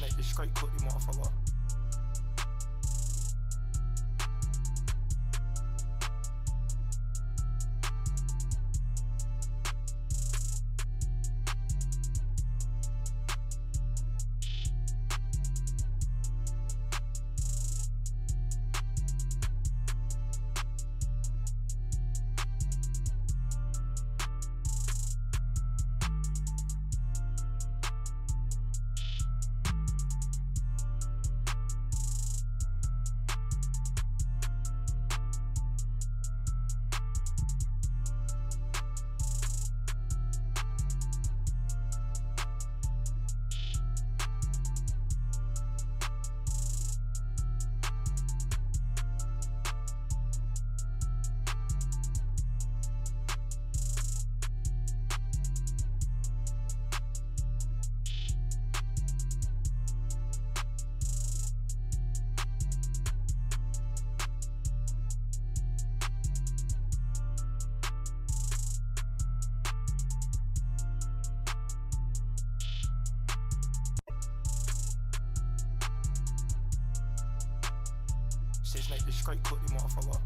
make this straight cookie, motherfucker. Just make this straight cookie, motherfucker.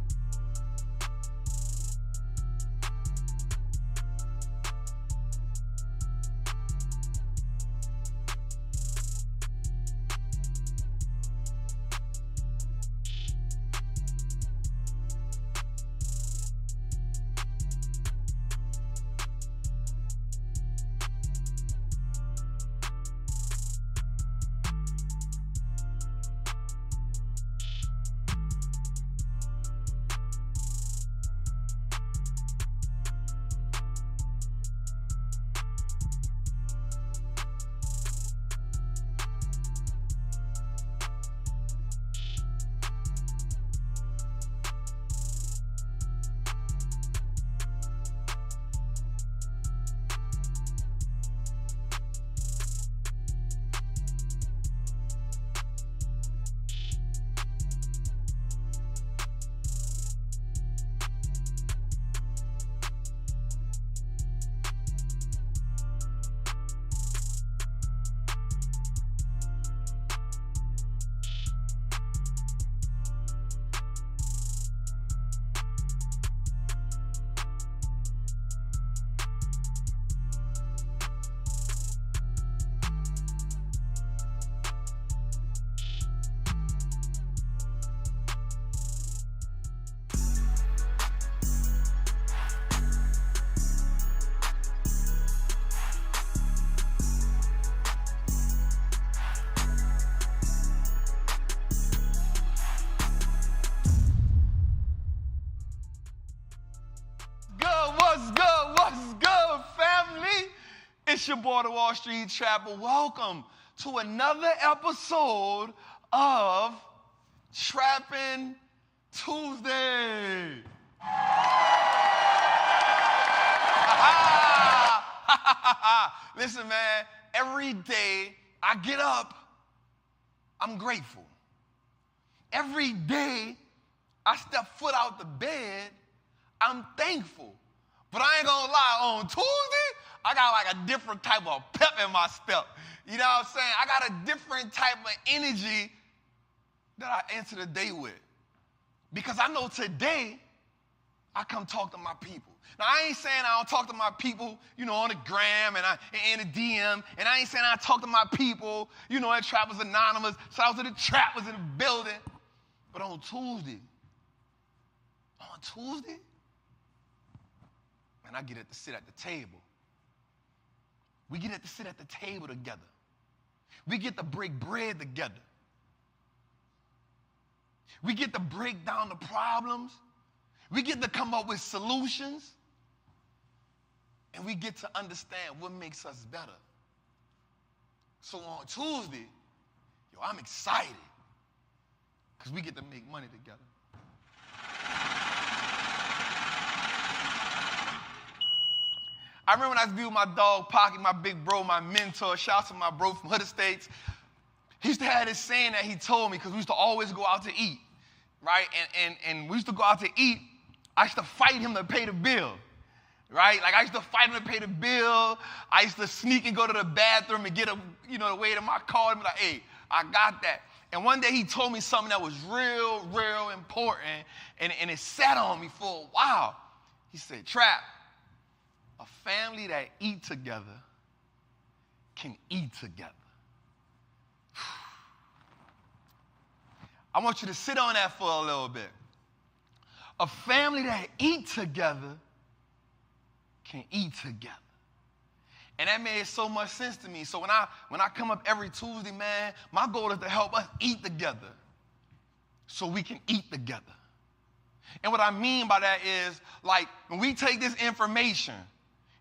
It's your boy, the Wallstreet Trapper. Welcome to another episode of Trappin Tuesday. Listen, man, every day I get up, I'm grateful. Every day I step foot out the bed, I'm thankful. But I ain't gonna lie, on Tuesday, I got like a different type of pep in my step. You know what I'm saying? I got a different type of energy that I enter the day with. Because I know today, I come talk to my people. Now, I ain't saying I don't talk to my people, you know, on the gram and in the DM. And I ain't saying I talk to my people, you know, at Trappers Anonymous. Shout out to the trappers in the building. But on Tuesday, man, I get to sit at the table. We get to sit at the table together. We get to break bread together. We get to break down the problems. We get to come up with solutions. And we get to understand what makes us better. So on Tuesday, I'm excited because we get to make money together. I remember when I was with my dog, Pocky, my big bro, my mentor. Shout out to my bro from Hood Estates. He used to have this saying that he told me because we used to always go out to eat, right? And we used to go out to eat. I used to fight him to pay the bill, right? Like I used to fight him to pay the bill. I used to sneak and go to the bathroom and get a, the way to my car and be like, hey, I got that. And one day he told me something that was real, real important, and it sat on me for a while. He said, Trap, a family that eat together can eat together. I want you to sit on that for a little bit. A family that eat together can eat together. And that made so much sense to me. So when I come up every Tuesday, man, my goal is to help us eat together so we can eat together. And what I mean by that is, like, when we take this information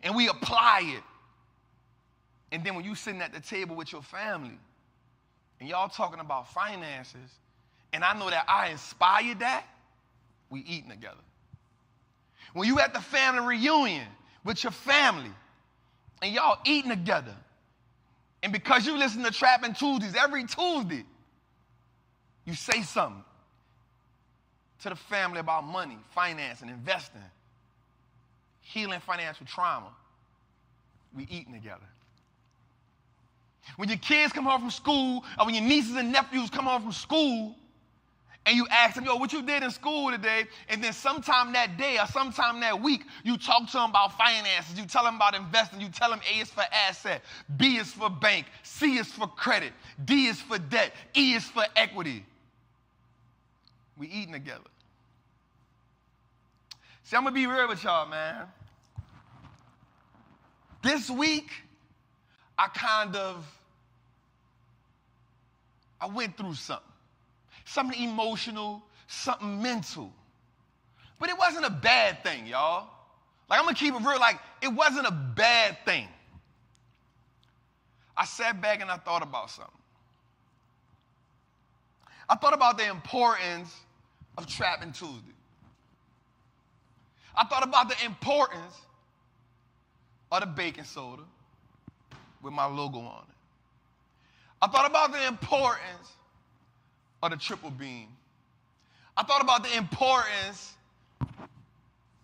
and we apply it, and then when you sitting at the table with your family and y'all talking about finances, and I know that I inspired that, we eating together. When you at the family reunion with your family and y'all eating together, and because you listen to Trappin Tuesdays every Tuesday, you say something to the family about money, finance, and investing, healing financial trauma, we eating together. When your kids come home from school, or when your nieces and nephews come home from school, and you ask them, yo, what you did in school today? And then sometime that day or sometime that week, you talk to them about finances. You tell them about investing. You tell them A is for asset, B is for bank, C is for credit, D is for debt, E is for equity. We eating together. See, I'm going to be real with y'all, man. This week, I went through something. Something emotional, something mental. But it wasn't a bad thing, y'all. Like, I'm going to keep it real. Like, it wasn't a bad thing. I sat back and I thought about something. I thought about the importance of Trappin Tuesday. I thought about the importance of the baking soda with my logo on it. I thought about the importance of the triple beam. I thought about the importance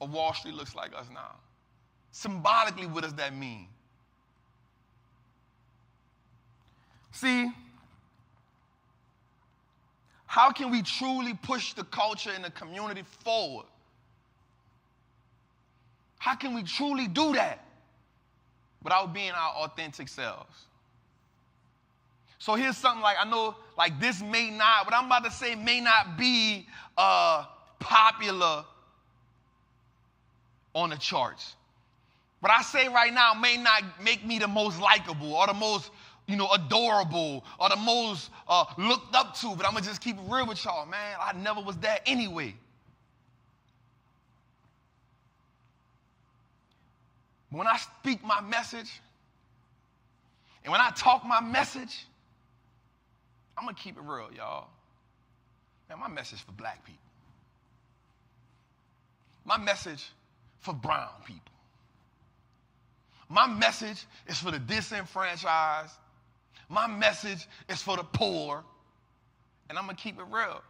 of Wallstreet looks like us now. Symbolically, what does that mean? See, how can we truly push the culture and the community forward? How can we truly do that without being our authentic selves? So here's something like, I know, like this may not, what I'm about to say may not be popular on the charts. What I say right now may not make me the most likable or the most, adorable or the most looked up to, but I'm going to just keep it real with y'all, man. I never was that anyway. When I speak my message and when I talk my message, I'm going to keep it real, y'all. Man, my message for black people. My message for brown people. My message is for the disenfranchised. My message is for the poor. And I'm going to keep it real.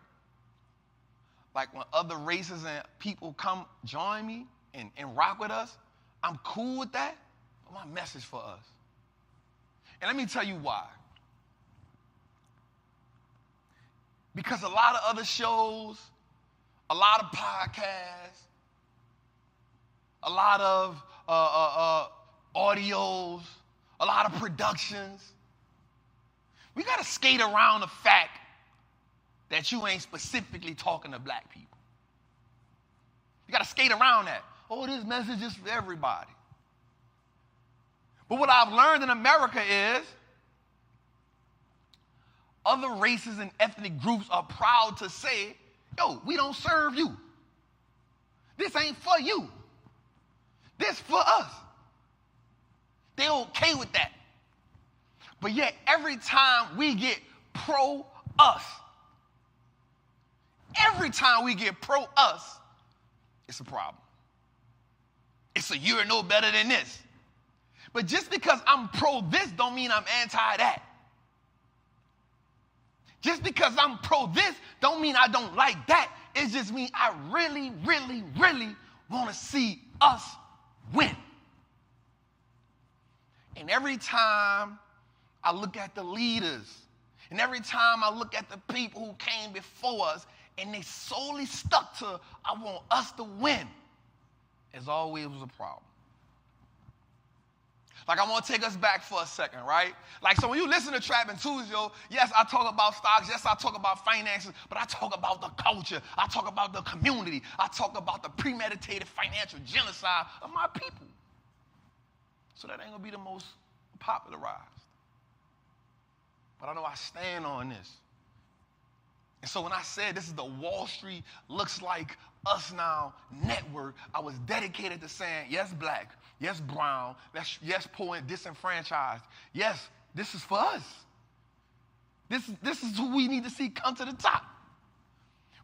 Like when other races and people come join me and rock with us, I'm cool with that. But my message for us. And let me tell you why. Because a lot of other shows, a lot of podcasts, a lot of audios, a lot of productions, we got to skate around the fact that you ain't specifically talking to black people. You got to skate around that. Oh, this message is for everybody. But what I've learned in America is other races and ethnic groups are proud to say, yo, we don't serve you. This ain't for you. This for us. They okay with that. But yet, every time we get pro-us, it's a problem. It's a you're no better than this. But just because I'm pro this don't mean I'm anti that. Just because I'm pro this don't mean I don't like that. It just means I really, really, really want to see us win. And every time I look at the leaders And every time I look at the people who came before us and they solely stuck to, I want us to win, as always was a problem. Like, I want to take us back for a second, right? Like, so when you listen to Trappin Tuesday, yes, I talk about stocks, yes, I talk about finances, but I talk about the culture. I talk about the community. I talk about the premeditated financial genocide of my people. So that ain't going to be the most popularized. But I know I stand on this. And so when I said this is the Wall Street looks like us now network, I was dedicated to saying, yes, black, yes, brown, yes, poor and disenfranchised. Yes, this is for us. This is who we need to see come to the top.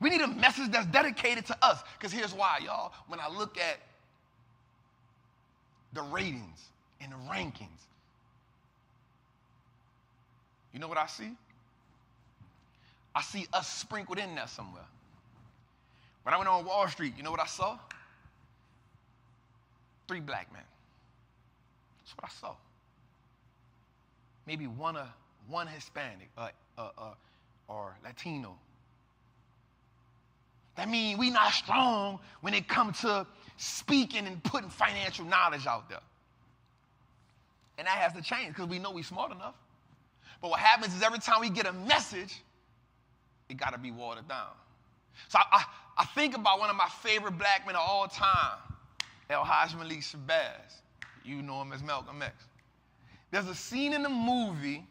We need a message that's dedicated to us. Because here's why, y'all. When I look at the ratings and the rankings, you know what I see? I see us sprinkled in there somewhere. When I went on Wall Street, you know what I saw? 3 black men. That's what I saw. Maybe one Hispanic or Latino. That means we not strong when it comes to speaking and putting financial knowledge out there. And that has to change because we know we're smart enough. But what happens is every time we get a message, it got to be watered down. So I think about one of my favorite black men of all time, El-Hajj Malik Shabazz. You know him as Malcolm X. There's a scene in the movie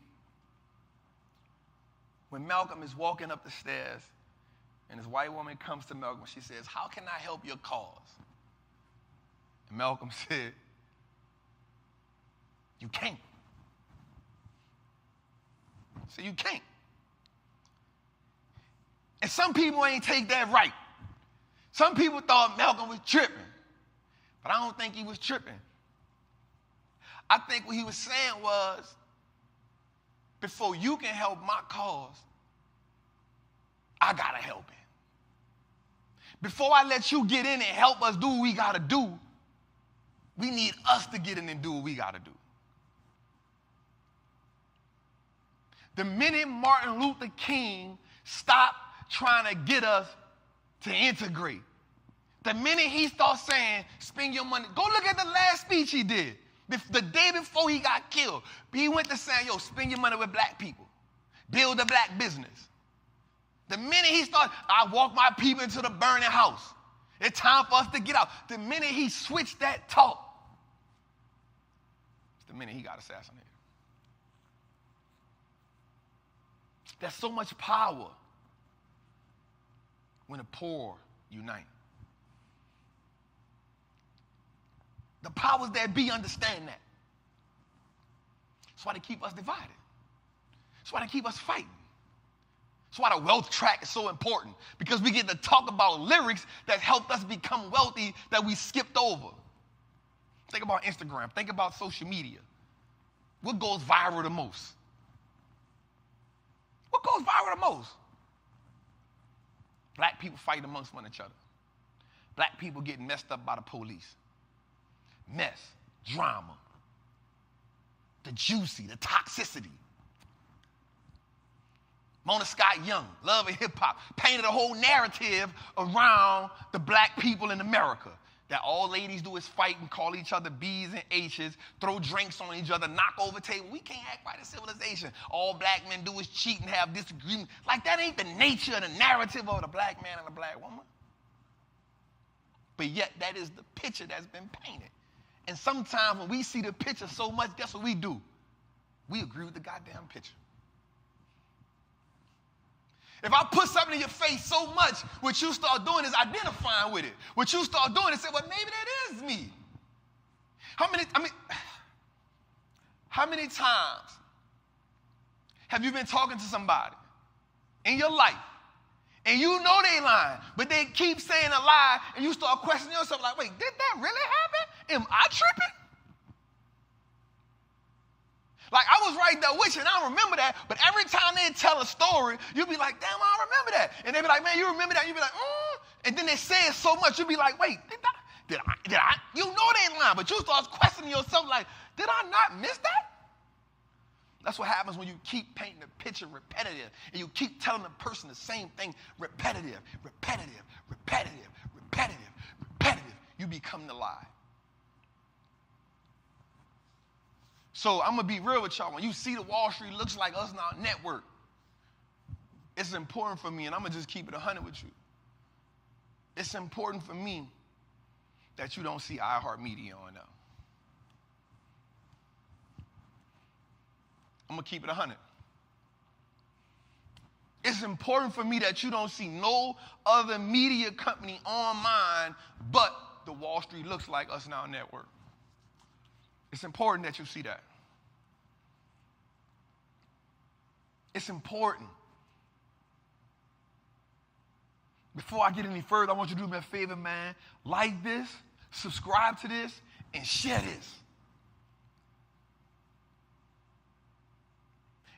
when Malcolm is walking up the stairs and this white woman comes to Malcolm and she says, "How can I help your cause?" And Malcolm said, "You can't." So you can't. And some people ain't take that right. Some people thought Malcolm was tripping, but I don't think he was tripping. I think what he was saying was, before you can help my cause, I gotta help it. Before I let you get in and help us do what we gotta do, we need us to get in and do what we gotta do. The minute Martin Luther King stopped trying to get us to integrate, the minute he starts saying, spend your money, go look at the last speech he did. The day before he got killed, he went to saying, yo, spend your money with black people. Build a black business. The minute he started, I walk my people into the burning house. It's time for us to get out. The minute he switched that talk, it's the minute he got assassinated. There's so much power when the poor unite. The powers that be understand that. That's why they keep us divided. That's why they keep us fighting. That's why the wealth track is so important, because we get to talk about lyrics that helped us become wealthy that we skipped over. Think about Instagram. Think about social media. What goes viral the most? What goes viral the most? Black people fighting amongst one another. Black people getting messed up by the police. Mess, drama, the juicy, the toxicity. Mona Scott Young, Love and Hip Hop, painted a whole narrative around the black people in America. That all ladies do is fight and call each other B's and H's, throw drinks on each other, knock over table. We can't act right in civilization. All black men do is cheat and have disagreement. Like, that ain't the nature and the narrative of the black man and the black woman. But yet, that is the picture that's been painted. And sometimes when we see the picture so much, guess what we do? We agree with the goddamn picture. If I put something in your face so much, what you start doing is identifying with it. What you start doing is say, well, maybe that is me. How many times have you been talking to somebody in your life and you know they lying, but they keep saying a lie and you start questioning yourself like, wait, did that really happen? Am I tripping? Like, I was right there with you, and I don't remember that, but every time they tell a story, you'll be like, damn, I don't remember that. And they be like, man, you remember that? You'll be like, And then they say it so much, you'll be like, wait, did I? You know they ain't lying, but you start questioning yourself like, did I not miss that? That's what happens when you keep painting the picture repetitive and you keep telling the person the same thing repetitive, repetitive, repetitive, repetitive, repetitive. You become the lie. So I'm going to be real with y'all. When you see the Wallstreet looks like us now network, it's important for me, and I'm going to just keep it 100 with you. It's important for me that you don't see iHeartMedia on there. I'm going to keep it 100. It's important for me that you don't see no other media company on mine but the Wallstreet looks like us now network. It's important that you see that. It's important. Before I get any further, I want you to do me a favor, man. Like this, subscribe to this, and share this.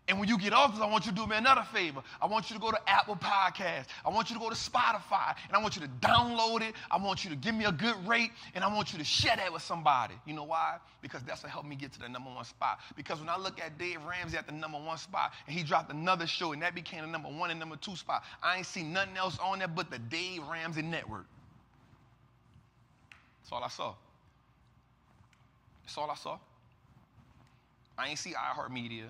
And when you get off this, I want you to do me another favor. I want you to go to Apple Podcasts. I want you to go to Spotify. And I want you to download it. I want you to give me a good rate. And I want you to share that with somebody. You know why? Because that's what helped me get to the #1 spot. Because when I look at Dave Ramsey at the #1 spot, and he dropped another show, and that became the #1 and #2 spot, I ain't seen nothing else on there but the Dave Ramsey Network. That's all I saw. That's all I saw. I ain't see iHeartMedia.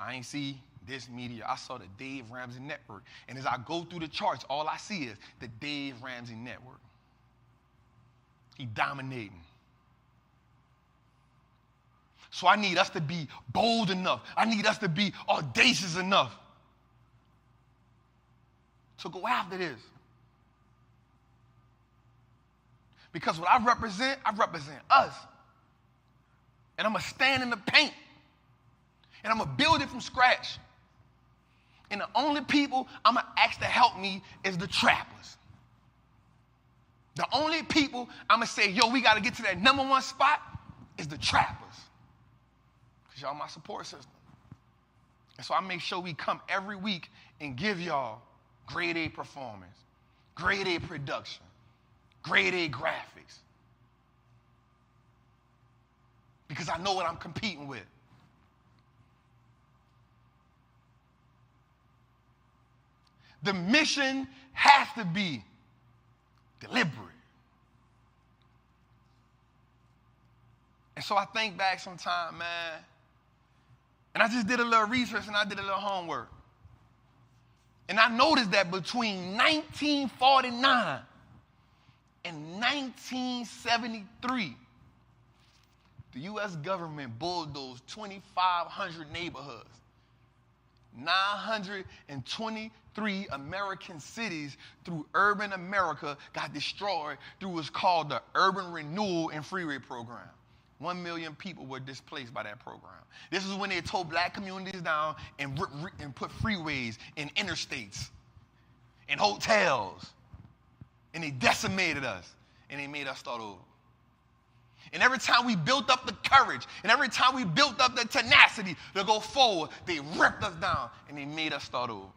I ain't see this media. I saw the Dave Ramsey Network. And as I go through the charts, all I see is the Dave Ramsey Network. He dominating. So I need us to be bold enough. I need us to be audacious enough to go after this. Because what I represent us. And I'm going to stand in the paint. And I'm going to build it from scratch. And the only people I'm going to ask to help me is the trappers. The only people I'm going to say, yo, we got to get to that #1 spot is the trappers. Because y'all my support system. And so I make sure we come every week and give y'all grade A performance, grade A production, grade A graphics. Because I know what I'm competing with. The mission has to be deliberate. And so I think back sometime, man, and I just did a little research and I did a little homework. And I noticed that between 1949 and 1973, the U.S. government bulldozed 2,500 neighborhoods. 923 American cities through urban America got destroyed through what's called the Urban Renewal and Freeway Program. 1 million people were displaced by that program. This is when they tore black communities down and put freeways in interstates and hotels. And they decimated us. And they made us start over. And every time we built up the courage, and every time we built up the tenacity to go forward, they ripped us down and they made us start over.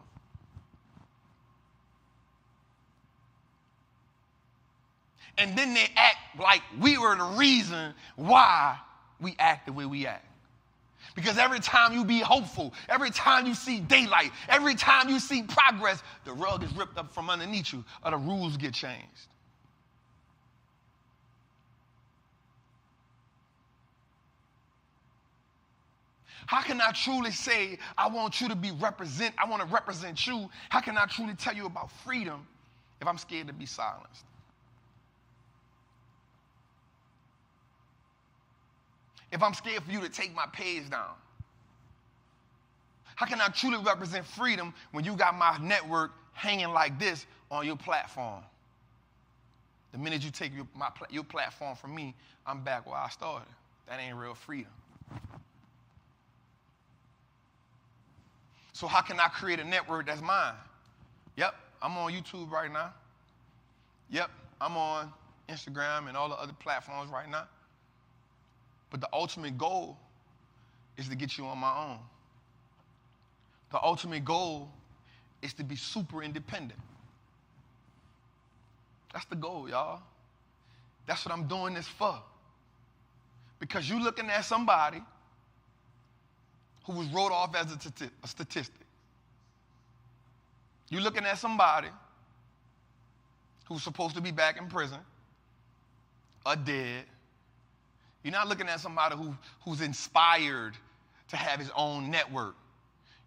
And then they act like we were the reason why we act the way we act. Because every time you be hopeful, every time you see daylight, every time you see progress, the rug is ripped up from underneath you or the rules get changed. How can I truly say I want you to be I want to represent you? How can I truly tell you about freedom if I'm scared to be silenced? If I'm scared for you to take my page down? How can I truly represent freedom when you got my network hanging like this on your platform? The minute you take your platform from me, I'm back where I started. That ain't real freedom. So how can I create a network that's mine? Yep, I'm on YouTube right now. Yep, I'm on Instagram and all the other platforms right now. But the ultimate goal is to get you on my own. The ultimate goal is to be super independent. That's the goal, y'all. That's what I'm doing this for. Because you looking at somebody who was wrote off as a statistic. You're looking at somebody who's supposed to be back in prison or dead. You're not looking at somebody who's inspired to have his own network.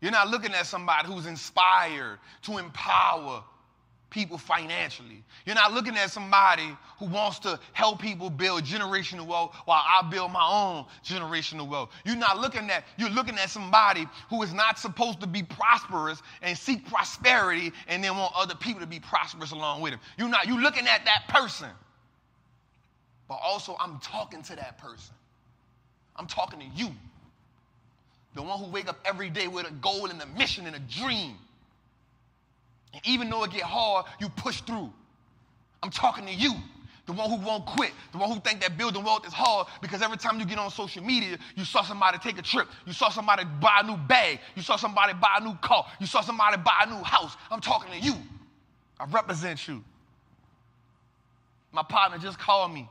You're not looking at somebody who's inspired to empower people financially. You're not looking at somebody who wants to help people build generational wealth while I build my own generational wealth. You're looking at somebody who is not supposed to be prosperous and seek prosperity and then want other people to be prosperous along with him. You're looking at that person. But also, I'm talking to that person. I'm talking to you. The one who wake up every day with a goal and a mission and a dream. And even though it get hard, you push through. I'm talking to you, the one who won't quit, the one who think that building wealth is hard because every time you get on social media, you saw somebody take a trip. You saw somebody buy a new bag. You saw somebody buy a new car. You saw somebody buy a new house. I'm talking to you. I represent you. My partner just called me.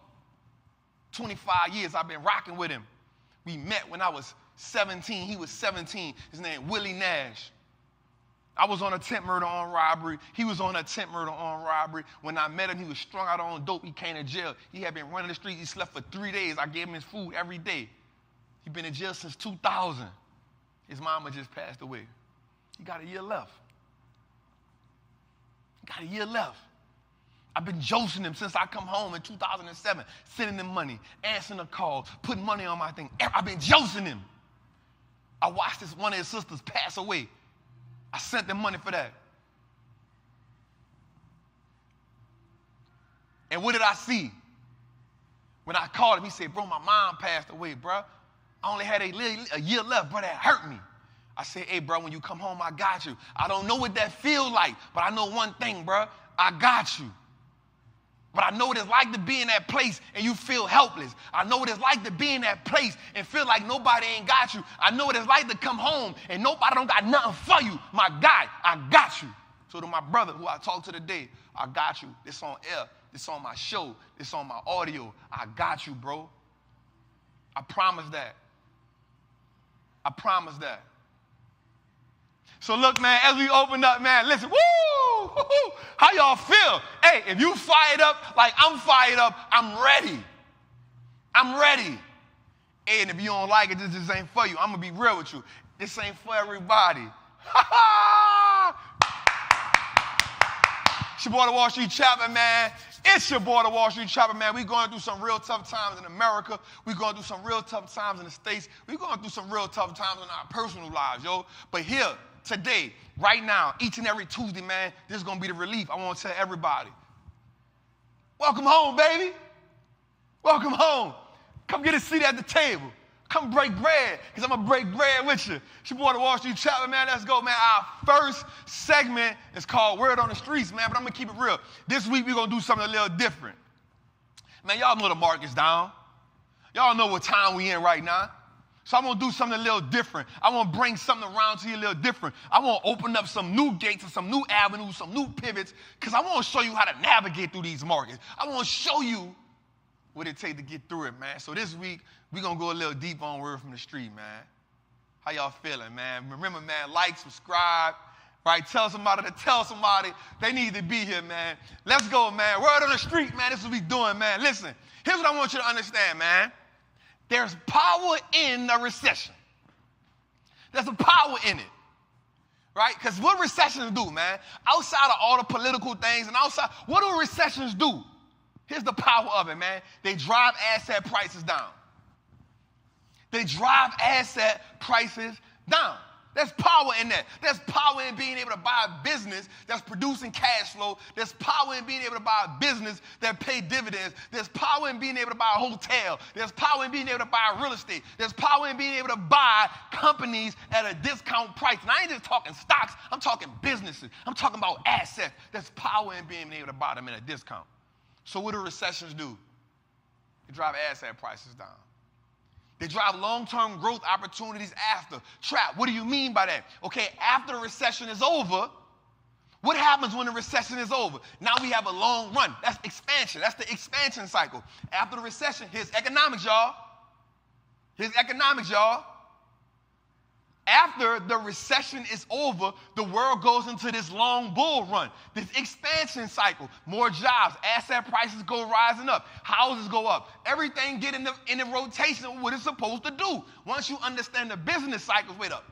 25 years I've been rocking with him. We met when I was 17. He was 17. His name Willie Nash. I was on attempt murder on robbery. He was on attempt murder on robbery. When I met him, he was strung out on dope. He came to jail. He had been running the street. He slept for 3 days. I gave him his food every day. He's been in jail since 2000. His mama just passed away. He got a year left. I've been josing him since I come home in 2007, sending him money, answering the call, putting money on my thing. I've been josing him. I watched one of his sisters pass away. I sent them money for that. And what did I see? When I called him, he said, bro, my mom passed away, bro. I only had a year left, bro, that hurt me. I said, hey, bro, when you come home, I got you. I don't know what that feel like, but I know one thing, bro. I got you. But I know what it's like to be in that place and you feel helpless. I know what it's like to be in that place and feel like nobody ain't got you. I know what it's like to come home and nobody don't got nothing for you. My guy, I got you. So to my brother who I talked to today, I got you. This on air. This on my show. This on my audio. I got you, bro. I promise that. I promise that. So look, man, as we open up, man, listen, woo! How y'all feel? Hey, if you fired up like I'm fired up, I'm ready. I'm ready. Hey, and if you don't like it, this just ain't for you. I'm going to be real with you. This ain't for everybody. It's your boy, the Wallstreet Trappin, man. It's your boy, the Wallstreet Trappin, man. We're going through some real tough times in America. We're going through some real tough times in the States. We're going through some real tough times in our personal lives, yo. But here, today, right now, each and every Tuesday, man, this is going to be the relief. I want to tell everybody. Welcome home, baby. Welcome home. Come get a seat at the table. Come break bread, because I'm going to break bread with you. It's your boy, the Wallstreet Trappin, man. Let's go, man. Our first segment is called Word on the Streets, man, but I'm going to keep it real. This week, we're going to do something a little different. Man, y'all know the market's down. Y'all know what time we in right now. So I'm going to do something a little different. I want to bring something around to you a little different. I want to open up some new gates and some new avenues, some new pivots, because I want to show you how to navigate through these markets. I want to show you what it takes to get through it, man. So this week, we're going to go a little deep on Word from the Street, man. How y'all feeling, man? Remember, man, like, subscribe, right? Tell somebody to tell somebody they need to be here, man. Let's go, man. Word on the Street, man. This is what we doing, man. Listen, here's what I want you to understand, man. There's power in a recession. There's a power in it, right? Because what recessions do, man, outside of all the political things and outside, what do recessions do? Here's the power of it, man. They drive asset prices down. They drive asset prices down. There's power in that. There's power in being able to buy a business that's producing cash flow. There's power in being able to buy a business that pays dividends. There's power in being able to buy a hotel. There's power in being able to buy real estate. There's power in being able to buy companies at a discount price. And I ain't just talking stocks. I'm talking businesses. I'm talking about assets. There's power in being able to buy them at a discount. So what do recessions do? They drive asset prices down. They drive long-term growth opportunities after. Trap, what do you mean by that? Okay, after the recession is over, what happens when the recession is over? Now we have a long run. That's expansion. That's the expansion cycle. After the recession, here's economics, y'all. Here's economics, y'all. After the recession is over, the world goes into this long bull run, this expansion cycle. More jobs, asset prices go rising up, houses go up. Everything get in the rotation of what it's supposed to do. Once you understand the business cycles, wait up.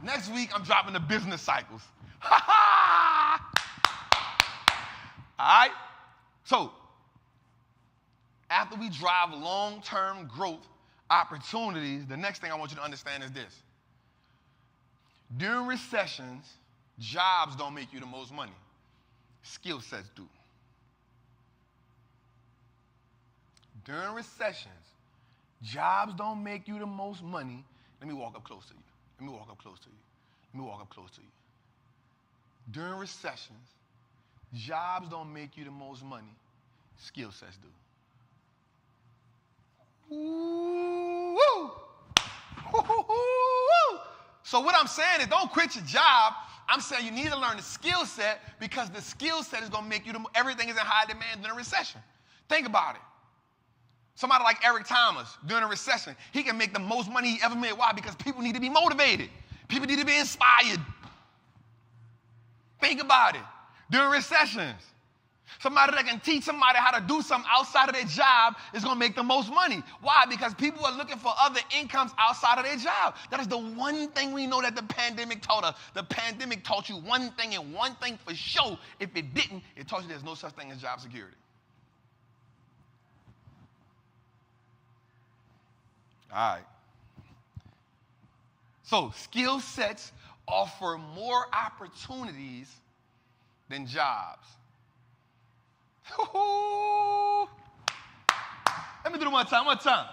Next week, I'm dropping the business cycles. Ha ha! All right? So, after we drive long-term growth opportunities, the next thing I want you to understand is this. During recessions, jobs don't make you the most money. Skill sets do. During recessions, jobs don't make you the most money. Let me walk up close to you. Let me walk up close to you. Let me walk up close to you. During recessions, jobs don't make you the most money. Skill sets do. Ooh, woo. Woo. So what I'm saying is don't quit your job. I'm saying you need to learn the skill set because the skill set is going to make you, everything is in high demand during a recession. Think about it. Somebody like Eric Thomas during a recession, he can make the most money he ever made. Why? Because people need to be motivated. People need to be inspired. Think about it. During recessions, somebody that can teach somebody how to do something outside of their job is going to make the most money. Why? Because people are looking for other incomes outside of their job. That is the one thing we know that the pandemic taught us. The pandemic taught you one thing and one thing for sure. If it didn't, it taught you there's no such thing as job security. All right. So skill sets offer more opportunities than jobs. Let me do it one time.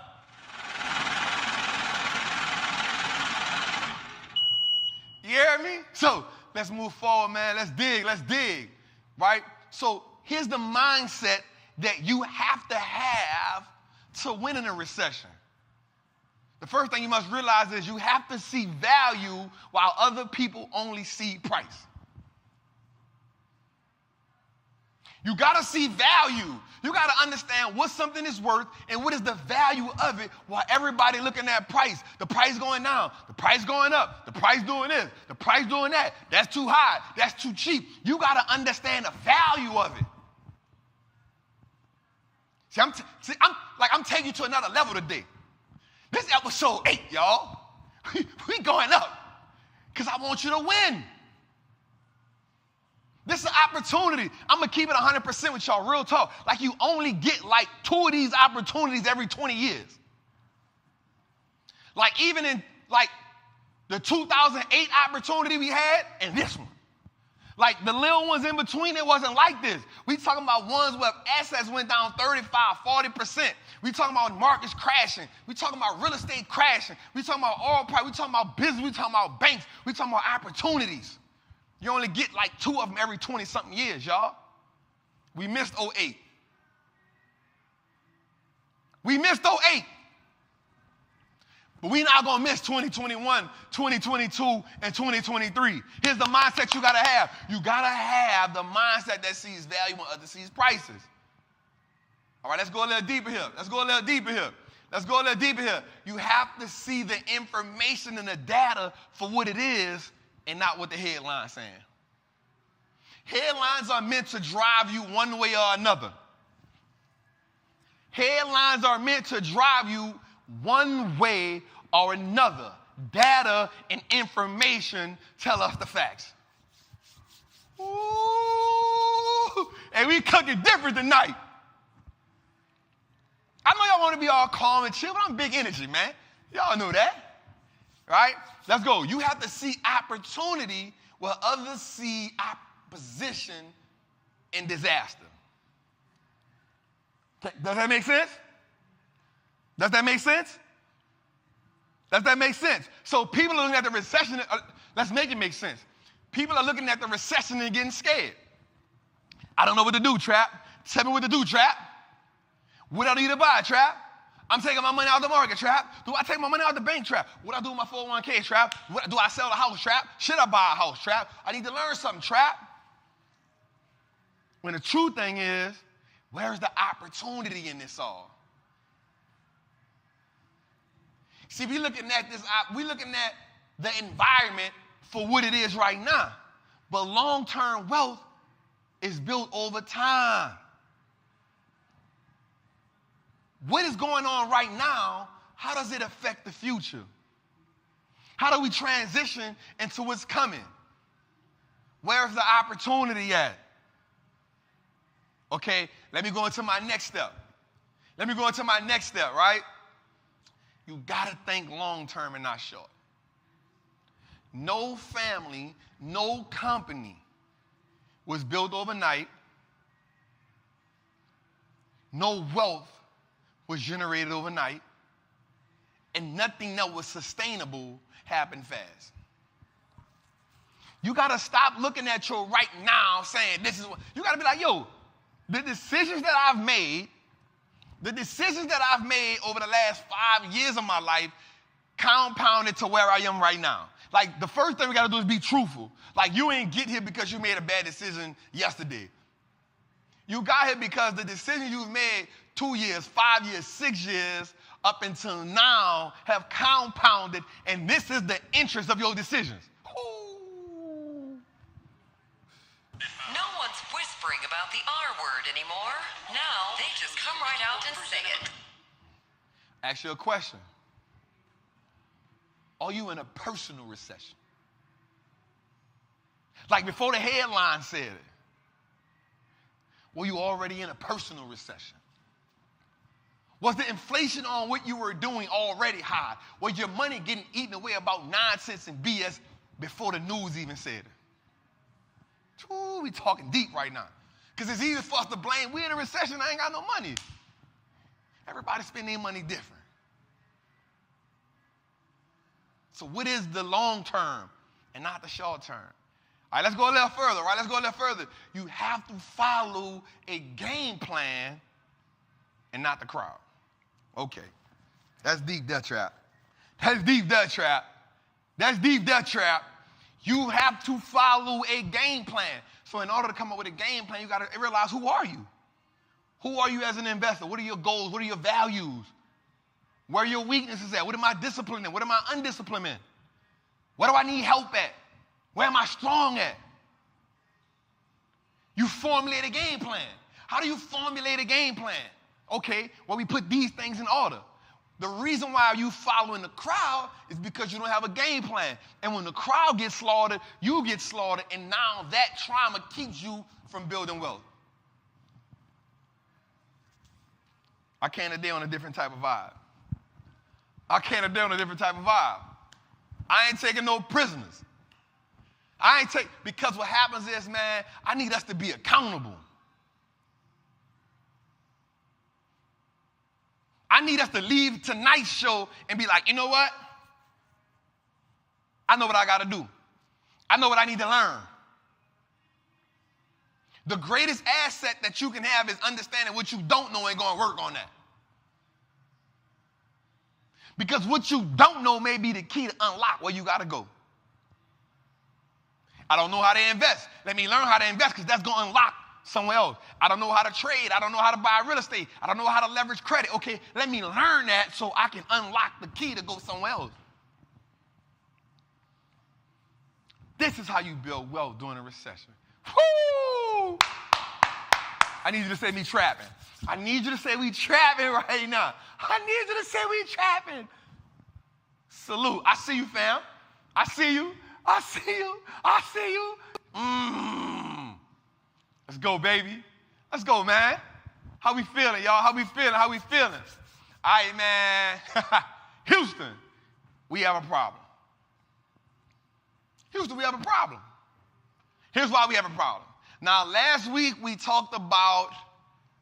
You hear me? So let's move forward, man. Let's dig, right? So here's the mindset that you have to win in a recession. The first thing you must realize is you have to see value while other people only see price. You got to see value. You got to understand what something is worth and what is the value of it while everybody looking at price. The price going down, the price going up, the price doing this, the price doing that. That's too high, that's too cheap. You got to understand the value of it. See, I'm taking you to another level today. This is episode 8, y'all. We going up because I want you to win. This is an opportunity. I'm going to keep it 100% with y'all, real talk. Like you only get like 2 of these opportunities every 20 years. Like even in like the 2008 opportunity we had and this one. Like the little ones in between, it wasn't like this. We talking about ones where assets went down 35, 40%. We talking about markets crashing. We talking about real estate crashing. We talking about oil price. We talking about business. We talking about banks. We talking about opportunities. You only get like 2 of them every 20-something years, y'all. We missed 08. We missed 08. But we not going to miss 2021, 2022, and 2023. Here's the mindset you got to have. You got to have the mindset that sees value when others sees prices. All right, let's go a little deeper here. You have to see the information and the data for what it is and not what the headline's saying. Headlines are meant to drive you one way or another. Headlines are meant to drive you one way or another. Data and information tell us the facts. Ooh, and we cooking different tonight. I know y'all want to be all calm and chill, but I'm big energy, man. Y'all know that, right? Let's go. You have to see opportunity where others see opposition and disaster. Does that make sense? Does that make sense? So people are looking at the recession. Let's make it make sense. People are looking at the recession and getting scared. I don't know what to do, Trap. Tell me what to do, Trap. What I need to buy, Trap? I'm taking my money out of the market, Trap. Do I take my money out of the bank, Trap? What I do with my 401k, Trap? Do I sell the house, Trap? Should I buy a house, Trap? I need to learn something, Trap. When the true thing is, where's the opportunity in this all? See, we looking at the environment for what it is right now. But long-term wealth is built over time. What is going on right now, how does it affect the future? How do we transition into what's coming? Where's the opportunity at? Okay, let me go into my next step. Right? You got to think long-term and not short. No family, no company was built overnight. No wealth was generated overnight. And nothing that was sustainable happened fast. You got to stop looking at your right now saying this is what, you got to be like, yo, the decisions that I've made over the last 5 years of my life compounded to where I am right now. Like, the first thing we got to do is be truthful. Like, you ain't get here because you made a bad decision yesterday. You got here because the decisions you've made 2 years, 5 years, 6 years, up until now have compounded, and this is the interest of your decisions. Ooh. No one's whispering about the R word anymore. Now they just come right out and say it. Ask you a question. Are you in a personal recession? Like before the headline said it. Were you already in a personal recession? Was the inflation on what you were doing already high? Was your money getting eaten away about nonsense and BS before the news even said it? Ooh, we talking deep right now. Because it's easy for us to blame. We in a recession, I ain't got no money. Everybody spend their money different. So what is the long term and not the short term? All right, let's go a little further, You have to follow a game plan and not the crowd. Okay. That's deep, that trap. You have to follow a game plan. So in order to come up with a game plan, you got to realize, who are you? Who are you as an investor? What are your goals? What are your values? Where are your weaknesses at? What am I disciplined in? What am I undisciplined in? What do I need help at? Where am I strong at? You formulate a game plan. How do you formulate a game plan? Okay, well, we put these things in order. The reason why you following the crowd is because you don't have a game plan. And when the crowd gets slaughtered, you get slaughtered, and now that trauma keeps you from building wealth. I came today on a different type of vibe. I ain't taking no prisoners. Because what happens is, man, I need us to be accountable. I need us to leave tonight's show and be like, you know what? I know what I got to do. I know what I need to learn. The greatest asset that you can have is understanding what you don't know and going to work on that. Because what you don't know may be the key to unlock where you got to go. I don't know how to invest. Let me learn how to invest because that's going to unlock somewhere else. I don't know how to trade. I don't know how to buy real estate. I don't know how to leverage credit. Okay, let me learn that so I can unlock the key to go somewhere else. This is how you build wealth during a recession. Woo! I need you to say me trapping. I need you to say we trapping right now. I need you to say we trapping. Salute. I see you, fam. I see you. Let's go, baby. Let's go, man. How we feeling, y'all? How we feeling? All right, man. Houston, we have a problem. Here's why we have a problem. Now, last week we talked about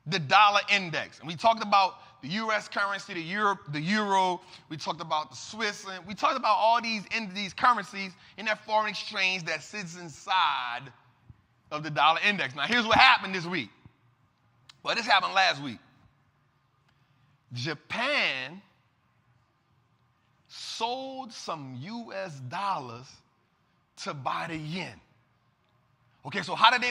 the dollar index, and we talked about the U.S. currency, the euro. We talked about the Swiss, and we talked about all these currencies in that foreign exchange that sits inside of the dollar index. Now, here's what happened this week. Well, this happened last week. Japan sold some U.S. dollars to buy the yen. Okay, so how did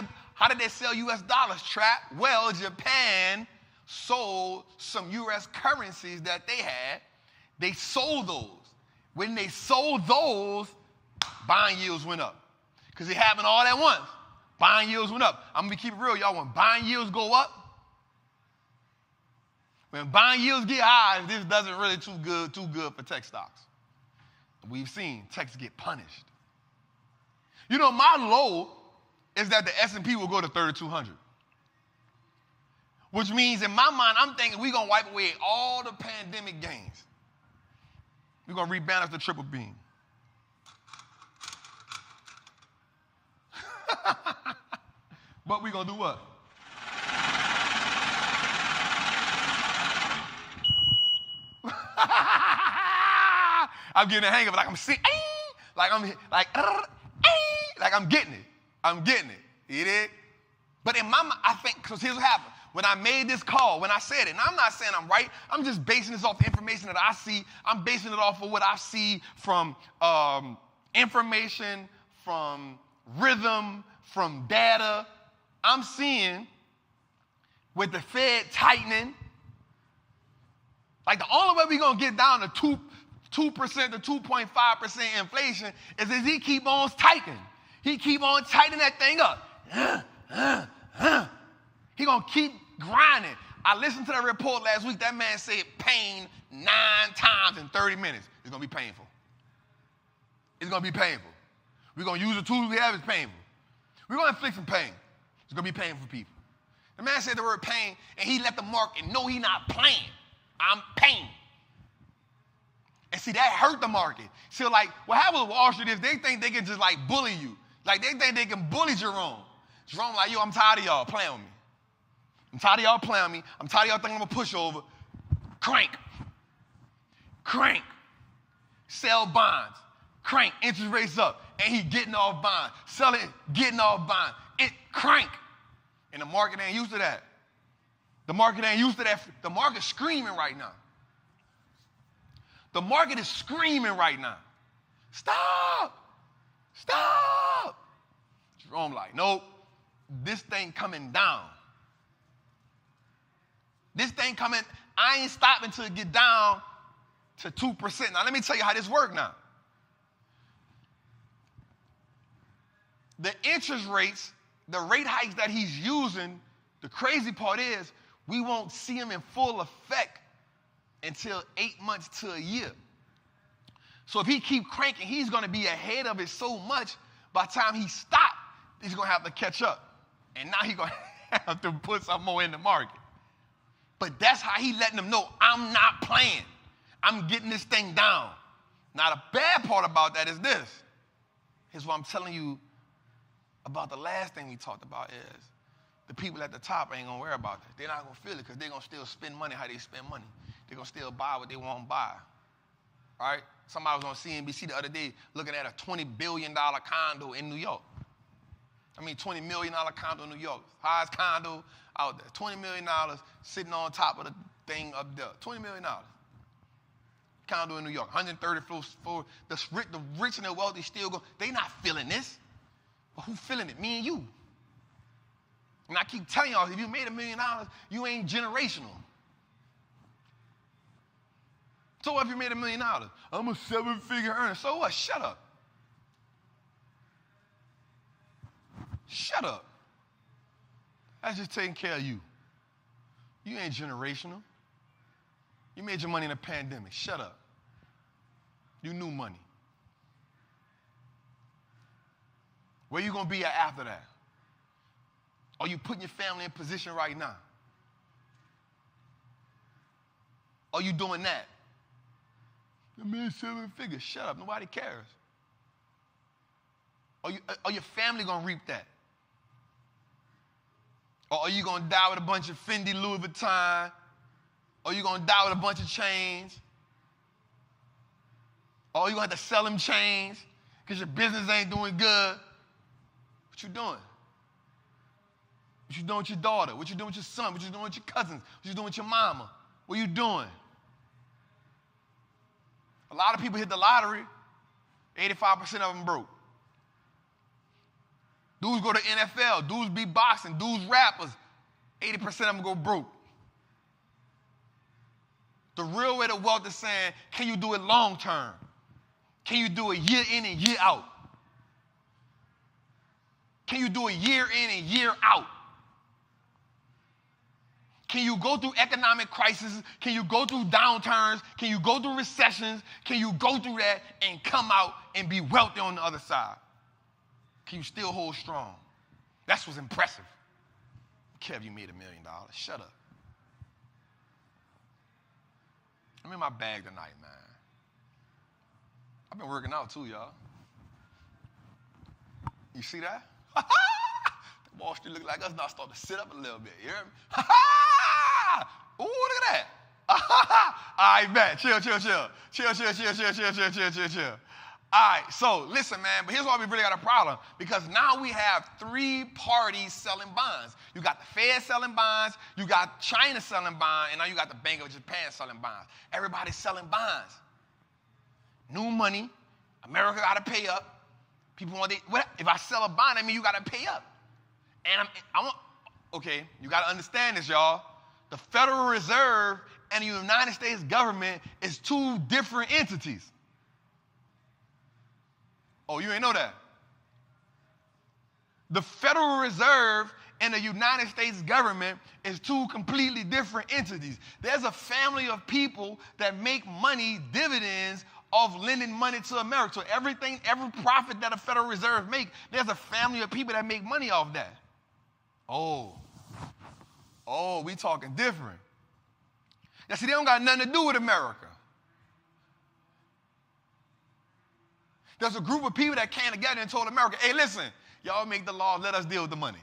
they sell U.S. dollars, Trap? Well, Japan sold some U.S. currencies that they had. They sold those. When they sold those, buying yields went up. Because it happened all at once. Buying yields went up. I'm going to keep it real, y'all. When buying yields go up, when buying yields get high, this doesn't really too good for tech stocks. We've seen techs get punished. You know, my low is that the S&P will go to 3,200. Which means in my mind, I'm thinking we're going to wipe away all the pandemic gains. We're going to rebalance the triple beam. But we're going to do what? I'm getting the hang of it, like I'm singing, like I'm getting it. I'm getting it. You dig? But in my mind, I think, because here's what happened. When I made this call, when I said it, and I'm not saying I'm right, I'm just basing this off the information that I see. I'm basing it off of what I see from information, from rhythm, from data. I'm seeing with the Fed tightening, like the only way we're going to get down to 2% to 2.5% inflation is if he keep on tightening. He keep on tightening that thing up. He going to keep grinding. I listened to that report last week. That man said pain 9 times in 30 minutes. It's going to be painful. It's going to be painful. We're going to use the tools we have. It's painful. We're going to inflict some pain. It's going to be painful for people. The man said the word pain, and he let the market know he's not playing. I'm pain. And see, that hurt the market. So, like, what happens with Wall Street is they think they can just, like, bully you. Like, they think they can bully Jerome. Jerome like, yo, I'm tired of y'all playing with me. I'm tired of y'all playing with me. I'm tired of y'all thinking I'm a pushover. Crank. Crank. Sell bonds. Crank. Interest rates up. And he getting off bonds. Selling, getting off bonds. It crank. And the market ain't used to that. The market ain't used to that. The market's screaming right now. The market is screaming right now. Stop. Stop. Jerome like, nope. This thing coming down. This thing coming, I ain't stopping till it get down to 2%. Now, let me tell you how this works now. The interest rates, the rate hikes that he's using, the crazy part is we won't see them in full effect until 8 months to a year. So if he keep cranking, he's going to be ahead of it so much, by the time he stops, he's going to have to catch up. And now he's going to have to put some more in the market. But that's how he letting them know, I'm not playing. I'm getting this thing down. Now, the bad part about that is this. Here's what I'm telling you about the last thing we talked about is the people at the top ain't going to worry about that. They're not going to feel it because they're going to still spend money how they spend money. They're going to still buy what they want to buy. All right? Somebody was on CNBC the other day looking at a $20 billion condo in New York. I mean, $20 million condo in New York. Highest condo out there. $20 million sitting on top of the thing up there. $20 million. Condo in New York. 130 floors. The rich and the wealthy still go. They not feeling this. But who feeling it? Me and you. And I keep telling y'all, if you made $1 million, you ain't generational. So what if you made $1 million? I'm a 7-figure earner. So what? Shut up. Shut up. That's just taking care of you. You ain't generational. You made your money in a pandemic. Shut up. You knew money. Where you going to be at after that? Are you putting your family in position right now? Are you doing that? I made 7 figures. Shut up. Nobody cares. Are your family going to reap that? Or are you going to die with a bunch of Fendi, Louis Vuitton? Or are you going to die with a bunch of chains? Or are you going to have to sell them chains because your business ain't doing good? What you doing? What you doing with your daughter? What you doing with your son? What you doing with your cousins? What you doing with your mama? What you doing? A lot of people hit the lottery. 85% of them broke. Dudes go to NFL. Dudes be boxing. Dudes rappers. 80% of them go broke. The real way to wealth is saying, can you do it long term? Can you do it year in and year out? Can you do it year in and year out? Can you go through economic crises? Can you go through downturns? Can you go through recessions? Can you go through that and come out and be wealthy on the other side? Can you still hold strong? That's what's impressive. Kev, you made $1 million. Shut up. I'm in my bag tonight, man. I've been working out too, y'all. You see that? Wallstreet look like us now starting to sit up a little bit. You hear me? Ooh, look at that. All right, bet. Chill. All right, so listen, man, but here's why we really got a problem. Because now we have 3 parties selling bonds. You got the Fed selling bonds, you got China selling bonds, and now you got the Bank of Japan selling bonds. Everybody's selling bonds. New money, America got to pay up. People want if I sell a bond, I mean you got to pay up. And okay, you got to understand this, y'all. The Federal Reserve and the United States government is 2 different entities. Oh, you ain't know that? The Federal Reserve and the United States government is 2 completely different entities. There's a family of people that make money, dividends, of lending money to America. So every profit that the Federal Reserve make, there's a family of people that make money off that. Oh, we talking different. Now, see, they don't got nothing to do with America. There's a group of people that came together and told America, hey, listen, y'all make the law, let us deal with the money.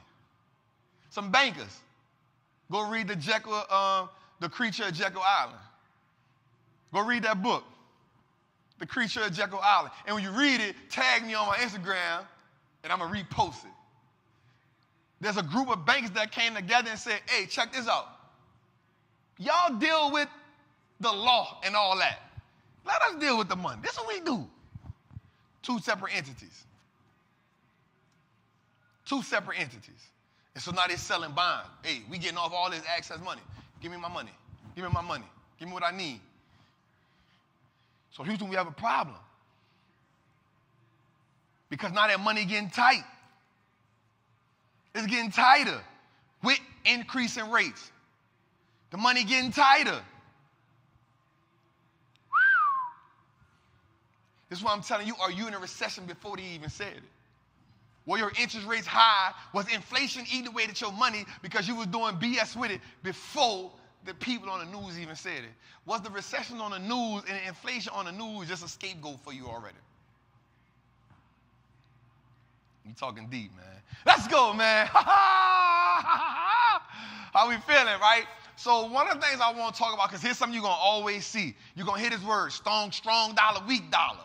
Some bankers. Go read the Creature of Jekyll Island. Go read that book, The Creature of Jekyll Island. And when you read it, tag me on my Instagram, and I'm going to repost it. There's a group of bankers that came together and said, hey, check this out. Y'all deal with the law and all that. Let us deal with the money. This is what we do. 2 separate entities. 2 separate entities. And so now they're selling bonds. Hey, we getting off all this access money. Give me my money. Give me my money. Give me what I need. So Houston, we have a problem. Because now that money getting tight. It's getting tighter with increasing rates. The money getting tighter. This is what I'm telling you. Are you in a recession before they even said it? Were your interest rates high? Was inflation eating away at your money because you was doing BS with it before the people on the news even said it? Was the recession on the news and the inflation on the news just a scapegoat for you already? You talking deep, man. Let's go, man. How we feeling, right? So one of the things I want to talk about, because here's something you're going to always see. You're going to hear this word, strong dollar, weak dollar.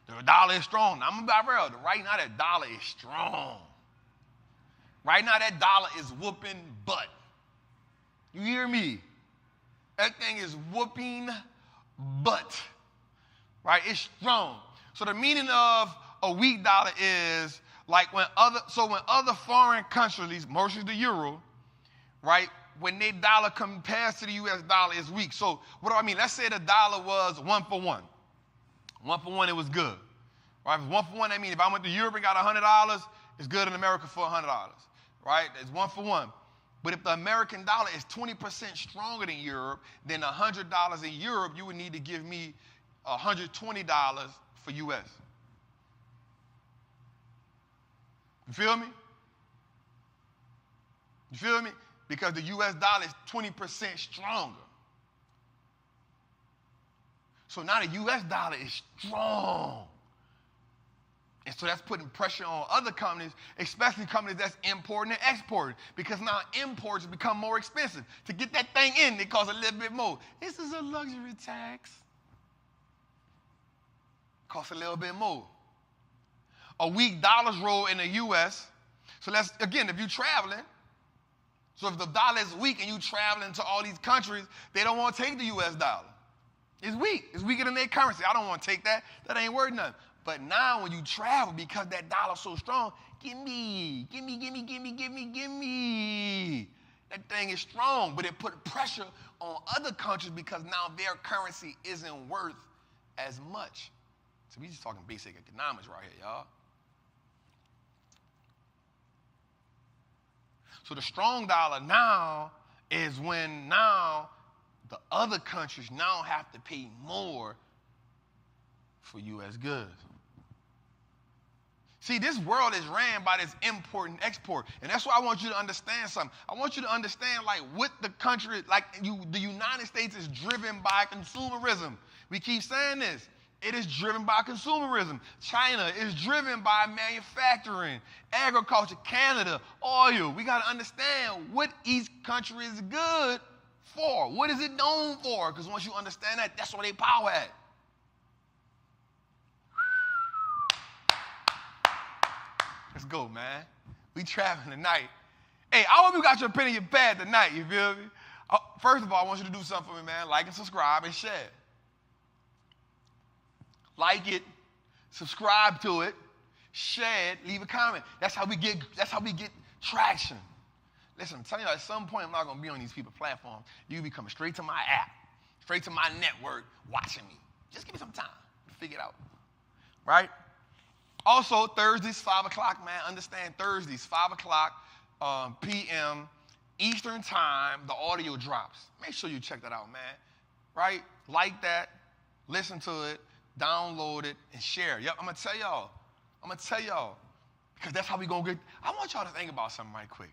The dollar is strong. Now, I'm about real. Right now, that dollar is strong. Right now, that dollar is whooping butt. You hear me? That thing is whooping butt. Right? It's strong. So the meaning of a weak dollar is like when other foreign countries, mostly the euro, right, when their dollar compares to the U.S. dollar, is weak. So what do I mean? Let's say the dollar was 1 for 1. 1 for 1, it was good. Right? If it's 1 for 1, that means if I went to Europe and got $100, it's good in America for $100. Right? It's 1 for 1. But if the American dollar is 20% stronger than Europe, then $100 in Europe, you would need to give me $120 for U.S. You feel me? You feel me? Because the U.S. dollar is 20% stronger. So now the U.S. dollar is strong. And so that's putting pressure on other companies, especially companies that's importing and exporting, because now imports become more expensive. To get that thing in, it costs a little bit more. This is a luxury tax. Costs a little bit more. A weak dollar's role in the U.S. So let's, again, if you're traveling, so if the dollar is weak and you're traveling to all these countries, they don't want to take the U.S. dollar. It's weak. It's weaker than their currency. I don't want to take that. That ain't worth nothing. But now when you travel, because that dollar's so strong, give me. That thing is strong, but it put pressure on other countries because now their currency isn't worth as much. So we just talking basic economics right here, y'all. So the strong dollar now is when now the other countries now have to pay more for U.S. goods. See, this world is ran by this import and export. And that's why I want you to understand something. I want you to understand, like, what the country, like, the United States is driven by consumerism. We keep saying this. It is driven by consumerism. China is driven by manufacturing, agriculture, Canada, oil. We got to understand what each country is good for. What is it known for? Because once you understand that, that's where they power at. Let's go, man. We traveling tonight. Hey, I hope you got your pen and your pad tonight, you feel me? First of all, I want you to do something for me, man. Like and subscribe and share. Like it, subscribe to it, share it, leave a comment. That's how we get traction. Listen, I'm telling you, at some point I'm not gonna be on these people's platforms. You be coming straight to my app, straight to my network, watching me. Just give me some time to figure it out. Right? Also, Thursdays, 5 o'clock, man. Understand Thursdays, 5 o'clock p.m. Eastern time, the audio drops. Make sure you check that out, man. Right? Like that, listen to it, download it, and share. Yep, I'm going to tell y'all. Because that's how we going to get. I want y'all to think about something right quick.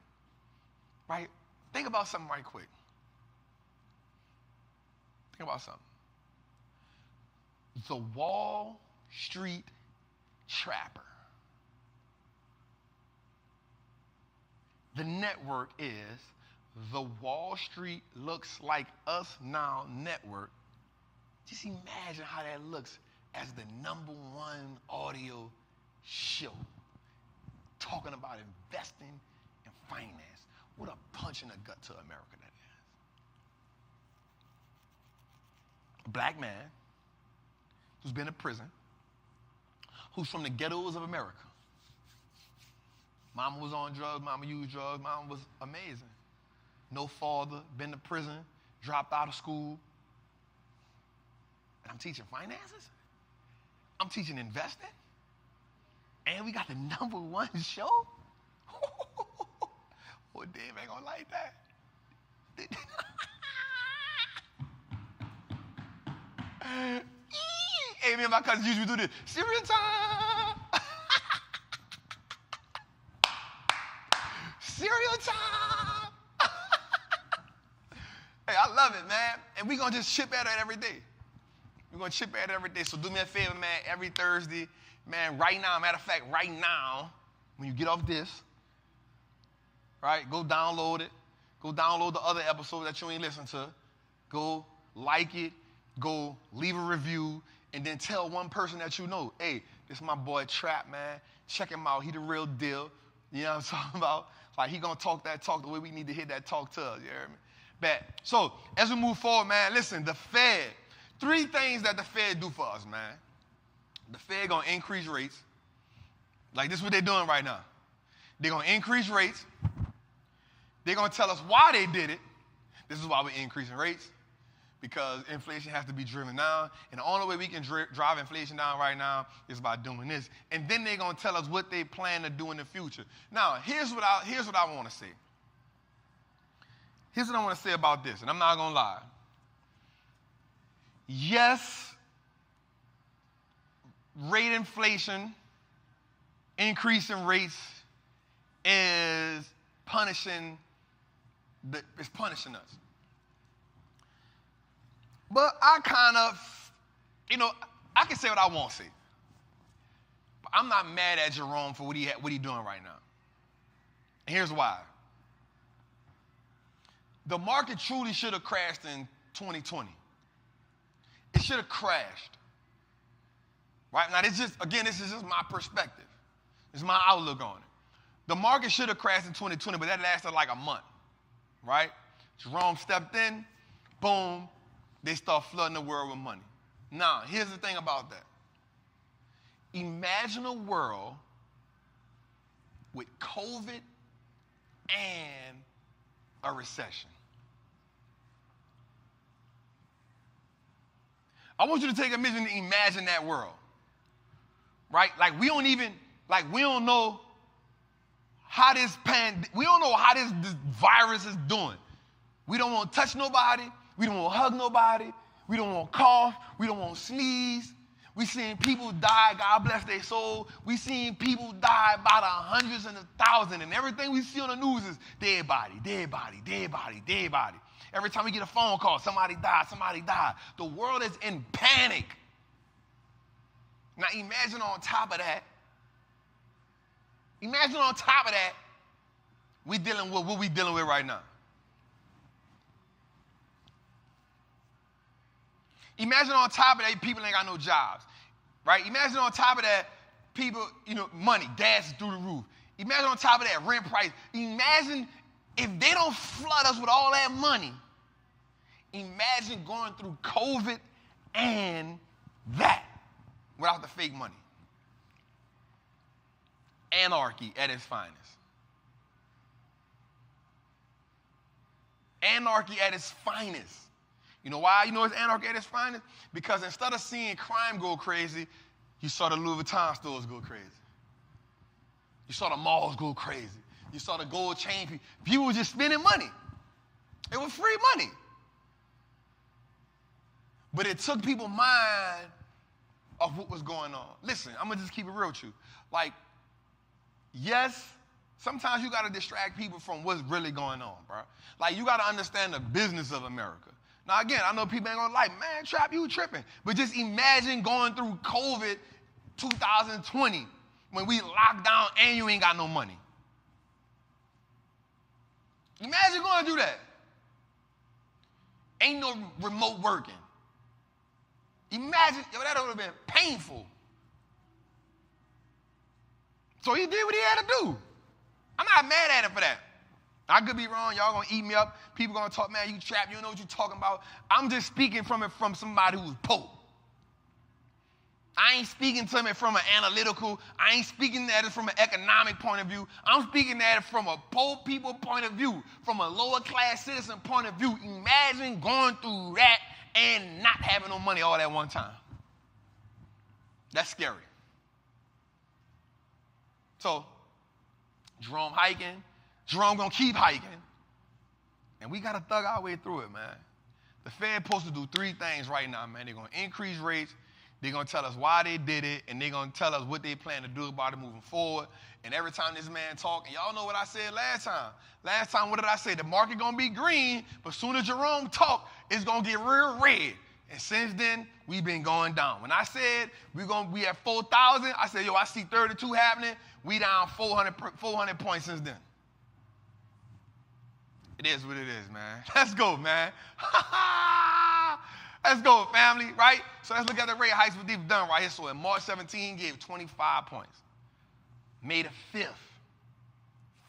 Right? Think about something right quick. Think about something. The Wall Street Trapper. The network is the Wall Street Looks Like Us Now network. Just imagine how that looks as the #1 audio show talking about investing and finance. What a punch in the gut to America that is. A black man who's been in prison, who's from the ghettos of America. Mama was on drugs, mama used drugs, mama was amazing. No father, been to prison, dropped out of school. And I'm teaching finances? I'm teaching investing? And we got the #1 show? Well, Dave ain't gonna like that. Hey, me and my cousins usually do this. Cereal time! Cereal time! Hey, I love it, man. And we're going to just chip at it every day. We're going to chip at it every day. So do me a favor, man, every Thursday. Man, right now, matter of fact, right now, when you get off this, right, go download it. Go download the other episodes that you ain't listened to. Go like it. Go leave a review. And then tell one person that you know, hey, this is my boy Trap, man. Check him out. He the real deal. You know what I'm talking about? Like, he going to talk that talk the way we need to hear that talk to us. You hear me? Bet. So, as we move forward, man, listen, the Fed. 3 things that the Fed do for us, man. The Fed going to increase rates. Like, this is what they're doing right now. They're going to increase rates. They're going to tell us why they did it. This is why we're increasing rates. Because inflation has to be driven down. And the only way we can drive inflation down right now is by doing this. And then they're going to tell us what they plan to do in the future. Now, here's what I want to say. Here's what I want to say about this, and I'm not going to lie. Yes, rate inflation, increasing rates is punishing us. But I kind of, I can say what I want to say. But I'm not mad at Jerome for what he doing right now. And here's why. The market truly should have crashed in 2020. It should have crashed. Right? Now, this is just my perspective. This is my outlook on it. The market should have crashed in 2020, but that lasted like a month. Right? Jerome stepped in, boom. They start flooding the world with money. Now, here's the thing about that. Imagine a world with COVID and a recession. I want you to take a minute and imagine that world. Right? Like we don't know we don't know how this virus is doing. We don't want to touch nobody. We don't want to hug nobody. We don't want to cough. We don't want to sneeze. We seen people die, God bless their soul. We seen people die by the hundreds and the thousands, and everything we see on the news is dead body, dead body, dead body, dead body. Every time we get a phone call, somebody died, somebody died. The world is in panic. Now imagine on top of that, we dealing with what we dealing with right now. Imagine on top of that, people ain't got no jobs, right? Imagine on top of that, people, money, gas is through the roof. Imagine on top of that, rent price. Imagine if they don't flood us with all that money. Imagine going through COVID and that without the fake money. Anarchy at its finest. Anarchy at its finest. You know why it's anarchy at its finest? Because instead of seeing crime go crazy, you saw the Louis Vuitton stores go crazy. You saw the malls go crazy. You saw the gold chain. People were just spending money. It was free money. But it took people's mind of what was going on. Listen, I'm going to just keep it real with you. Like, yes, sometimes you got to distract people from what's really going on, bro. Like, you got to understand the business of America. Now, again, I know people ain't going to like, man, Trap, you tripping. But just imagine going through COVID 2020 when we locked down and you ain't got no money. Imagine going through that. Ain't no remote working. Imagine, that would have been painful. So he did what he had to do. I'm not mad at him for that. I could be wrong. Y'all going to eat me up. People going to talk, man, you Trap. You don't know what you're talking about. I'm just speaking from somebody who's poor. I ain't speaking to it from an analytical. I ain't speaking at it from an economic point of view. I'm speaking at it from a poor people point of view, from a lower class citizen point of view. Imagine going through that and not having no money all at one time. That's scary. So, Jerome hiking. Jerome gonna keep hiking. And we gotta thug our way through it, man. The Fed supposed to do three things right now, man. They're gonna increase rates, they're gonna tell us why they did it, and they're gonna tell us what they plan to do about it moving forward. And every time this man talk, and y'all know what I said last time. Last time, what did I say? The market gonna be green, but soon as Jerome talk, it's gonna get real red. And since then, we've been going down. When I said we at 4,000, I said, I see 32 happening. We down 400 points since then. It is what it is, man. Let's go, man. Let's go, family, right? So let's look at the rate hikes what they've done right here. So in March 17, gave 25 points. May the 5th,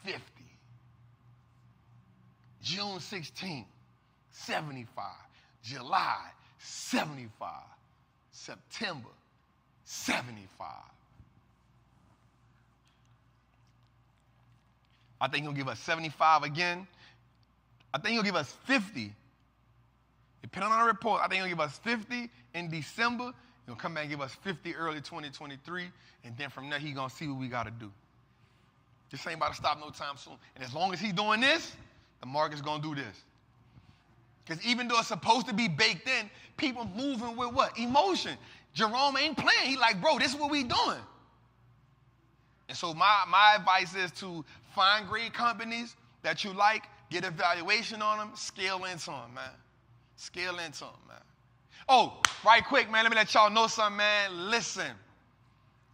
50. June 16, 75. July, 75. September, 75. I think he'll give us 75 again. I think he'll give us 50. Depending on the report, I think he'll give us 50 in December. He'll come back and give us 50 early 2023. And then from there, he's going to see what we got to do. This ain't about to stop no time soon. And as long as he's doing this, the market's going to do this. Because even though it's supposed to be baked in, people moving with what? Emotion. Jerome ain't playing. He like, bro, this is what we doing. And so my advice is to find great companies that you like, get a valuation on them, scale into them, man. Scale into them, man. Oh, right quick, man, let me let y'all know something, man. Listen,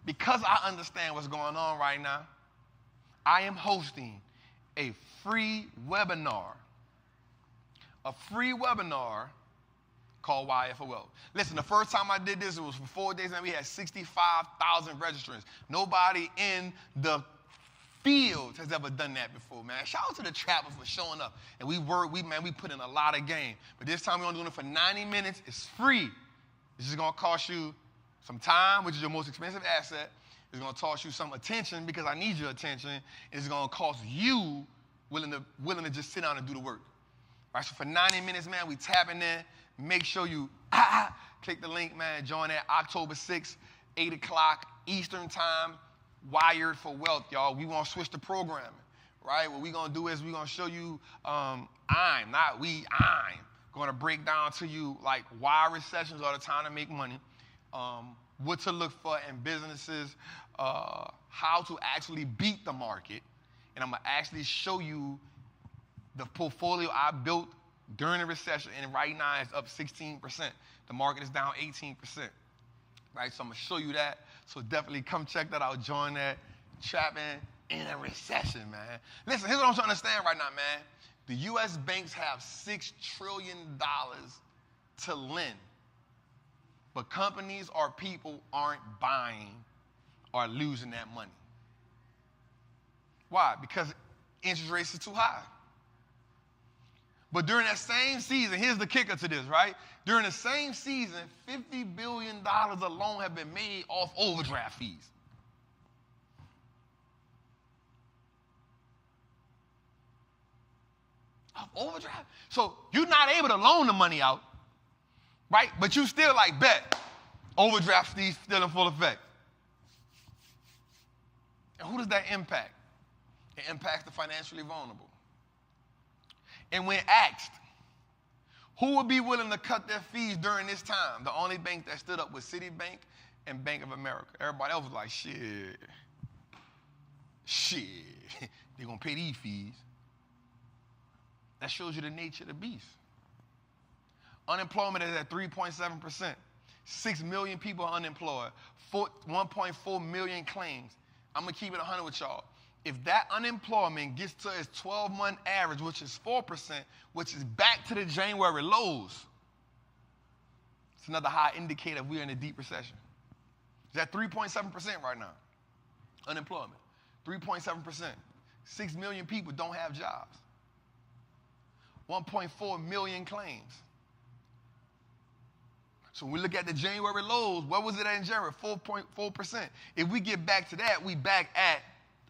because I understand what's going on right now, I am hosting a free webinar. A free webinar called Wire for Wealth. Listen, the first time I did this, it was for 4 days, and we had 65,000 registrants. Nobody in the field has ever done that before, man. Shout out to the Trappers for showing up. And we put in a lot of game. But this time we're going to do it for 90 minutes. It's free. It's just going to cost you some time, which is your most expensive asset. It's going to cost you some attention because I need your attention. It's going to cost you willing to just sit down and do the work. All right, so for 90 minutes, man, we tapping in. Make sure you click the link, man. Join that October 6th, 8 o'clock Eastern time. Wired for Wealth, y'all. We want to switch the programming, right? What we're going to do is we're going to show you, I'm going to break down to you like why recessions are the time to make money, what to look for in businesses, how to actually beat the market, and I'm going to actually show you the portfolio I built during the recession, and right now it's up 16%. The market is down 18%, right? So I'm going to show you that. So definitely come check that out. Join that. Trappin in a recession, man. Listen, here's what I'm trying to understand right now, man. The U.S. banks have $6 trillion to lend, but companies or people aren't buying or losing that money. Why? Because interest rates are too high. But during that same season, here's the kicker to this, right? During the same season, $50 billion alone have been made off overdraft fees. Off overdraft? So you're not able to loan the money out, right? But you still like, bet, overdraft fees still in full effect. And who does that impact? It impacts the financially vulnerable. And when asked, who would be willing to cut their fees during this time? The only bank that stood up was Citibank and Bank of America. Everybody else was like, shit, they're going to pay these fees. That shows you the nature of the beast. Unemployment is at 3.7%. 6 million people are unemployed. 1.4 million claims. I'm going to keep it 100 with y'all. If that unemployment gets to its 12-month average, which is 4%, which is back to the January lows, it's another high indicator we're in a deep recession. It's at 3.7% right now. Unemployment, 3.7%. 6 million people don't have jobs. 1.4 million claims. So when we look at the January lows, what was it at in January? 4.4%. If we get back to that, we back at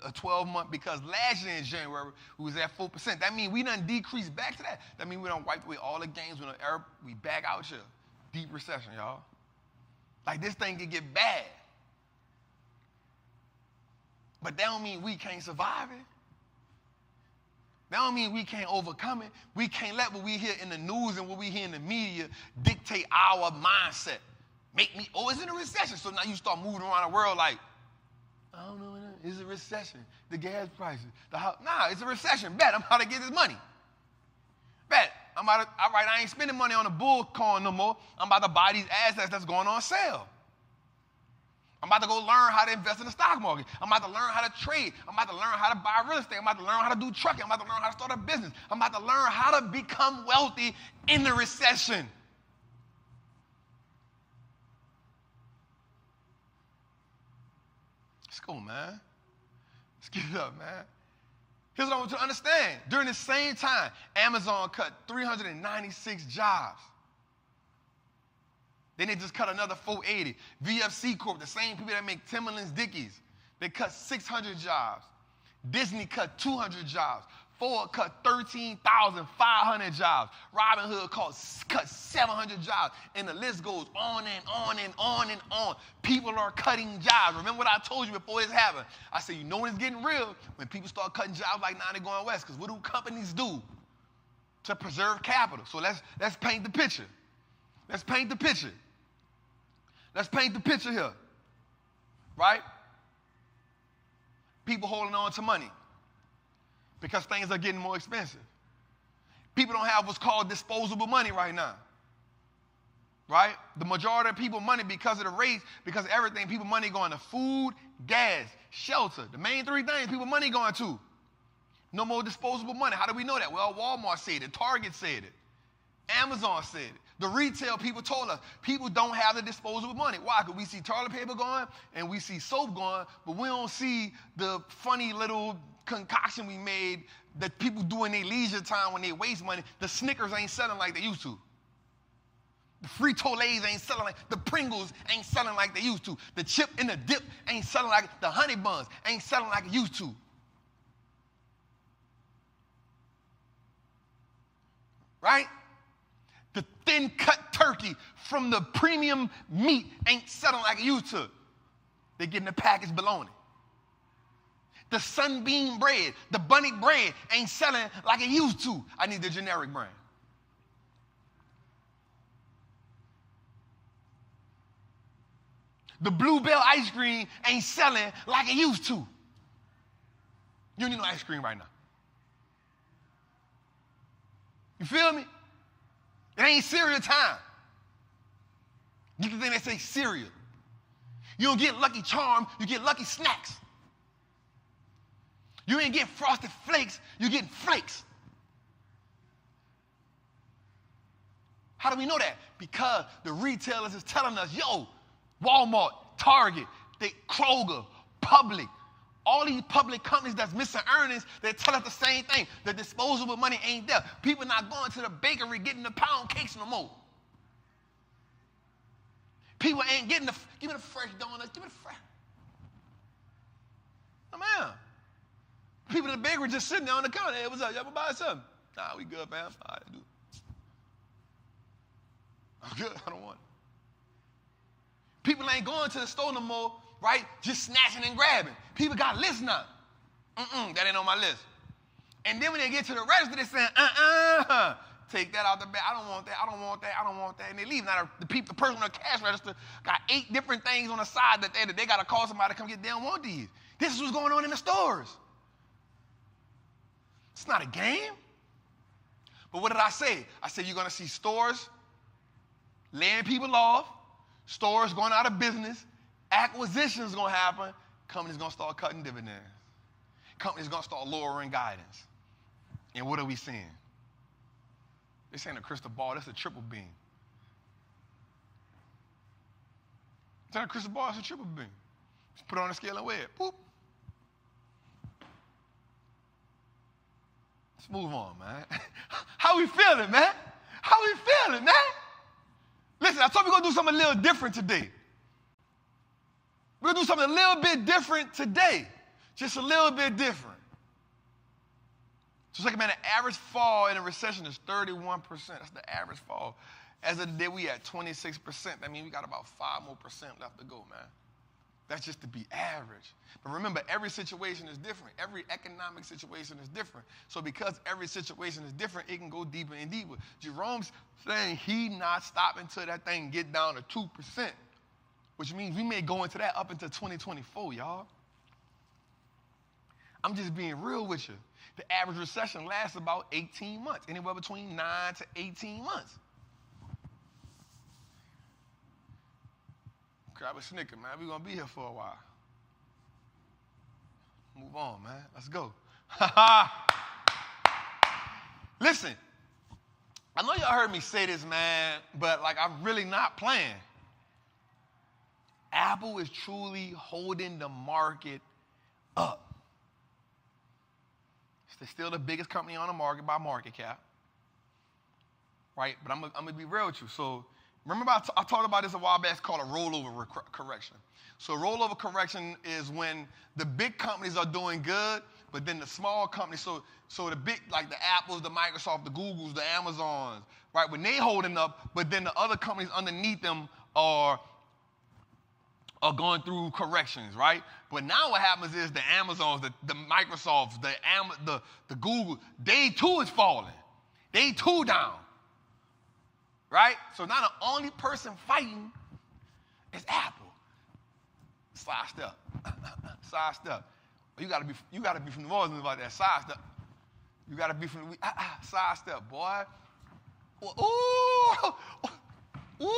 a 12-month, because last year in January, we was at 4%. That means we done decreased back to that. That means we done wiped away all the gains. We back out here. Deep recession, y'all. Like, this thing could get bad. But that don't mean we can't survive it. That don't mean we can't overcome it. We can't let what we hear in the news and what we hear in the media dictate our mindset. Make me, oh, it's in a recession. So now you start moving around the world like, I don't know what it is. It's a recession. The gas prices. Nah, it's a recession. Bet I'm about to get this money. Bet all right, I ain't spending money on a bull coin no more. I'm about to buy these assets that's going on sale. I'm about to go learn how to invest in the stock market. I'm about to learn how to trade. I'm about to learn how to buy real estate. I'm about to learn how to do trucking. I'm about to learn how to start a business. I'm about to learn how to become wealthy in the recession. Let's go, man. Let's get it up, man. Here's what I want you to understand. During the same time, Amazon cut 396 jobs. Then they just cut another 480. VFC Corp, the same people that make Timberland's Dickies, they cut 600 jobs. Disney cut 200 jobs. Ford cut 13,500 jobs. Robinhood cut 700 jobs. And the list goes on and on and on and on. People are cutting jobs. Remember what I told you before this happened? I said, you know when it's getting real? When people start cutting jobs like now they're going west. Because what do companies do to preserve capital? So let's paint the picture. Let's paint the picture. Let's paint the picture here. Right? People holding on to money because things are getting more expensive. People don't have what's called disposable money right now. Right? The majority of people money because of the rates, because of everything, people money going to food, gas, shelter. The main three things people money going to. No more disposable money. How do we know that? Well, Walmart said it. Target said it. Amazon said it. The retail people told us people don't have the disposable money. Why? Because we see toilet paper going and we see soap going, but we don't see the funny little concoction we made that people do in their leisure time when they waste money. The Snickers ain't selling like they used to. The Frito-Lays ain't selling like, the Pringles ain't selling like they used to. The chip and the dip ain't selling like, the honey buns ain't selling like it used to. Right? The thin cut turkey from the premium meat ain't selling like it used to. They're getting a packaged bologna. The Sunbeam bread, the bunny bread ain't selling like it used to. I need the generic brand. The Bluebell ice cream ain't selling like it used to. You don't need no ice cream right now. You feel me? It ain't cereal time. You can think they say cereal. You don't get Lucky Charms, you get Lucky Snacks. You ain't get Frosted Flakes, you getting flakes. How do we know that? Because the retailers is telling us, yo, Walmart, Target, Kroger, Public, all these public companies that's missing earnings, they tell us the same thing. The disposable money ain't there. People not going to the bakery getting the pound cakes no more. People ain't getting give me the fresh donuts, give me the fresh. Oh, man. People in the bakery just sitting there on the counter. Hey, what's up? Y'all buy something? Nah, we good, man. All right, dude. I'm good. I don't want it. People ain't going to the store no more, right? Just snatching and grabbing. People got lists now. That ain't on my list. And then when they get to the register, they're saying, take that out the bag. I don't want that. I don't want that. I don't want that. And they leave. Now the person on the cash register got 8 different things on the side that they got to call somebody to come get. They don't want these. This is what's going on in the stores. It's not a game. But what did I say? I said you're going to see stores laying people off, stores going out of business, acquisitions going to happen, companies going to start cutting dividends. Companies going to start lowering guidance. And what are we seeing? This ain't a crystal ball, that's a triple beam. It's not a crystal ball, it's a triple beam. Just put it on a scale and weigh it. Boop. Let's move on, man. How we feeling, man? How we feeling, man? Listen, I told you we're going to do something a little different today. We're going to do something a little bit different today. Just a little bit different. So it's like, man, the average fall in a recession is 31%. That's the average fall. As of today, we at 26%. That means we got about 5% more left to go, man. That's just to be average. But remember, every situation is different. Every economic situation is different. So because every situation is different, it can go deeper and deeper. Jerome's saying he not stopping until that thing get down to 2%, which means we may go into that up until 2024, y'all. I'm just being real with you. The average recession lasts about 18 months, anywhere between 9 to 18 months. Grab a Snicker, man. We're going to be here for a while. Move on, man. Let's go. Listen, I know y'all heard me say this, man, but like I'm really not playing. Apple is truly holding the market up. They're still the biggest company on the market by market cap, right? But I'm going to be real with you. So remember I talked about this a while back. It's called a rollover correction. So rollover correction is when the big companies are doing good, but then the small companies, so the big, like the Apples, the Microsoft, the Googles, the Amazons, right? When they holding up, but then the other companies underneath them are going through corrections, right? But now what happens is the Amazons, the Microsofts, the Google, they too is falling. They too down, right? So now the only person fighting is Apple. Side step, side step. You gotta be from New Orleans about that side step. You gotta be from side step, boy. Ooh, ooh.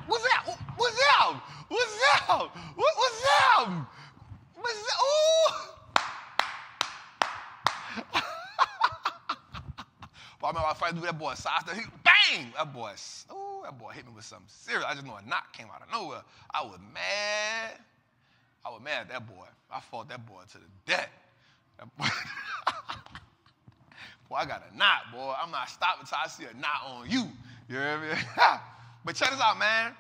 What's that? What's that? What's that? What's that? What's that? Ooh. But I remember I fighting with that boy side step. Bang! That boy hit me with something serious. I just know a knock came out of nowhere. I was mad. I was mad at that boy. I fought that boy to the death. That boy, boy, I got a knot, boy. I'm not stopping until I see a knot on you. You hear me? But check this out, man.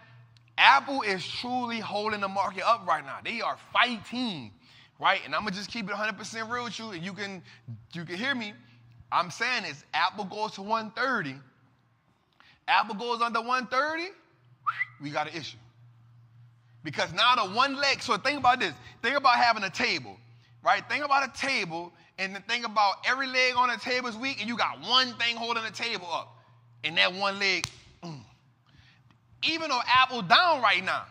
Apple is truly holding the market up right now. They are fighting, right? And I'm going to just keep it 100% real with you, and you can hear me. I'm saying this. Apple goes to 130. Apple goes under 130, we got an issue. Because now the one leg, so think about this. Think about having a table, right? Think about a table and then think about every leg on the table is weak and you got one thing holding the table up. And that one leg, even though Apple down right now,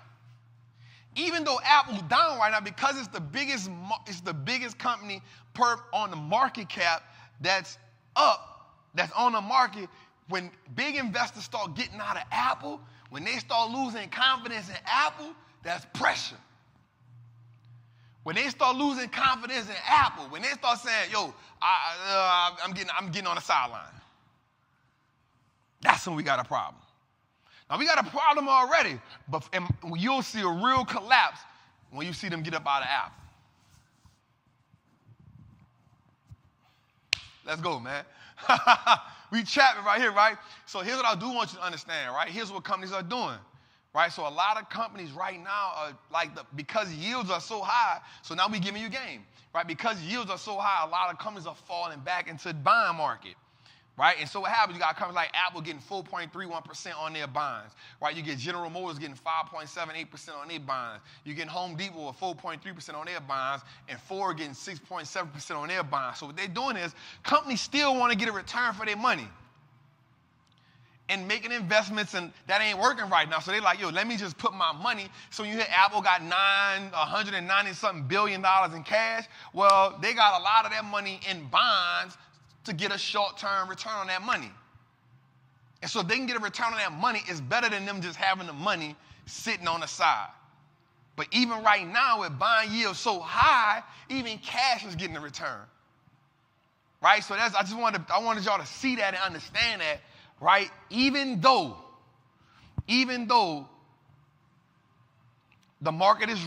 because it's the biggest company on the market cap that's on the market, when big investors start getting out of Apple, when they start losing confidence in Apple, that's pressure. When they start losing confidence in Apple, when they start saying, yo, I'm getting on the sideline, that's when we got a problem. Now, we got a problem already, but you'll see a real collapse when you see them get up out of Apple. Let's go, man. We chapping right here, right? So here's what I do want you to understand, right? Here's what companies are doing, right? So a lot of companies right now are because yields are so high, so now we giving you game, right? Because yields are so high, a lot of companies are falling back into the buying market. Right? And so what happens, you got companies like Apple getting 4.31% on their bonds. Right? You get General Motors getting 5.78% on their bonds. You get Home Depot with 4.3% on their bonds, and Ford getting 6.7% on their bonds. So what they're doing is companies still want to get a return for their money and making investments, and that ain't working right now. So they're like, yo, let me just put my money. So you hear Apple got $190-something billion in cash. Well, they got a lot of that money in bonds to get a short-term return on that money. And so if they can get a return on that money, it's better than them just having the money sitting on the side. But even right now, with buying yields so high, even cash is getting a return. Right? So I wanted y'all to see that and understand that, right? Even though the market is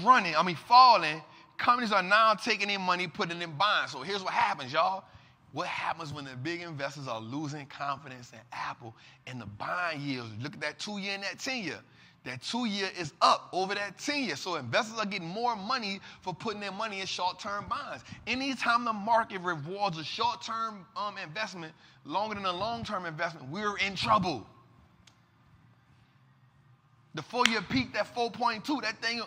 falling, companies are now taking their money, putting it in bonds. So here's what happens, y'all. What happens when the big investors are losing confidence in Apple and the buying yields? Look at that 2-year and that 10-year. That 2-year is up over that 10-year. So investors are getting more money for putting their money in short-term bonds. Anytime the market rewards a short-term investment longer than a long-term investment, we're in trouble. The 4-year peak, that 4.2, that thing.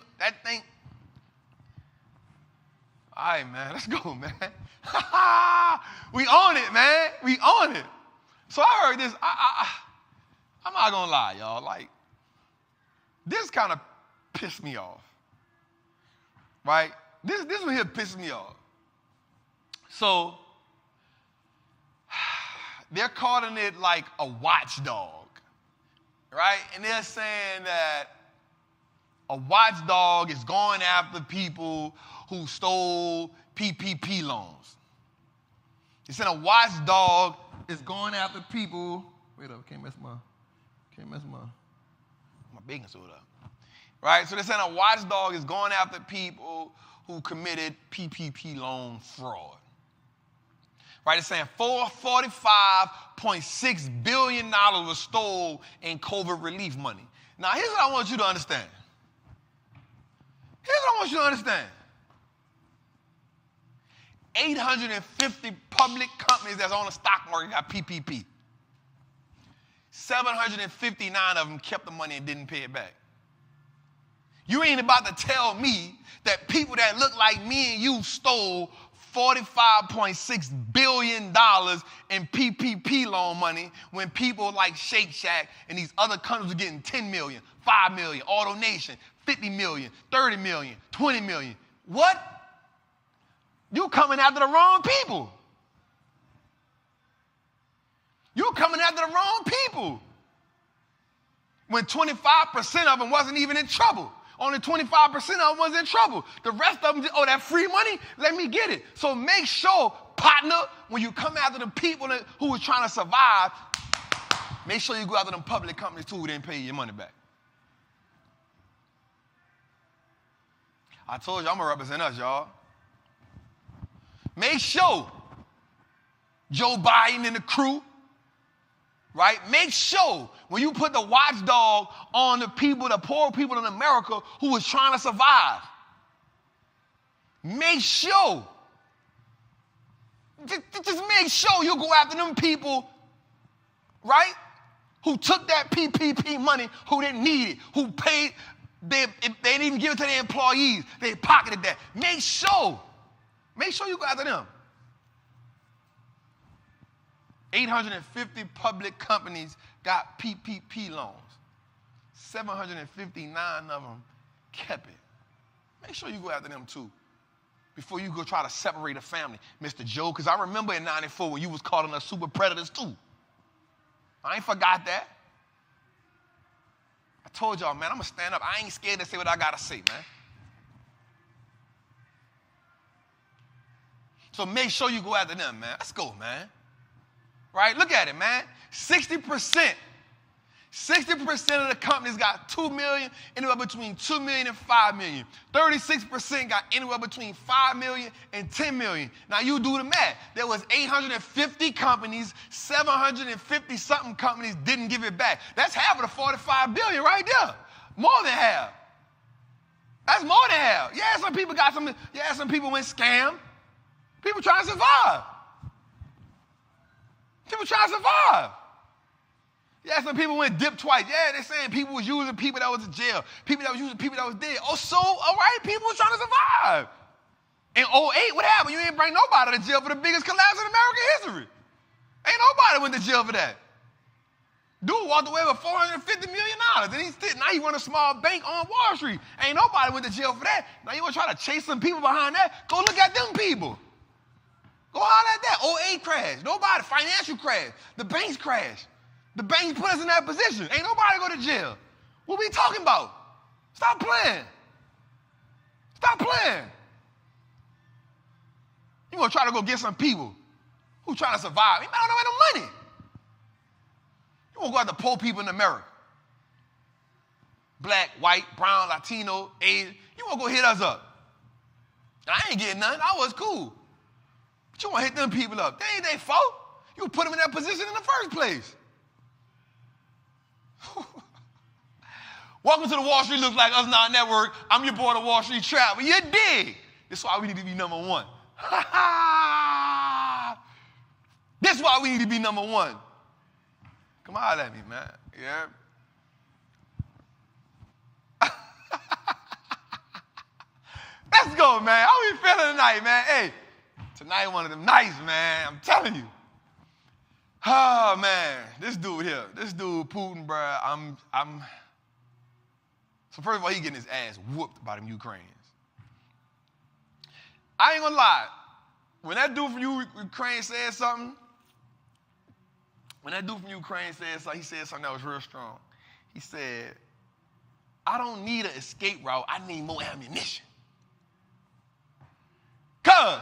All right, man, let's go, man. We own it, man. We own it. So I heard this. I'm not going to lie, y'all. Like, this kind of pissed me off, right? This one here pissed me off. So they're calling it like a watchdog, right? And they're saying that a watchdog is going after people who stole PPP loans. They said a watchdog is going after people. Wait up, can't mess my baking soda up. Right? So they're saying a watchdog is going after people who committed PPP loan fraud. Right? It's saying $45.6 billion was stolen in COVID relief money. Now, here's what I want you to understand. 850 public companies that's on the stock market got PPP. 759 of them kept the money and didn't pay it back. You ain't about to tell me that people that look like me and you stole $45.6 billion in PPP loan money when people like Shake Shack and these other companies are getting 10 million, 5 million, AutoNation, 50 million, 30 million, 20 million. What? You coming after the wrong people. You coming after the wrong people. When 25% of them wasn't even in trouble. Only 25% of them was in trouble. The rest of them, that free money, let me get it. So make sure, partner, when you come after the people who are trying to survive, make sure you go after them public companies too who didn't pay your money back. I told you I'm going to represent us, y'all. Make sure Joe Biden and the crew, right? Make sure when you put the watchdog on the people, the poor people in America who was trying to survive, make sure, just make sure you go after them people, right? Who took that PPP money, who didn't need it, who paid If they didn't even give it to their employees, they pocketed that. Make sure you go after them. 850 public companies got PPP loans. 759 of them kept it. Make sure you go after them too, before you go try to separate a family, Mr. Joe, because I remember in 94 when you was calling us super predators too. I ain't forgot that. I told y'all, man, I'm going to stand up. I ain't scared to say what I got to say, man. So make sure you go after them, man. Let's go, man. Right? Look at it, man. 60% of the companies got 2 million, anywhere between 2 million and 5 million. 36% got anywhere between 5 million and 10 million. Now you do the math. There was 850 companies, 750-something companies didn't give it back. That's half of the 45 billion right there. More than half. That's more than half. Yeah, some people some people went scam. People trying to survive. People trying to survive. Yeah, some people went dip twice. Yeah, they're saying people was using people that was in jail. People that was using people that was dead. Oh, so, all right, people was trying to survive. In 2008, what happened? You didn't bring nobody to jail for the biggest collapse in American history. Ain't nobody went to jail for that. Dude walked away with $450 million. And now he run a small bank on Wall Street. Ain't nobody went to jail for that. Now you want to try to chase some people behind that? Go look at them people. Go holler at that. 2008 crash. Nobody. Financial crash. The banks crashed. The banks put us in that position. Ain't nobody go to jail. What we talking about? Stop playing. Stop playing. You gonna try to go get some people who trying to survive. You don't have no money. You gonna go after poor people in America. Black, white, brown, Latino, Asian. You wanna go hit us up. I ain't getting nothing. I was cool. But you wanna hit them people up. They ain't their fault. You put them in that position in the first place. Welcome to the Wall Street Looks Like Us Now Network. I'm your boy, the Wall Street Trap. You dig? This is why we need to be number one. This is why we need to be number one. Come on at me, man. Yeah. Let's go, man. How we feeling tonight, man? Hey, tonight one of them nights, man. I'm telling you. Oh, man. This dude here, Putin, bruh, So first of all, he getting his ass whooped by them Ukrainians. I ain't gonna lie. When that dude from Ukraine said something, he said something that was real strong. He said, I don't need an escape route. I need more ammunition. Cuz.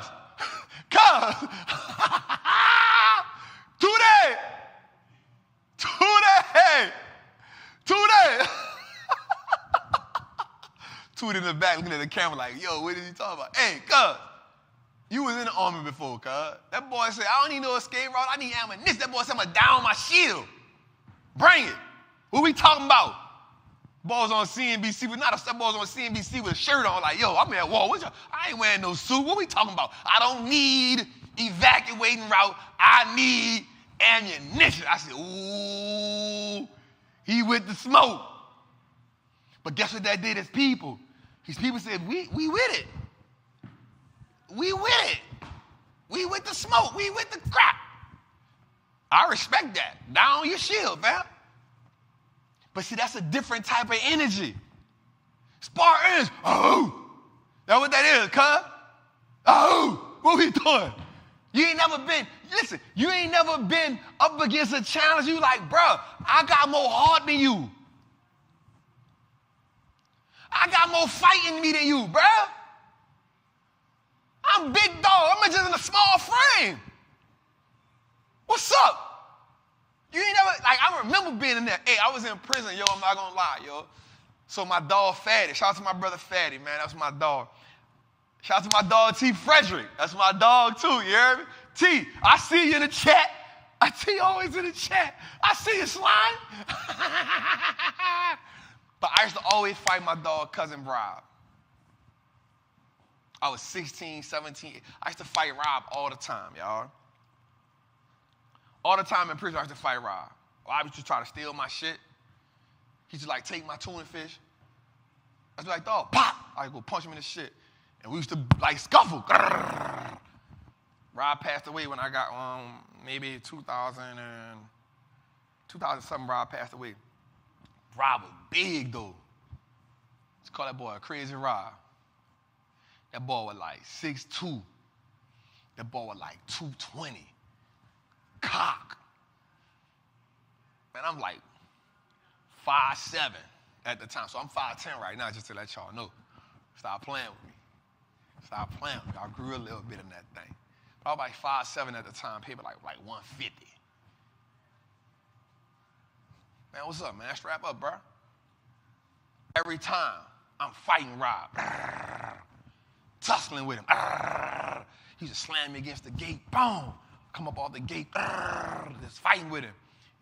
Today. Toot in the back looking at the camera like, yo, what is he talking about? Hey, cuz, you was in the army before, cuz. That boy said, I don't need no escape route. I need ammunition. That boy said, I'm going to down my shield. Bring it. What we talking about? Boys on CNBC, that boys on CNBC with a shirt on like, yo, I'm at war. I ain't wearing no suit. What we talking about? I don't need evacuating route. I need ammunition. I said, ooh, he with the smoke. But guess what that did? His people said, we with it. We with it. We with the smoke. We with the crap. I respect that. Down your shield, fam. But see, that's a different type of energy. Spartans, oh. That's what that is, cuz. Oh, what we doing? You ain't never been up against a challenge. You like, bro, I got more heart than you. I got more fight in me than you, bro. I'm big dog. I'm just in a small frame. What's up? You ain't never, I remember being in there. Hey, I was in prison, yo, I'm not gonna lie, yo. So my dog, Fatty, shout out to my brother, Fatty, man, that's my dog. Shout out to my dog, T. Frederick. That's my dog, too, you hear me? T, I see you in the chat. T always in the chat. I see you, slime. But I used to always fight my dog, Cousin Rob. I was 16, 17. I used to fight Rob all the time, y'all. All the time in prison, I used to fight Rob. Rob used to try to steal my shit. He used to take my tuna fish. I was like, dog, pop. I go punch him in the shit. And we used to, like, scuffle. Rob passed away when I got, maybe 2000 something, Rob passed away. Rob was big, though. Let's call that boy a Crazy Rob. That boy was like 6'2". That boy was like 220. Cock. Man, I'm like 5'7" at the time. So I'm 5'10" right now, just to let y'all know. Stop playing with me. Stop playing with me. I grew a little bit in that thing. But I was like 5'7" at the time. People like 150. Man, what's up, man? Strap up, bro. Every time I'm fighting Rob. Tussling with him. He just slammed me against the gate. Boom. Come up off the gate. Just fighting with him.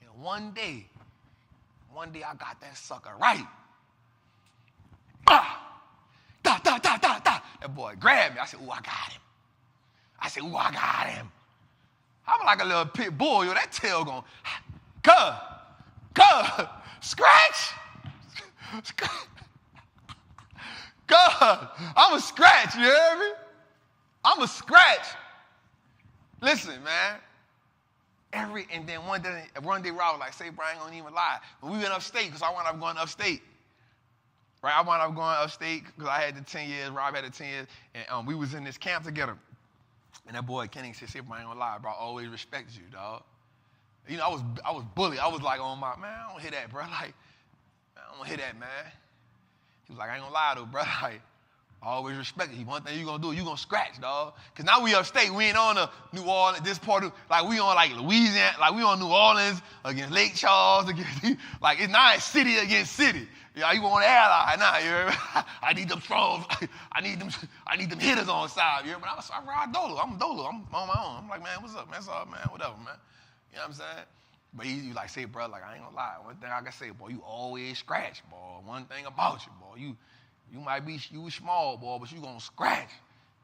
And one day I got that sucker right. That boy grabbed me. I said, ooh, I got him. I'm like a little pit bull. Yo, that tail going, scratch. I'm a scratch, you hear me? I'm a scratch. Listen, man. And then one day Rob was like, say, Brian, I ain't gonna even lie. When we went upstate, because I wound up going upstate. Right, I wound up going upstate because I had the 10 years, Rob had the 10 years, and we was in this camp together. And that boy Kenny said, say, Brian, I ain't gonna lie, bro, I always respected you, dog. You know, I was bullied. I was like on my, man, I don't hear that, bro. Like, I don't hear that, man. He was like, I ain't gonna lie, though, bro. Like, I always respected you. One thing you gonna do, you gonna scratch, dog. Because now we upstate. We ain't on the New Orleans, this part of, like, we on, like, Louisiana. Like, we on New Orleans against Lake Charles. Like, it's not city against city. Yeah, you on the airline now, you hear me? I need them strong. I need them hitters on the side, you hear me? I ride Dolo. I'm Dolo. I'm on my own. I'm like, man, what's up, man? What's up, man? Whatever, man. You know what I'm saying? But he like, say, bro, like, I ain't gonna lie. One thing I can say, boy, you always scratch, boy. One thing about you, boy, you might be, you small, boy, but you gonna scratch.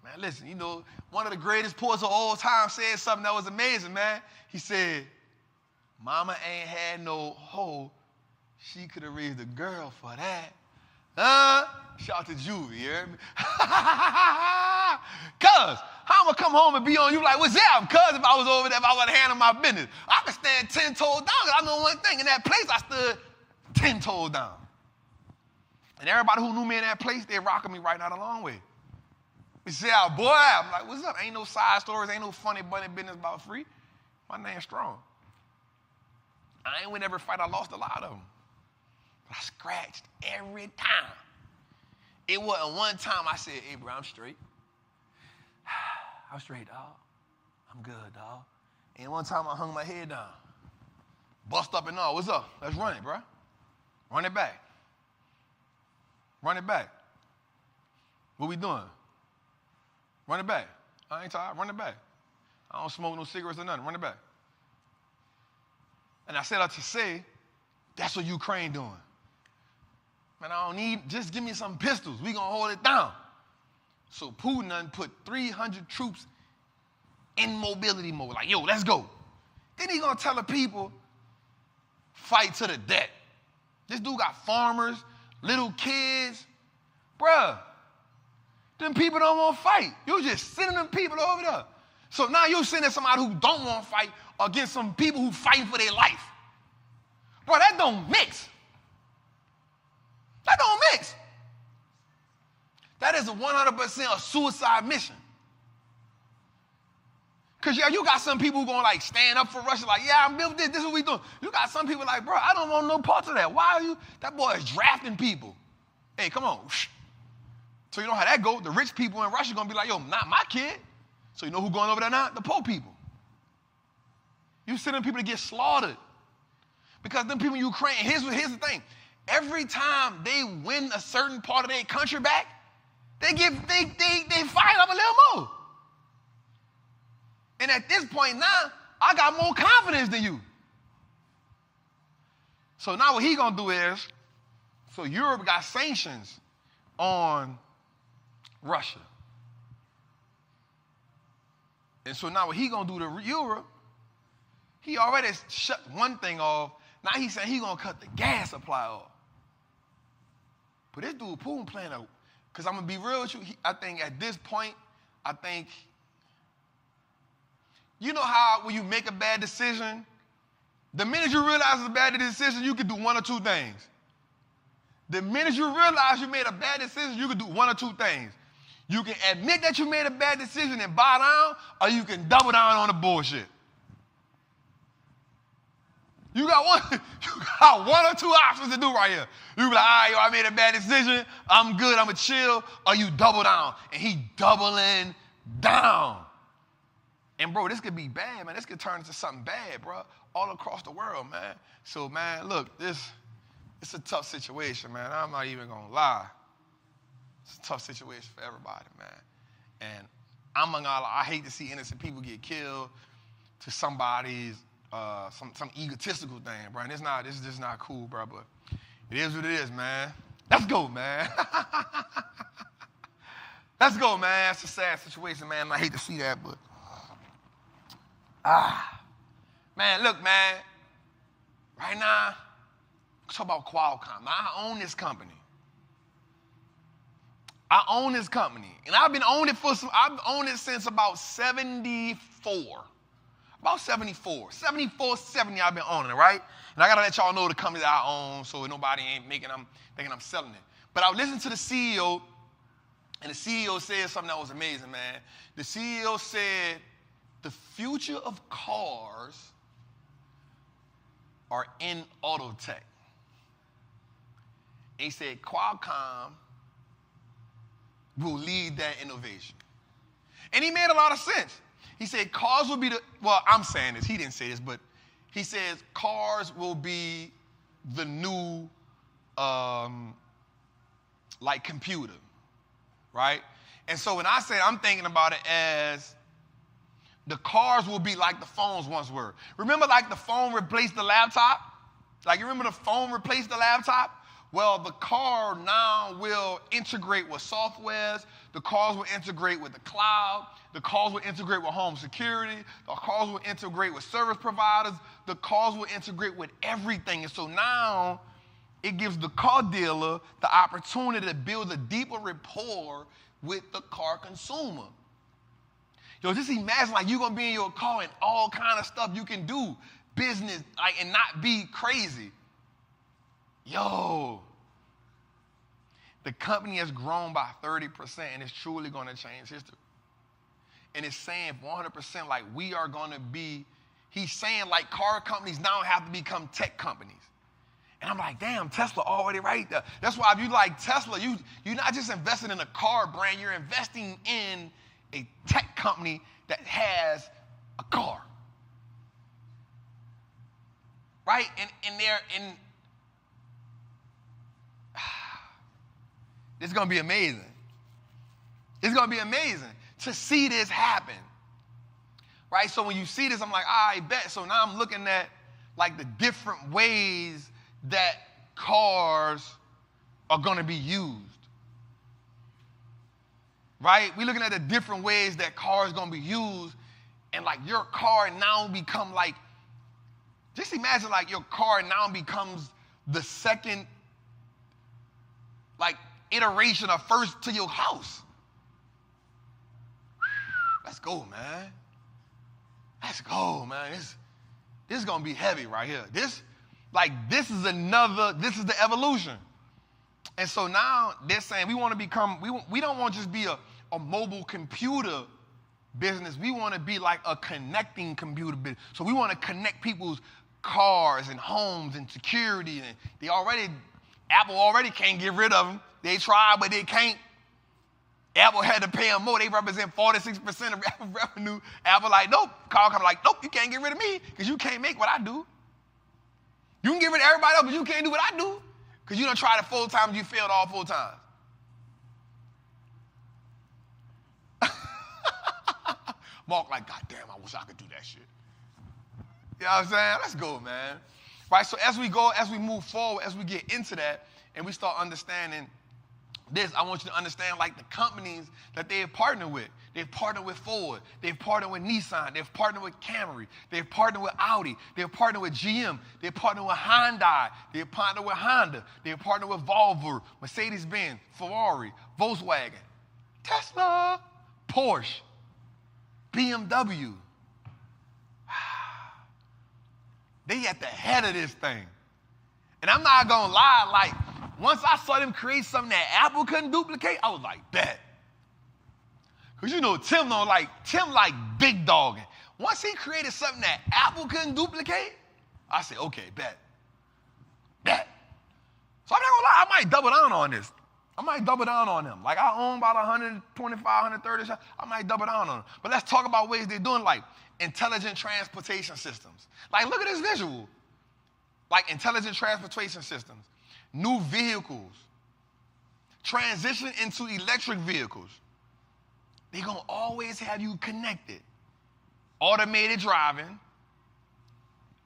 Man, listen, you know, one of the greatest poets of all time said something that was amazing, man. He said, mama ain't had no hoe. She could have raised a girl for that. Shout out to Juvie, you hear me? Cuz, how am I come home and be on you like, what's up? Cuz, if I was over there, if I would have handled my business, I could stand 10 toes down. I know one thing. In that place, I stood 10 toes down. And everybody who knew me in that place, they rocking me right now the long way. We say, oh, boy, I'm like, what's up? Ain't no side stories, ain't no funny bunny business about free. My name's strong. I ain't win every fight. I lost a lot of them. But I scratched every time. It wasn't one time I said, hey, bro, I'm straight. I'm straight, dog. I'm good, dog. And one time I hung my head down. Bust up and all. What's up? Let's run it, bro. Run it back. Run it back. What we doing? Run it back. I ain't tired. Run it back. I don't smoke no cigarettes or nothing. Run it back. And I said out to say, that's what Ukraine doing. Man, I don't need, just give me some pistols. We gonna hold it down. So Putin done put 300 troops in mobility mode. Like, yo, let's go. Then he gonna tell the people, fight to the death. This dude got farmers, little kids. Bruh, them people don't want to fight. You just sending them people over there. So now you're sending somebody who don't want to fight against some people who fighting for their life. Bro, that don't mix. That don't mix. That is 100% a suicide mission. Because, yeah, you got some people who going to, like, stand up for Russia, like, yeah, I'm built this is what we doing. You got some people like, bro, I don't want no parts of that. Why are you? That boy is drafting people. Hey, come on. So you know how that go. The rich people in Russia going to be like, yo, not my kid. So you know who going over there now? The poor people. You sending people to get slaughtered. Because them people in Ukraine, here's the thing. Every time they win a certain part of their country back, they fire up a little more. And at this point now, I got more confidence than you. So now what he gonna do is, so Europe got sanctions on Russia. And so now what he gonna do to Europe, he already shut one thing off. Now he's saying he gonna cut the gas supply off. But this dude, Poon, playing a, because I'm going to be real with you, I think at this point, you know how when you make a bad decision, the minute you realize it's a bad decision, you can do one or two things. The minute you realize you made a bad decision, you can do one or two things. You can admit that you made a bad decision and bow down, or you can double down on the bullshit. You got one or two options to do right here. You be like, all right, yo, I made a bad decision. I'm good. I'm going to chill. Or you double down. And he doubling down. And, bro, this could be bad, man. This could turn into something bad, bro, all across the world, man. So, man, look, it's a tough situation, man. I'm not even going to lie. It's a tough situation for everybody, man. And I hate to see innocent people get killed to somebody's some egotistical thing, bro. And this is just not cool, bro. But it is what it is, man. Let's go, man. Let's go, man. It's a sad situation, man. I hate to see that, but man, look, man. Right now, let's talk about Qualcomm. Now, I own this company. And I've owned it since about 74. About 74, 70, I've been owning it, right? And I got to let y'all know the company that I own so nobody ain't thinking I'm selling it. But I listened to the CEO, and the CEO said something that was amazing, man. The CEO said the future of cars are in auto tech. And he said Qualcomm will lead that innovation. And he made a lot of sense. He said cars will be I'm saying this, he didn't say this, but he says cars will be the new, computer, right? And so when I say I'm thinking about it as the cars will be like the phones once were. Remember like the phone replaced the laptop? Like you remember the phone replaced the laptop? Well, the car now will integrate with softwares. The cars will integrate with the cloud. The cars will integrate with home security. The cars will integrate with service providers. The cars will integrate with everything. And so now it gives the car dealer the opportunity to build a deeper rapport with the car consumer. Yo, just imagine like you're going to be in your car and all kind of stuff you can do, business, and not be crazy. Yo, the company has grown by 30% and it's truly going to change history. And it's saying 100% like we are going to be, he's saying like car companies now have to become tech companies. And I'm like, damn, Tesla already right there. That's why if you like Tesla, you're not just investing in a car brand, you're investing in a tech company that has a car. Right? And they're in, it's going to be amazing. It's going to be amazing to see this happen. Right? So when you see this, I'm like, I bet. So now I'm looking at like the different ways that cars are going to be used. Right? We're looking at the different ways that cars are going to be used. And like your car now become like, just imagine like your car now becomes the second like iteration of first to your house. Let's go, man. Let's go, man. This is going to be heavy right here. This is the evolution. And so now they're saying we want to become, we don't want to just be a mobile computer business. We want to be like a connecting computer business. So we want to connect people's cars and homes and security. And Apple already can't get rid of them. They tried, but they can't. Apple had to pay them more. They represent 46% of Apple revenue. Apple like, nope. Qualcomm like, nope, you can't get rid of me because you can't make what I do. You can get rid of everybody else, but you can't do what I do because you done tried it 4 times, you failed all 4 times. Mark like, God damn, I wish I could do that shit. You know what I'm saying? Let's go, man. Right, so as we move forward, as we get into that, and we start understanding this, I want you to understand like the companies that they've partnered with. They've partnered with Ford. They've partnered with Nissan. They've partnered with Camry. They've partnered with Audi. They've partnered with GM. They've partnered with Hyundai. They've partnered with Honda. They've partnered with Volvo, Mercedes-Benz, Ferrari, Volkswagen, Tesla, Porsche, BMW. They at the head of this thing. And I'm not going to lie, like, once I saw them create something that Apple couldn't duplicate, I was like, bet. Because you know, Tim like big dogging. Once he created something that Apple couldn't duplicate, I said, okay, bet. So I'm not going to lie, I might double down on this. I might double down on them. Like, I own about 125, 130, I might double down on them. But let's talk about ways they're doing, like, intelligent transportation systems. Like, look at this visual. Like, intelligent transportation systems. New vehicles, transition into electric vehicles. They're going to always have you connected. Automated driving,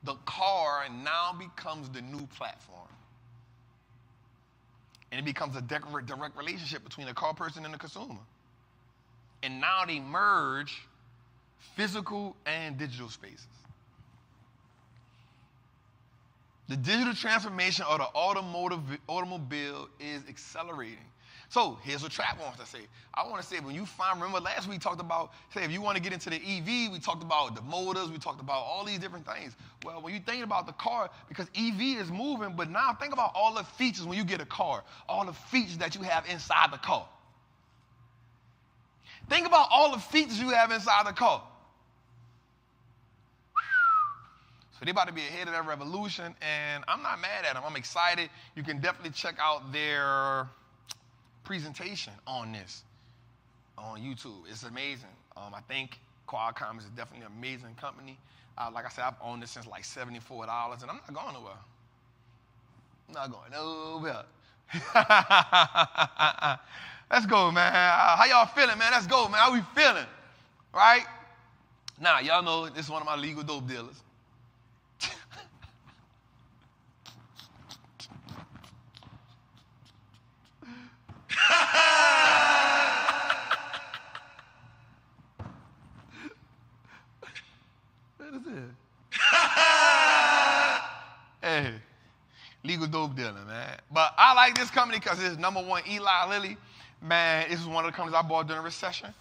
the car now becomes the new platform. And it becomes a direct relationship between the car person and the consumer. And now they merge physical and digital spaces. The digital transformation of the automobile is accelerating. So here's what Trap wants to say. I want to say, when you remember last week we talked about, say, if you want to get into the EV, we talked about the motors, we talked about all these different things. Well, when you think about the car, because EV is moving, but now think about all the features when you get a car, all the features that you have inside the car. Think about all the features you have inside the car. So they're about to be ahead of that revolution, and I'm not mad at them. I'm excited. You can definitely check out their presentation on this on YouTube. It's amazing. I think Qualcomm is definitely an amazing company. Like I said, I've owned this since like $74, and I'm not going nowhere. I'm not going nowhere. Let's go, man. How y'all feeling, man? Let's go, man. How we feeling? Right? Now, y'all know this is one of my legal dope dealers. What is it? Hey, legal dope dealer, man. But I like this company because it's number one, Eli Lilly. Man, this is one of the companies I bought during the recession.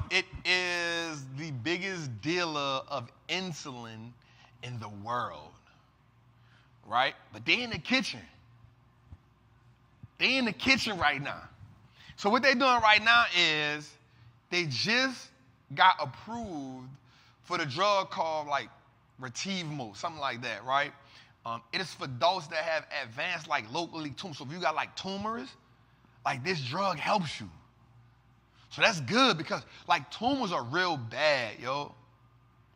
It is the biggest dealer of insulin in the world, right? But they in the kitchen. They in the kitchen right now. So what they're doing right now is they just got approved for the drug called like Retevmo, something like that, right? It is for those that have advanced like locally tumors. So if you got like tumors, like this drug helps you. So that's good because like tumors are real bad, yo.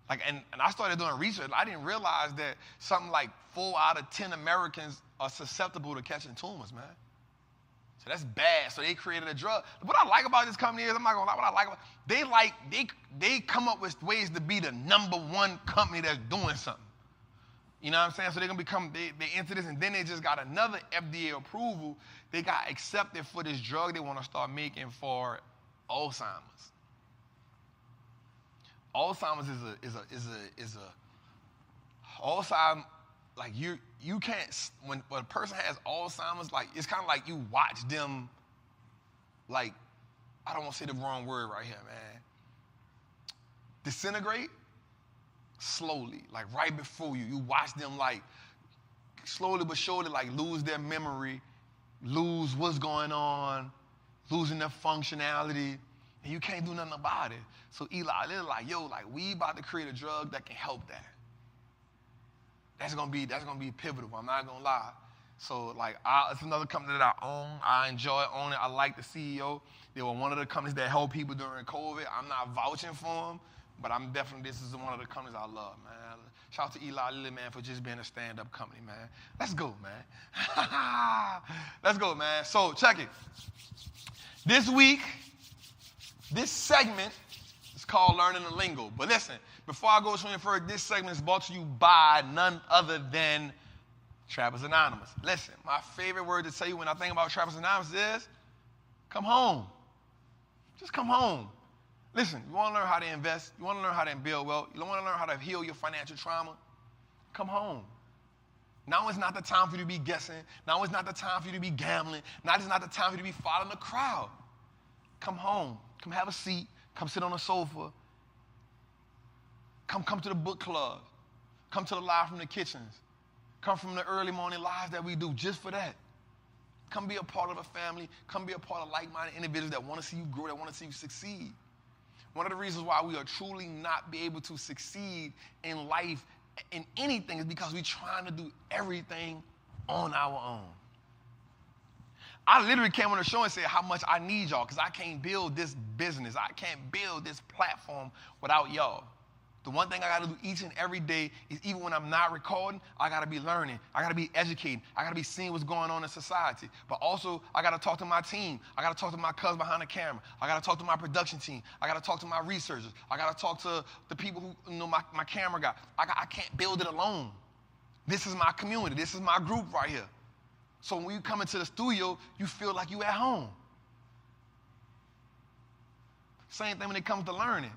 Like, and I started doing research. I didn't realize that something like 4 out of 10 Americans are susceptible to catching tumors, man. So that's bad. So they created a drug. What I like about this company is, I'm not gonna lie, what I like about they come up with ways to be the number one company that's doing something. You know what I'm saying? So they're gonna become they enter this, and then they just got another FDA approval. They got accepted for this drug they want to start making for Alzheimer's. Alzheimer's is a Alzheimer's, like you can't, when a person has Alzheimer's, like it's kind of like you watch them, like, I don't want to say the wrong word right here, man, disintegrate slowly, like right before you watch them like slowly but surely like lose their memory, lose what's going on, losing their functionality, and you can't do nothing about it. So Eli, they're like, yo, like we about to create a drug that can help that. That's gonna be pivotal. I'm not gonna lie. So like, it's another company that I own. I enjoy owning. I like the CEO. They were one of the companies that helped people during COVID. I'm not vouching for them, but this is one of the companies I love, man. Shout out to Eli Lilly, man, for just being a stand-up company, man. Let's go, man. Let's go, man. So check it. This week, this segment is called Learning the Lingo. But listen, before I go any further, this segment is brought to you by none other than Trappers Anonymous. Listen, my favorite word to tell you when I think about Trappers Anonymous is Come home. Just come home. Listen, you want to learn how to invest? You want to learn how to build wealth? You want to learn how to heal your financial trauma? Come home. Now is not the time for you to be guessing. Now is not the time for you to be gambling. Now is not the time for you to be following the crowd. Come home. Come have a seat. Come sit on the sofa. Come to the book club. Come to the live from the kitchens. Come from the early morning lives that we do just for that. Come be a part of a family. Come be a part of like-minded individuals that want to see you grow, that want to see you succeed. One of the reasons why we are truly not be able to succeed in life, in anything, is because we're trying to do everything on our own. I literally came on the show and said how much I need y'all because I can't build this business. I can't build this platform without y'all. The one thing I got to do each and every day is, even when I'm not recording, I got to be learning. I got to be educating. I got to be seeing what's going on in society. But also, I got to talk to my team. I got to talk to my cousin behind the camera. I got to talk to my production team. I got to talk to my researchers. I got to talk to the people who, my camera guy. I can't build it alone. This is my community. This is my group right here. So when you come into the studio, you feel like you at home. Same thing when it comes to learning.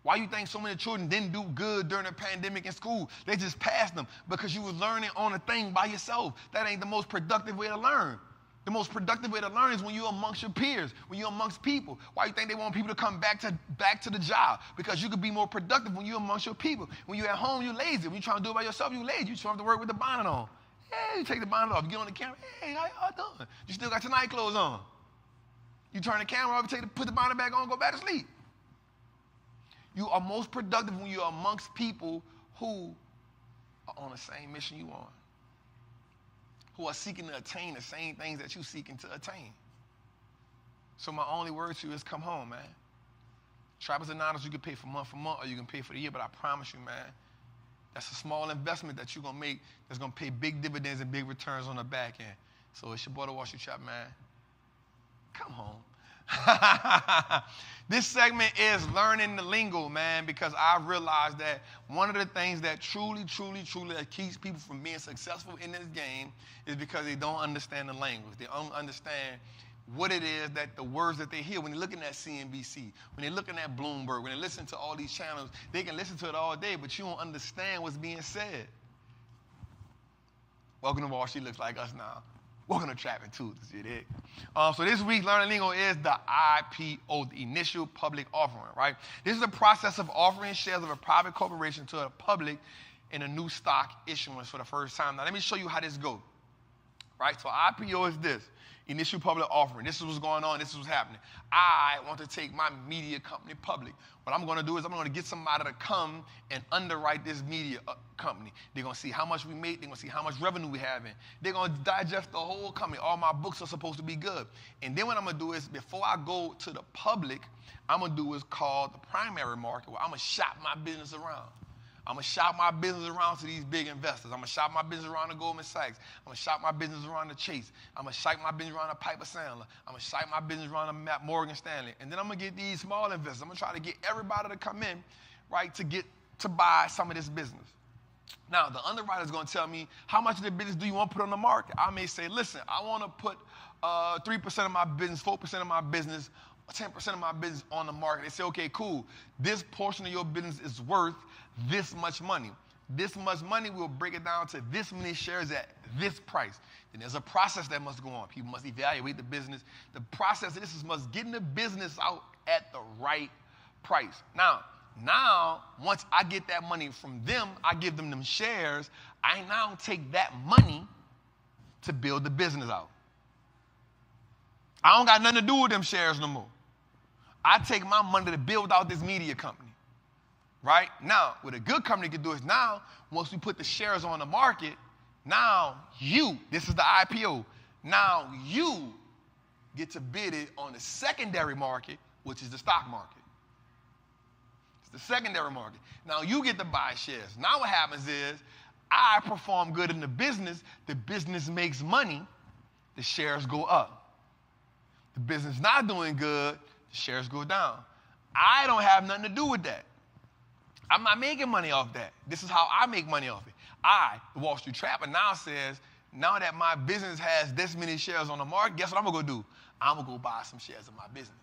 Why you think so many children didn't do good during the pandemic in school? They just passed them because you was learning on a thing by yourself. That ain't the most productive way to learn. The most productive way to learn is when you're amongst your peers, when you're amongst people. Why you think they want people to come back to the job? Because you could be more productive when you're amongst your people. When you're at home, you're lazy. When you're trying to do it by yourself, you're lazy. You still have to work with the bonnet on. Hey, you take the bonnet off. You get on the camera. Hey, how y'all doing? You still got your night clothes on. You turn the camera off, put the bonnet back on, go back to sleep. You are most productive when you're amongst people who are on the same mission you are, who are seeking to attain the same things that you're seeking to attain. So my only word to you is come home, man. Trappers and Niners, you can pay for month, or you can pay for the year, but I promise you, man, that's a small investment that you're going to make that's going to pay big dividends and big returns on the back end. So it's your boy, the Wallstreet Trap, man. Come home. This segment is learning the lingo, man, because I realized that one of the things that truly that keeps people from being successful in this game is because they don't understand the language. They don't understand what it is that the words that they hear when they're looking at CNBC, when they're looking at Bloomberg, when they listen to all these channels. They can listen to it all day, but you don't understand what's being said. Welcome to Wallstreet looks like us now. Welcome to Trappin Tuesday, you dig? So this week's Learning Lingo is the IPO, the initial public offering, right? This is the process of offering shares of a private corporation to the public in a new stock issuance for the first time. Now, let me show you how this goes, right? So IPO is this, initial public offering. This is what's going on. This is what's happening. I want to take my media company public. What I'm going to do is I'm going to get somebody to come and underwrite this media company. They're going to see how much we make. They're going to see how much revenue we have in. They're going to digest the whole company. All my books are supposed to be good. And then what I'm going to do is, before I go to the public, I'm going to do what's called the primary market, where I'm going to shop my business around. I'm going to shop my business around to these big investors. I'm going to shop my business around to Goldman Sachs. I'm going to shop my business around to Chase. I'm going to shop my business around to Piper Sandler. I'm going to shop my business around to Morgan Stanley. And then I'm going to get these small investors. I'm going to try to get everybody to come in, right, to buy some of this business. Now, the underwriter is going to tell me, how much of the business do you want to put on the market? I may say, listen, I want to put 3% of my business, 4% of my business, 10% of my business on the market. They say, okay, cool. This portion of your business is worth this much money. This much money, we'll break it down to this many shares at this price. And there's a process that must go on. People must evaluate the business. The process of this is must get the business out at the right price. Now, once I get that money from them, I give them shares. I now take that money to build the business out. I don't got nothing to do with them shares no more. I take my money to build out this media company. Right? Now, what a good company can do is now, once we put the shares on the market, now this is the IPO, now you get to bid it on the secondary market, which is the stock market. It's the secondary market. Now you get to buy shares. Now what happens is, I perform good in the business makes money, the shares go up. The business not doing good, the shares go down. I don't have nothing to do with that. I'm not making money off that. This is how I make money off it. The Wall Street Trapper now says, now that my business has this many shares on the market, guess what I'm going to go do? I'm going to go buy some shares of my business.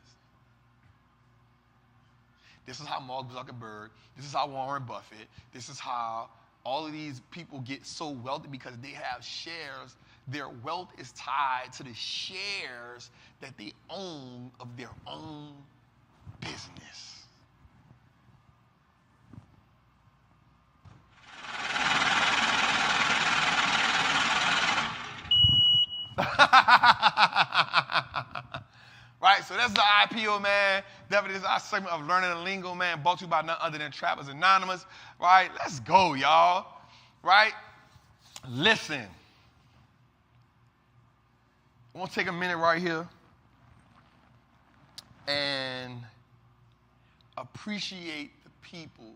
This is how Mark Zuckerberg, this is how Warren Buffett, this is how all of these people get so wealthy, because they have shares. Their wealth is tied to the shares that they own of their own business. Right, so that's the IPO, man. Definitely, this is our segment of Learning the Lingo, man, brought to you by none other than Trappers Anonymous. Right, let's go, y'all. Right, listen. I want to take a minute right here and appreciate the people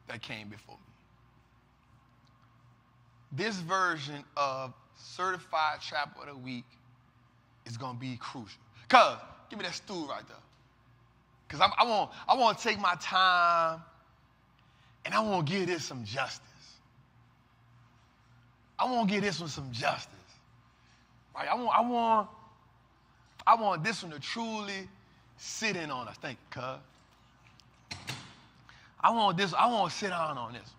that came before me. This version of Certified Trapper of the Week is going to be crucial. Cuz, give me that stool right there. Because I want to take my time and I want to give this some justice. I want to give this one some justice. Right? I want this one to truly sit in on us. Thank you, cuz. I want to sit down on this.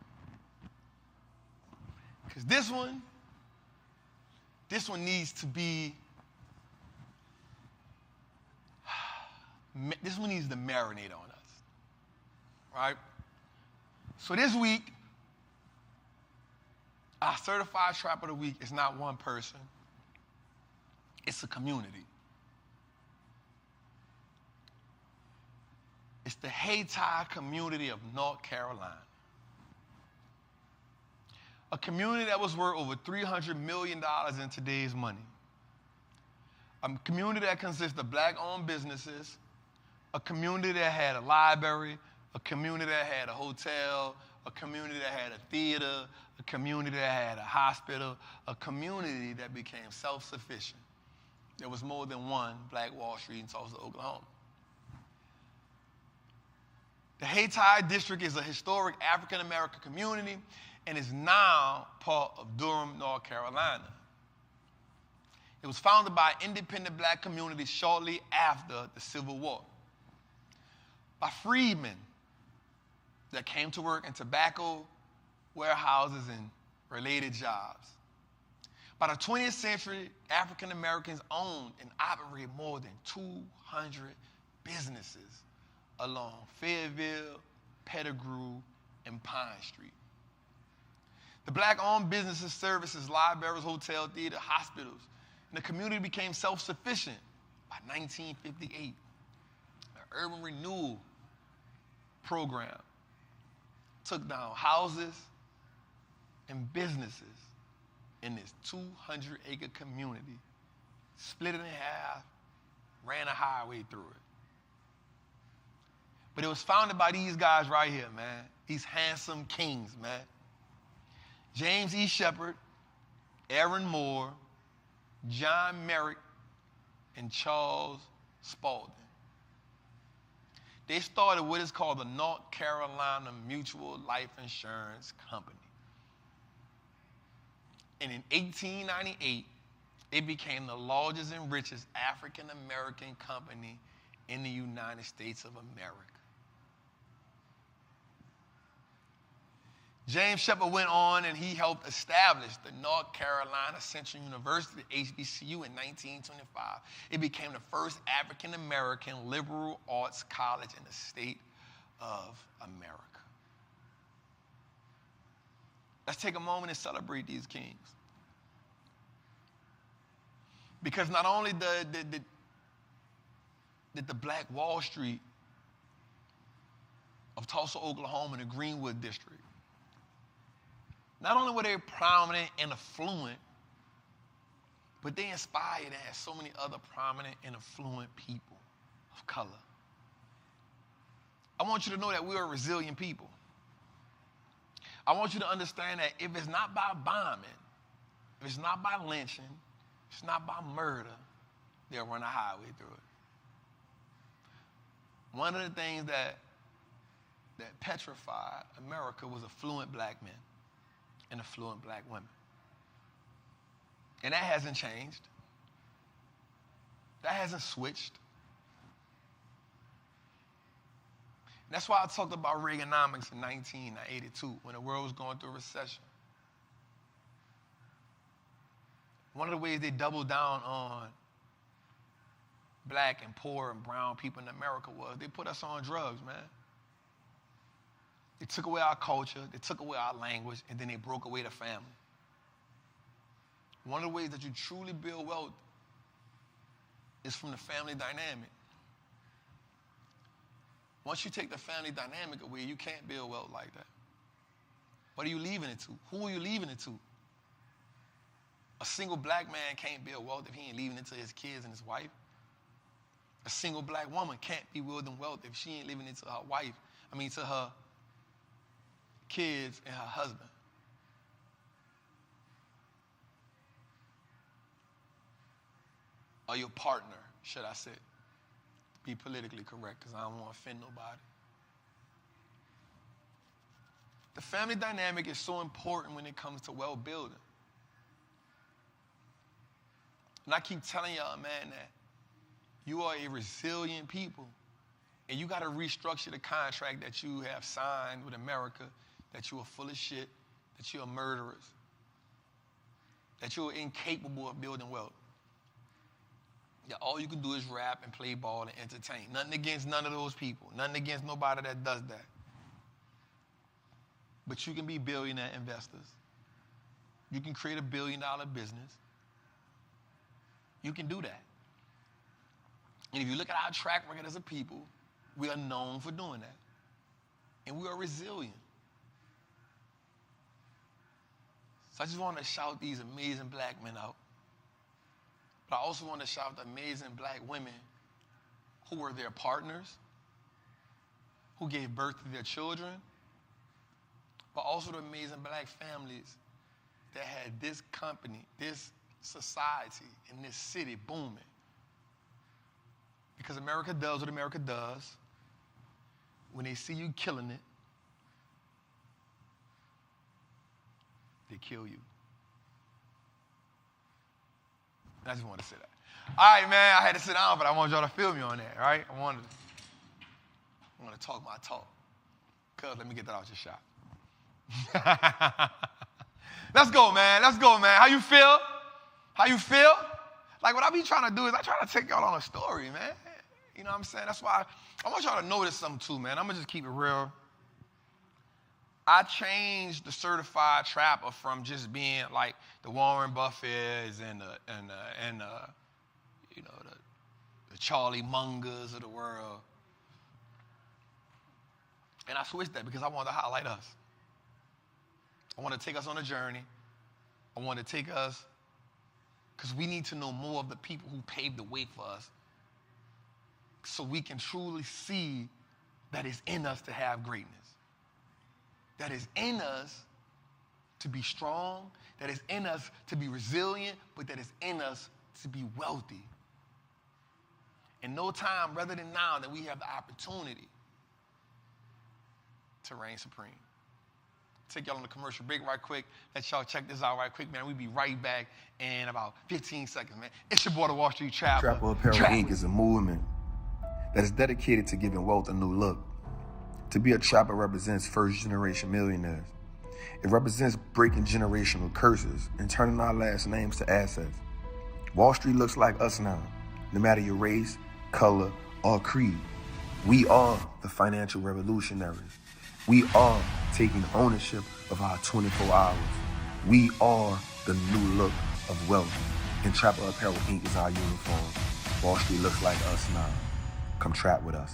Because this one needs to marinate on us. Right? So this week, our Certified Trapper of the Week is not one person. It's a community. It's the Hayti community of North Carolina. A community that was worth over $300 million in today's money. A community that consists of black-owned businesses, a community that had a library, a community that had a hotel, a community that had a theater, a community that had a hospital, a community that became self-sufficient. There was more than one Black Wall Street in Tulsa, Oklahoma. The Hayti District is a historic African-American community and is now part of Durham, North Carolina. It was founded by independent black communities shortly after the Civil War, by freedmen that came to work in tobacco warehouses and related jobs. By the 20th century, African Americans owned and operated more than 200 businesses along Fayetteville, Pettigrew, and Pine Street. The black-owned businesses, services, libraries, hotel, theater, hospitals, and the community became self-sufficient by 1958. The urban renewal program took down houses and businesses in this 200-acre community, split it in half, ran a highway through it. But it was founded by these guys right here, man. These handsome kings, man. James E. Shepard, Aaron Moore, John Merrick, and Charles Spaulding. They started what is called the North Carolina Mutual Life Insurance Company. And in 1898, it became the largest and richest African-American company in the United States of America. James Shepard went on and he helped establish the North Carolina Central University, HBCU, in 1925. It became the first African-American liberal arts college in the state of America. Let's take a moment and celebrate these kings. Because not only did the Black Wall Street of Tulsa, Oklahoma, and the Greenwood District, not only were they prominent and affluent, but they inspired and had so many other prominent and affluent people of color. I want you to know that we are resilient people. I want you to understand that if it's not by bombing, if it's not by lynching, if it's not by murder, they'll run a highway through it. One of the things that petrified America was affluent black men and affluent black women. And that hasn't changed. That hasn't switched. That's why I talked about Reaganomics in 1982 when the world was going through a recession. One of the ways they doubled down on black and poor and brown people in America was they put us on drugs, man. They took away our culture, they took away our language, and then they broke away the family. One of the ways that you truly build wealth is from the family dynamic. Once you take the family dynamic away, you can't build wealth like that. What are you leaving it to? Who are you leaving it to? A single black man can't build wealth if he ain't leaving it to his kids and his wife. A single black woman can't be building wealth if she ain't leaving it to her wife. To her kids and her husband. Or your partner, should I say. Be politically correct, because I don't want to offend nobody. The family dynamic is so important when it comes to wealth building. And I keep telling y'all, man, that you are a resilient people. And you got to restructure the contract that you have signed with America, that you are full of shit, that you are murderers, that you are incapable of building wealth. Yeah, all you can do is rap and play ball and entertain. Nothing against none of those people. Nothing against nobody that does that. But you can be billionaire investors. You can create $1 billion business. You can do that. And if you look at our track record as a people, we are known for doing that. And we are resilient. So I just want to shout these amazing black men out. But I also want to shout the amazing black women who were their partners, who gave birth to their children, but also the amazing black families that had this company, this society, and this city booming. Because America does what America does. When they see you killing it, they kill you. I just wanted to say that. All right, man, I had to sit down, but I wanted y'all to feel me on that, all right? I wanted to talk my talk. Cuz, let me get that out your shot. Let's go, man. Let's go, man. How you feel? How you feel? Like, what I be trying to do is I try to take y'all on a story, man. You know what I'm saying? That's why I want y'all to notice something, too, man. I'm going to just keep it real. I changed the certified trapper from just being like the Warren Buffetts and the Charlie Mungers of the world. And I switched that because I wanted to highlight us. I want to take us on a journey. I want to take us, because we need to know more of the people who paved the way for us so we can truly see that it's in us to have greatness. That is in us to be strong, that is in us to be resilient, but that is in us to be wealthy. And no time rather than now that we have the opportunity to reign supreme. Take y'all on the commercial break right quick. Let y'all check this out right quick, man. We'll be right back in about 15 seconds, man. It's your boy, the Wall Street Trapper. Trappin Apparel Inc. is a movement that is dedicated to giving wealth a new look. To be a trapper represents first-generation millionaires. It represents breaking generational curses and turning our last names to assets. Wall Street looks like us now, no matter your race, color, or creed. We are the financial revolutionaries. We are taking ownership of our 24 hours. We are the new look of wealth. And Trappin Apparel Inc. is our uniform. Wall Street looks like us now. Come trap with us.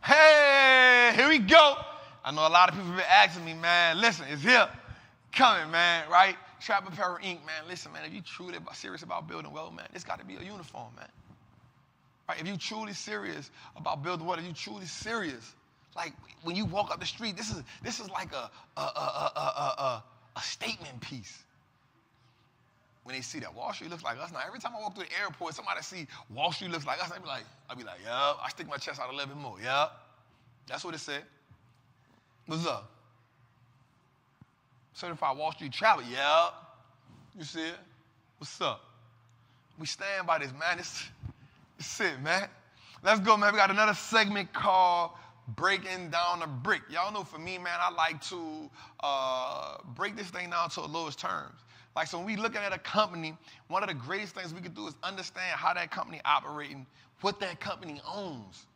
Hey, here we go. I know a lot of people have been asking me, man, listen, it's here. Coming, man, right? Trappin Apparel Inc., man. Listen, man, if you truly serious about building wealth, man, it's got to be a uniform, man. Right? If you truly serious about building wealth, if you truly serious, like when you walk up the street, this is like a statement piece. When they see that Wall Street looks like us. Now, every time I walk through the airport, somebody see Wall Street looks like us, I'll be like, yup. I stick my chest out a little bit more, yup. That's what it said. What's up? Certified Wall Street travel. Yeah. You see it? What's up? We stand by this, man. It's it, man. Let's go, man. We got another segment called Breaking Down the Brick. Y'all know for me, man, I like to break this thing down to the lowest terms. Like, so when we looking at a company, one of the greatest things we can do is understand how that company operating, what that company owns.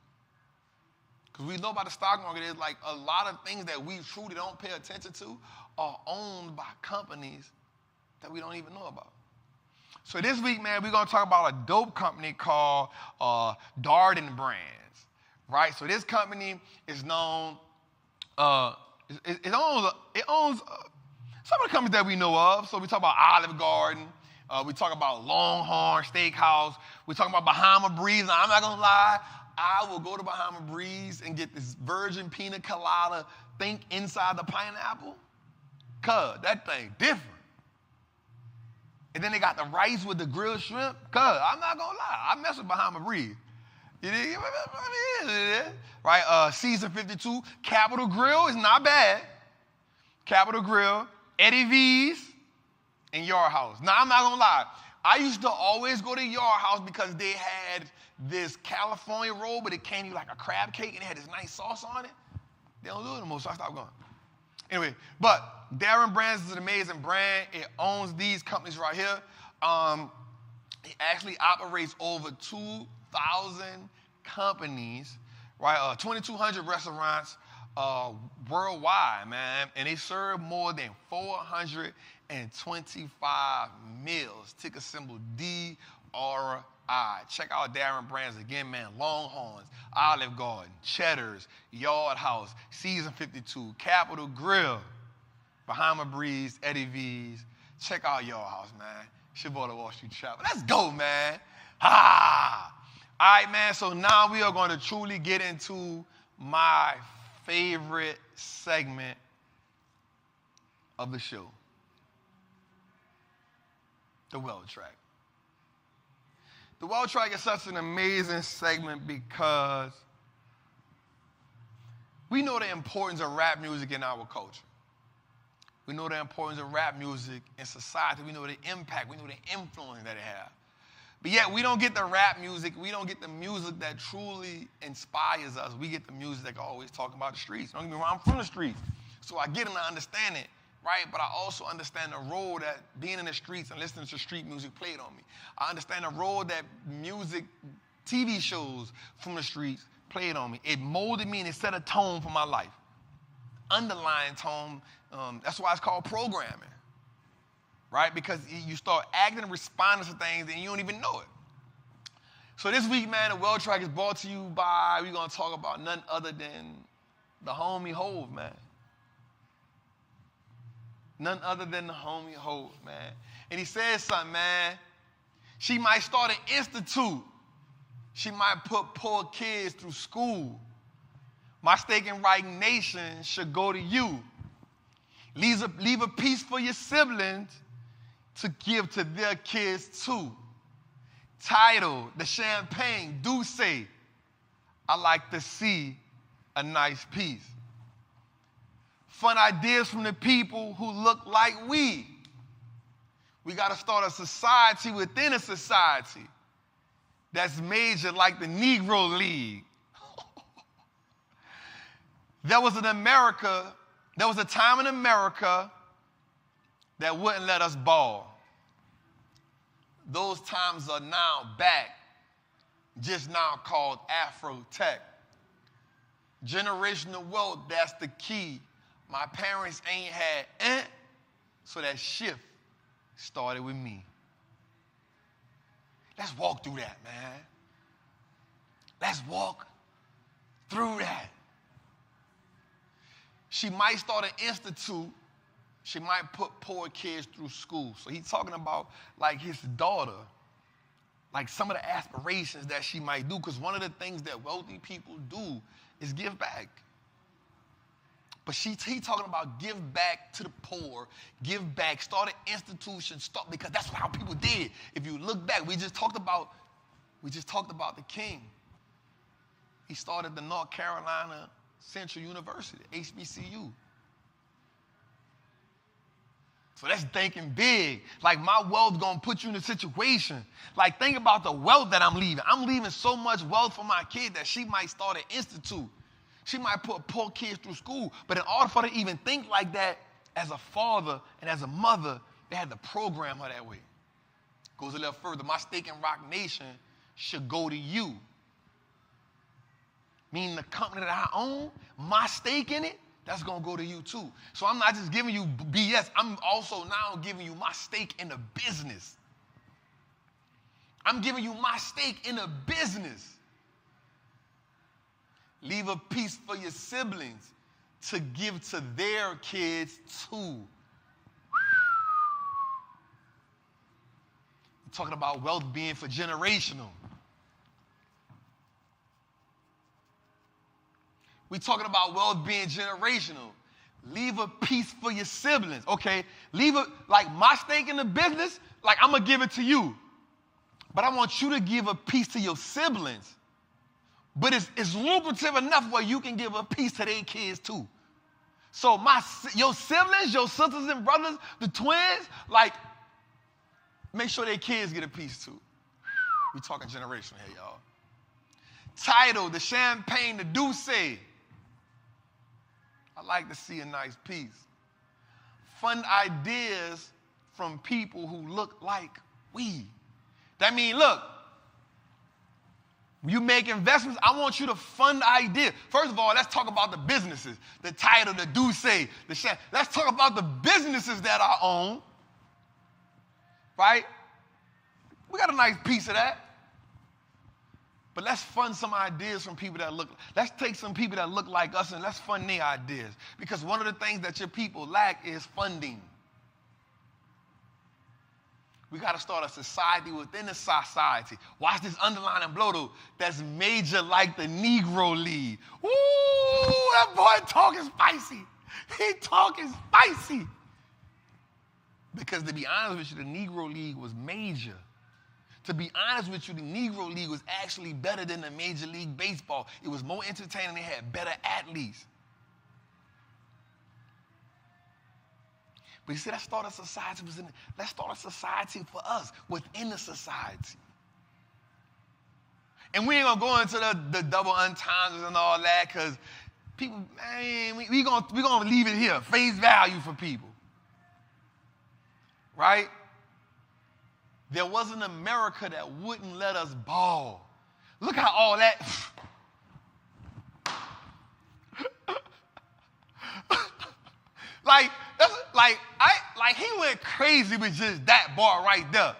Because we know about the stock market, is like a lot of things that we truly don't pay attention to are owned by companies that we don't even know about. So this week, man, we're going to talk about a dope company called Darden Brands, right? So this company is known, it owns some of the companies that we know of. So we talk about Olive Garden. We talk about Longhorn Steakhouse. We talk about Bahama Breeze. Now, I'm not going to lie. I will go to Bahama Breeze and get this virgin pina colada, think inside the pineapple. Cuz, that thing different. And then they got the rice with the grilled shrimp. Cuz, I'm not going to lie. I mess with Bahama Breeze. It is. Right? Season 52. Capitol Grill is not bad. Capitol Grill, Eddie V's, and Yard House. Now, I'm not going to lie. I used to always go to Yard House because they had this California roll, but it came like a crab cake, and it had this nice sauce on it. They don't do it anymore, so I stopped going. Anyway, but Darden Brands is an amazing brand. It owns these companies right here. It actually operates over 2,000 companies, right? 2,200 restaurants worldwide, man. And they serve more than 425 meals. Ticker symbol DRI. Check out Darden Brands again, man. Longhorns, Olive Garden, Cheddar's, Yard House, Season 52, Capitol Grill, Bahama Breeze, Eddie V's. Check out Yard House, man. It's your boy, the Wall Street Travel. Let's go, man. All right, man. So now we are going to truly get into my favorite segment of the show, the Well Track. The Well Track is such an amazing segment because we know the importance of rap music in our culture. We know the importance of rap music in society. We know the impact. We know the influence that it has. But yet we don't get the rap music. We don't get the music that truly inspires us. We get the music that can always talk about the streets. Don't get me wrong, I'm from the streets, so I get it and I understand it. Right, but I also understand the role that being in the streets and listening to street music played on me. I understand the role that music, TV shows from the streets played on me. It molded me and it set a tone for my life. Underlying tone, that's why it's called programming. Right, because you start acting and responding to things and you don't even know it. So this week, man, the Well Track is brought to you by, we're going to talk about none other than the homie Hove, man. None other than the homie Hove, man. And he says something, man. She might start an institute. She might put poor kids through school. My Steak and Right Nation should go to you. Leave a piece for your siblings to give to their kids too. Title, the champagne, do say, I like to see a nice piece. Fun ideas from the people who look like we. We got to start a society within a society that's major like the Negro League. There was a time in America that wouldn't let us ball. Those times are now back, just now called Afro Tech. Generational wealth, that's the key. My parents ain't had so that shift started with me. Let's walk through that, man. Let's walk through that. She might start an institute. She might put poor kids through school. So he's talking about like his daughter, like some of the aspirations that she might do, because one of the things that wealthy people do is give back. But he's talking about give back to the poor, give back, start an institution, because that's how people did. If you look back, we just talked about the king. He started the North Carolina Central University, HBCU. So that's thinking big. Like my wealth gonna put you in a situation. Like think about the wealth that I'm leaving. I'm leaving so much wealth for my kid that she might start an institute. She might put poor kids through school. But in order for her to even think like that, as a father and as a mother, they had to program her that way. Goes a little further. My stake in Rock Nation should go to you. Meaning the company that I own, my stake in it, that's going to go to you too. So I'm not just giving you BS. I'm also now giving you my stake in the business. I'm giving you my stake in the business. Leave a piece for your siblings to give to their kids too. We're talking about wealth being for generational. We're talking about wealth being generational. Leave a piece for your siblings, okay? Leave it, like my stake in the business, like I'm going to give it to you. But I want you to give a piece to your siblings. But it's lucrative enough where you can give a piece to their kids too. So your siblings, your sisters and brothers, the twins, like, make sure their kids get a piece too. We're talking generation here, y'all. Title, the champagne, the douce. I like to see a nice piece. Fund ideas from people who look like we. That means, look, when you make investments, I want you to fund ideas. First of all, let's talk about the businesses. The title, the douce, the champagne. Let's talk about the businesses that I own. Right? We got a nice piece of that. But let's fund some ideas from people that let's take some people that look like us and let's fund their ideas. Because one of the things that your people lack is funding. We got to start a society within a society. Watch this underline and blow though. That's major like the Negro League. Ooh, that boy talking spicy. He talking spicy. Because to be honest with you, the Negro League was major. To be honest with you, the Negro League was actually better than the Major League Baseball. It was more entertaining. They had better athletes. But you see, let's start a society. Let's start a society for us within the society. And we ain't going to go into the double entendres and all that because people, man, we're going to leave it here. Face value for people. Right? There was an America that wouldn't let us ball. Look how all that. He went crazy with just that bar right there.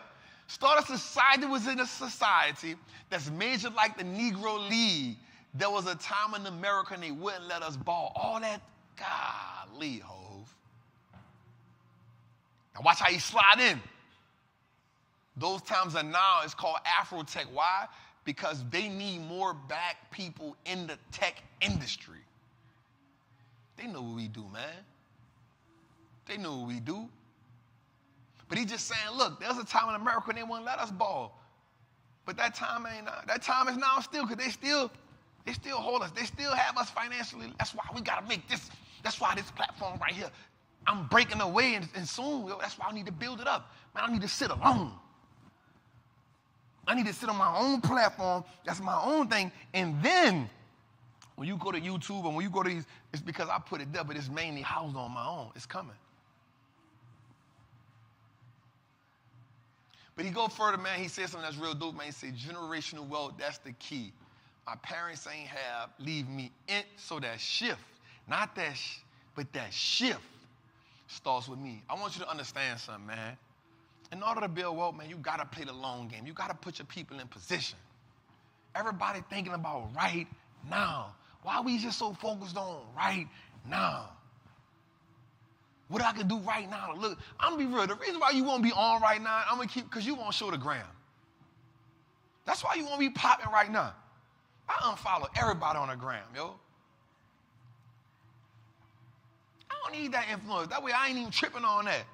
Start a society within a society that's major like the Negro League. There was a time in America and they wouldn't let us ball. All that, golly, Hove. Now watch how he slide in. Those times are now. It's called Afrotech. Why? Because they need more black people in the tech industry. They know what we do, man. They know what we do. But he's just saying, look, there's a time in America when they wouldn't let us ball. But that time ain't now. That time is now still, because they still hold us. They still have us financially. That's why we got to make this. That's why this platform right here, I'm breaking away and soon, that's why I need to build it up. Man, I need to sit alone. I need to sit on my own platform. That's my own thing. And then when you go to YouTube and when you go to these, it's because I put it there, but it's mainly housed on my own. It's coming. But he go further, man. He said something that's real dope, man. He said, generational wealth, that's the key. My parents ain't leave me in, so that shift, not that, but that shift starts with me. I want you to understand something, man. In order to build wealth, man, you got to play the long game. You got to put your people in position. Everybody thinking about right now. Why are we just so focused on right now? What I can do right now to look. I'm going to be real. The reason why you won't be on right now, I'm going to keep, because you won't show the gram. That's why you won't be popping right now. I unfollow everybody on the gram, yo. I don't need that influence. That way I ain't even tripping on that.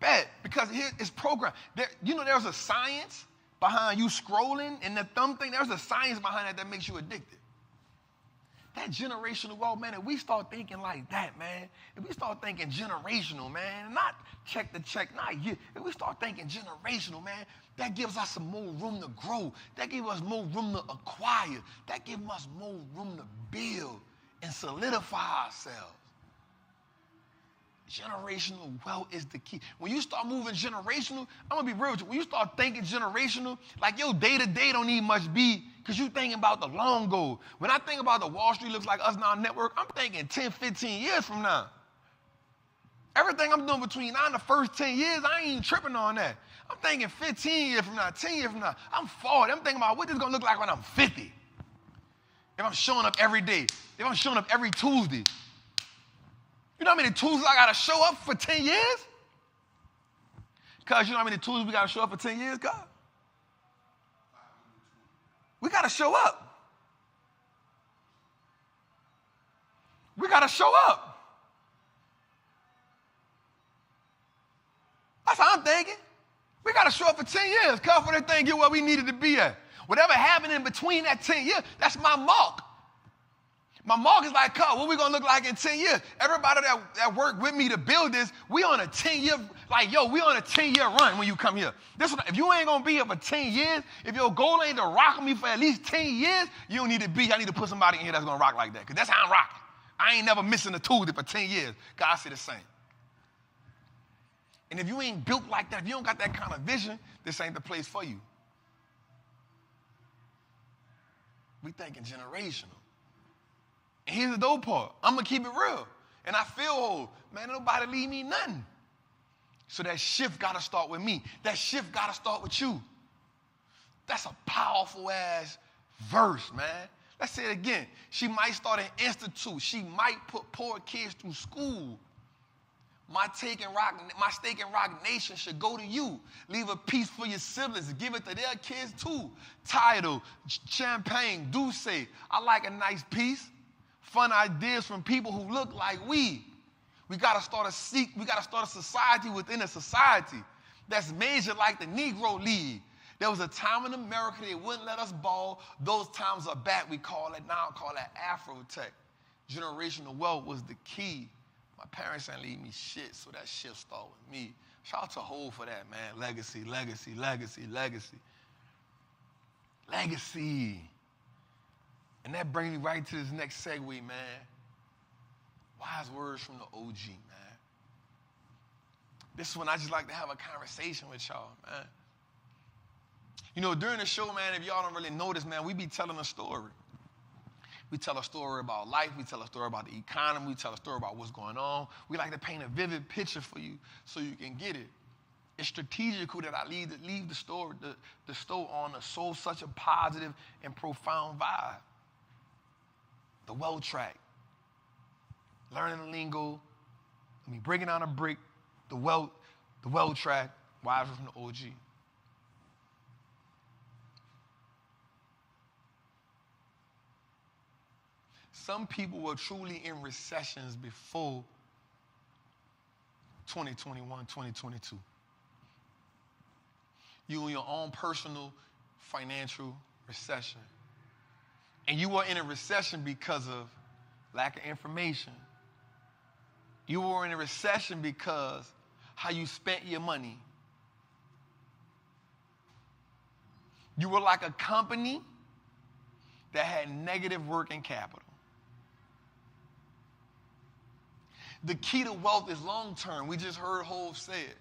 Bet, because here it's programmed. There's a science behind you scrolling and the thumb thing. There's a science behind that makes you addicted. that generational wealth, man, if we start thinking like that, man, if we start thinking generational, man, not check to check, not year, if we start thinking generational, man, that gives us some more room to grow. That gives us more room to acquire. That gives us more room to build and solidify ourselves. Generational wealth is the key. When you start moving generational, I'm going to be real with you. When you start thinking generational, like your day-to-day don't need much be because you're thinking about the long goal. When I think about the Wallstreet Looks Like Us Now network, I'm thinking 10, 15 years from now. Everything I'm doing between now and the first 10 years, I ain't even tripping on that. I'm thinking 15 years from now, 10 years from now. I'm 40. I'm thinking about what this is going to look like when I'm 50. If I'm showing up every day. If I'm showing up every Tuesday. You know how many Tuesdays I got to show up for 10 years? Cuz you know how many Tuesdays we got to show up for 10 years, God? We got to show up. We got to show up. That's how I'm thinking. We got to show up for 10 years. Cuz for that thing get where we needed to be at. Whatever happened in between that 10 years, that's my mark. My mark is like, what we going to look like in 10 years? Everybody that worked with me to build this, we on a 10-year, we on a 10-year run when you come here. If you ain't going to be here for 10 years, if your goal ain't to rock me for at least 10 years, you don't need to be. I need to put somebody in here that's going to rock like that because that's how I'm rocking. I ain't never missing a Tuesday for 10 years. God said the same. And if you ain't built like that, if you don't got that kind of vision, this ain't the place for you. We thinking generational. And here's the dope part. I'm going to keep it real. And I feel old. Man, nobody leave me nothing. So that shift got to start with me. That shift got to start with you. That's a powerful-ass verse, man. Let's say it again. She might start an institute. She might put poor kids through school. My stake in Rock Nation should go to you. Leave a piece for your siblings. Give it to their kids, too. Title, champagne, Douce. I like a nice piece. Fun ideas from people who look like we. We got to start a society within a society that's measured like the Negro League. There was a time in America they wouldn't let us ball. Those times are back. We call that Afro-tech. Generational wealth was the key. My parents ain't leave me shit, so that shit started with me. Shout out to Hov for that, man. Legacy, legacy, legacy, legacy. Legacy. And that brings me right to this next segue, man. Wise words from the OG, man. This is when I just like to have a conversation with y'all, man. You know, during the show, man, if y'all don't really notice, man, we be telling a story. We tell a story about life. We tell a story about the economy. We tell a story about what's going on. We like to paint a vivid picture for you so you can get it. It's strategical that I leave the store on such a positive and profound vibe. The well track. Learning the lingo. Breaking down a brick. The well track. Wise from the OG. Some people were truly in recessions before 2021, 2022. You in your own personal financial recession. And you were in a recession because of lack of information. You were in a recession because how you spent your money. You were like a company that had negative working capital. The key to wealth is long-term. We just heard Hov say it.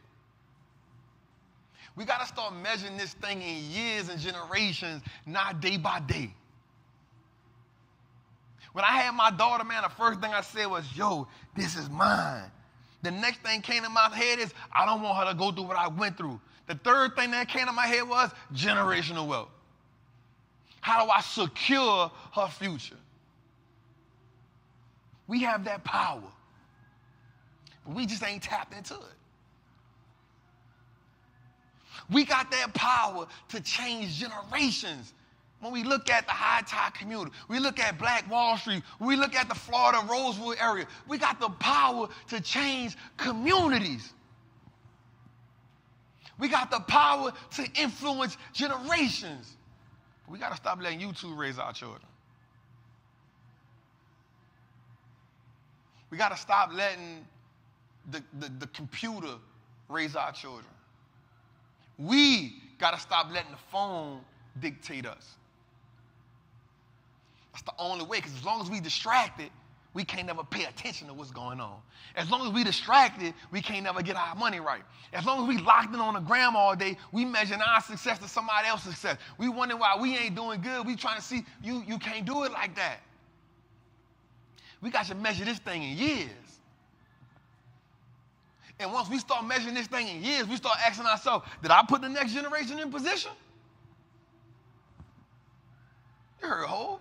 We got to start measuring this thing in years and generations, not day by day. When I had my daughter, man, the first thing I said was, yo, this is mine. The next thing came to my head is, I don't want her to go through what I went through. The third thing that came to my head was generational wealth. How do I secure her future? We have that power. But we just ain't tapped into it. We got that power to change generations. When we look at the high-tide community, we look at Black Wall Street, we look at the Florida Rosewood area, we got the power to change communities. We got the power to influence generations. We got to stop letting YouTube raise our children. We got to stop letting the computer raise our children. We got to stop letting the phone dictate us. That's the only way, because as long as we distracted, we can't never pay attention to what's going on. As long as we distracted, we can't never get our money right. As long as we locked in on the gram all day, we measuring our success to somebody else's success. We wondering why we ain't doing good. We trying to see, you can't do it like that. We got to measure this thing in years. And once we start measuring this thing in years, we start asking ourselves, did I put the next generation in position? You heard Hov.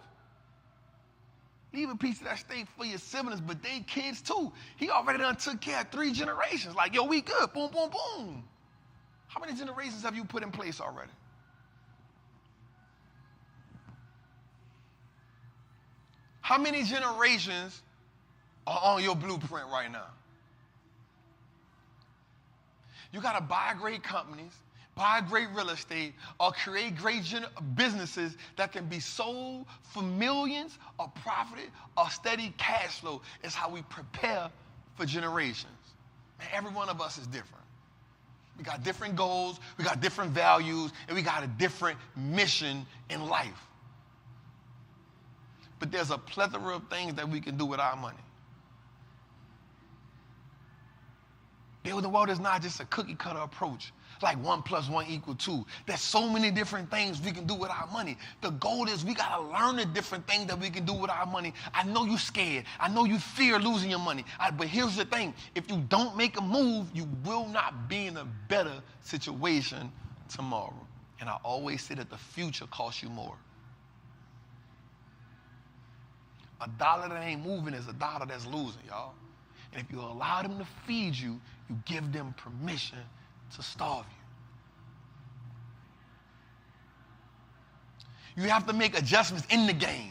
Leave a piece of that state for your siblings, but they kids too. He already done took care of 3 generations. Like, yo, we good. Boom, boom, boom. How many generations have you put in place already? How many generations are on your blueprint right now? You got to buy great companies, buy great real estate, or create great businesses that can be sold for millions or profit or steady cash flow. Is how we prepare for generations. Man, every one of us is different. We got different goals, we got different values, and we got a different mission in life. But there's a plethora of things that we can do with our money. Building wealth is not just a cookie-cutter approach, like 1 + 1 = 2. There's so many different things we can do with our money. The goal is we got to learn the different things that we can do with our money. I know you're scared. I know you fear losing your money. But here's the thing. If you don't make a move, you will not be in a better situation tomorrow. And I always say that the future costs you more. A dollar that ain't moving is a dollar that's losing, y'all. And if you allow them to feed you, you give them permission to starve you. You have to make adjustments in the game,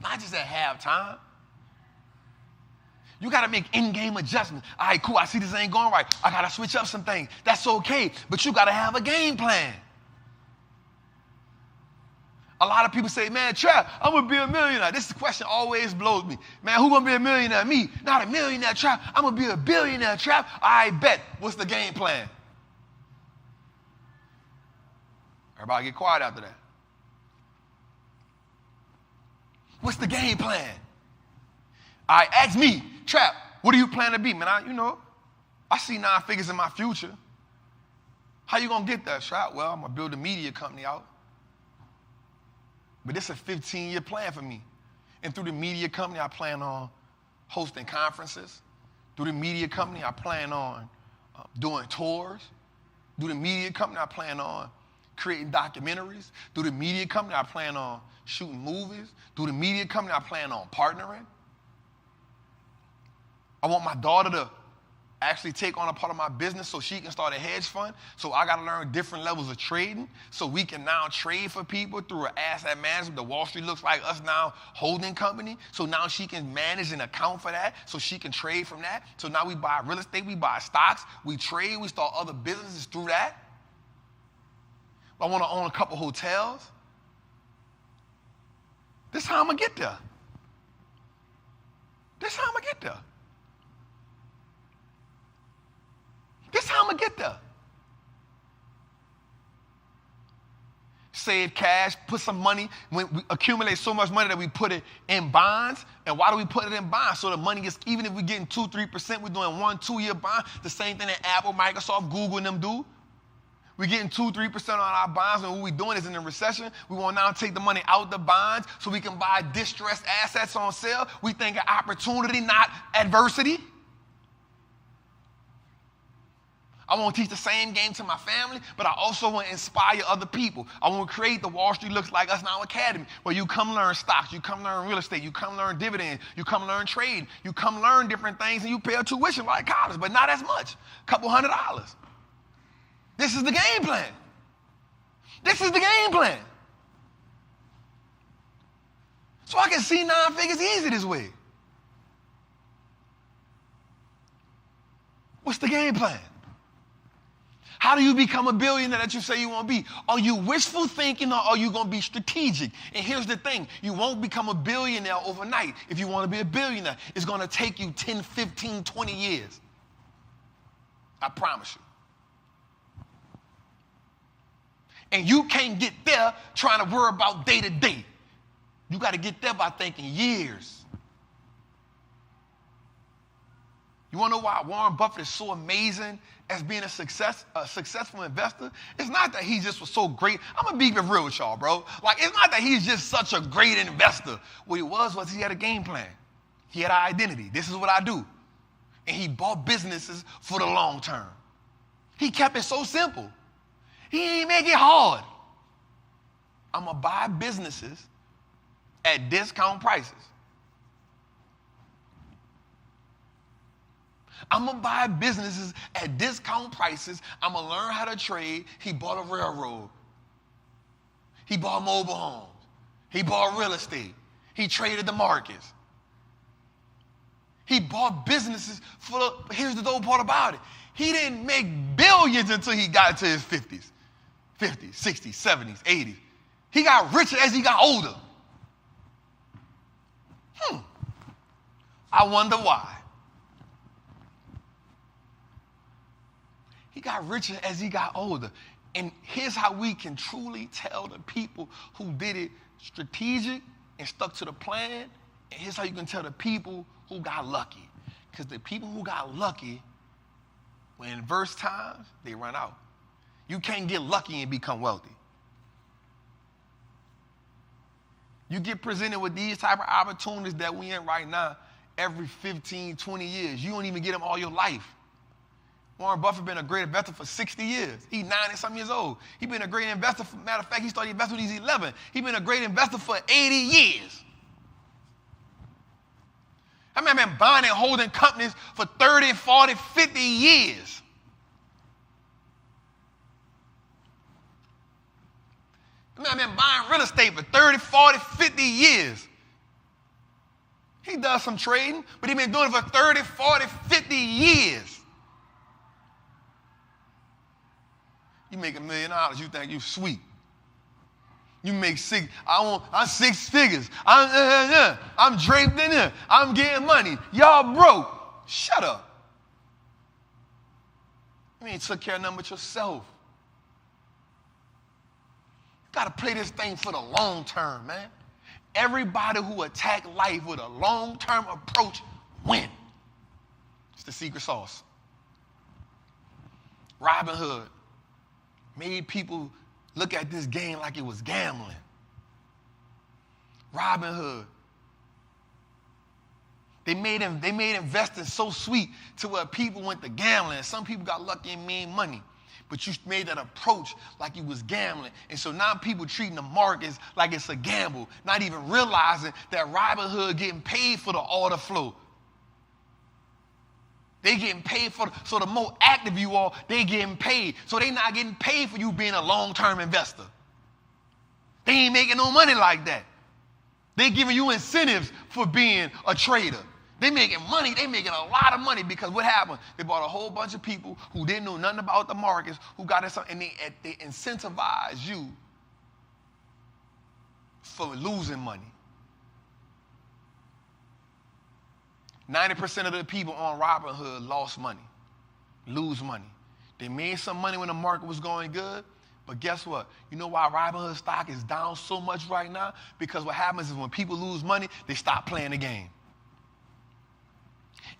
not just at halftime. You got to make in-game adjustments. All right, cool, I see this ain't going right. I got to switch up some things. That's okay, but you got to have a game plan. A lot of people say, man, Trap, I'm going to be a millionaire. This question always blows me. Man, who's going to be a millionaire? Me. Not a millionaire, Trap. I'm going to be a billionaire, Trap. I bet. What's the game plan? Everybody get quiet after that. What's the game plan? All right, ask me, Trap, what do you plan to be? Man, I see 9 figures in my future. How you going to get that, Trap? Well, I'm going to build a media company out. But this is a 15-year plan for me. And through the media company, I plan on hosting conferences. Through the media company, I plan on doing tours. Through the media company, I plan on creating documentaries. Through the media company, I plan on shooting movies. Through the media company, I plan on partnering. I want my daughter to actually take on a part of my business so she can start a hedge fund. So I got to learn different levels of trading so we can now trade for people through an asset management. The Wallstreet looks like us now holding company. So now she can manage an account for that so she can trade from that. So now we buy real estate, we buy stocks, we trade, we start other businesses through that. I want to own a couple hotels. This is how I'm going to get there. This is how I'm going to get there. This is how I'm going to get there. Save cash, put some money. When we accumulate so much money that we put it in bonds. And why do we put it in bonds? So the money gets, even if we're getting 2-3%, we're doing 1-2 year bond. The same thing that Apple, Microsoft, Google, and them do. We're getting 2-3% on our bonds, and what we're doing is in a recession, we want to now take the money out the bonds so we can buy distressed assets on sale. We think of opportunity, not adversity. I want to teach the same game to my family, but I also want to inspire other people. I want to create the Wall Street Looks Like Us Now Academy, where you come learn stocks, you come learn real estate, you come learn dividends, you come learn trade, you come learn different things, and you pay a tuition like college, but not as much, a couple $100. This is the game plan. This is the game plan. So I can see 9 figures easy this way. What's the game plan? How do you become a billionaire that you say you want to be? Are you wishful thinking, or are you going to be strategic? And here's the thing. You won't become a billionaire overnight. If you want to be a billionaire, it's going to take you 10, 15, 20 years. I promise you. And you can't get there trying to worry about day to day. You got to get there by thinking years. You want to know why Warren Buffett is so amazing as being a successful investor? It's not that he just was so great. I'm going to be real with y'all, bro. Like, it's not that he's just such a great investor. What he was he had a game plan. He had an identity. This is what I do. And he bought businesses for the long term. He kept it so simple. He didn't make it hard. I'm going to buy businesses at discount prices. I'm going to buy businesses at discount prices. I'm going to learn how to trade. He bought a railroad. He bought mobile homes. He bought real estate. He traded the markets. He bought businesses here's the dope part about it. He didn't make billions until he got into his 50s, 60s, 70s, 80s. He got richer as he got older. I wonder why. He got richer as he got older. And here's how we can truly tell the people who did it strategic and stuck to the plan. And here's how you can tell the people who got lucky. Because the people who got lucky, when in adverse times, they run out. You can't get lucky and become wealthy. You get presented with these type of opportunities that we in right now every 15, 20 years. You don't even get them all your life. Warren Buffett been a great investor for 60 years. He's 90-something years old. He's been a great investor. Matter of fact, he started investing when he was 11. He's been a great investor for 80 years. I mean, I've been buying and holding companies for 30, 40, 50 years. I mean, I've been buying real estate for 30, 40, 50 years. He does some trading, but he's been doing it for 30, 40, 50 years. You make $1 million, you think you sweet. You make I'm 6 figures. I'm draped in there. I'm getting money. Y'all broke. Shut up. You ain't took care of nothing but yourself. You got to play this thing for the long term, man. Everybody who attack life with a long-term approach win. It's the secret sauce. Robin Hood made people look at this game like it was gambling. Robin Hood. They made investing so sweet to where people went to gambling. Some people got lucky and made money. But you made that approach like it was gambling. And so now people treating the markets like it's a gamble, not even realizing that Robin Hood getting paid for the order flow. They getting paid so the more active you are, they getting paid. So they not getting paid for you being a long-term investor. They ain't making no money like that. They giving you incentives for being a trader. They making money. They making a lot of money because what happened? They bought a whole bunch of people who didn't know nothing about the markets, who got it, and they incentivize you for losing money. 90% of the people on Robinhood lost money, lose money. They made some money when the market was going good, but guess what? You know why Robinhood stock is down so much right now? Because what happens is when people lose money, they stop playing the game.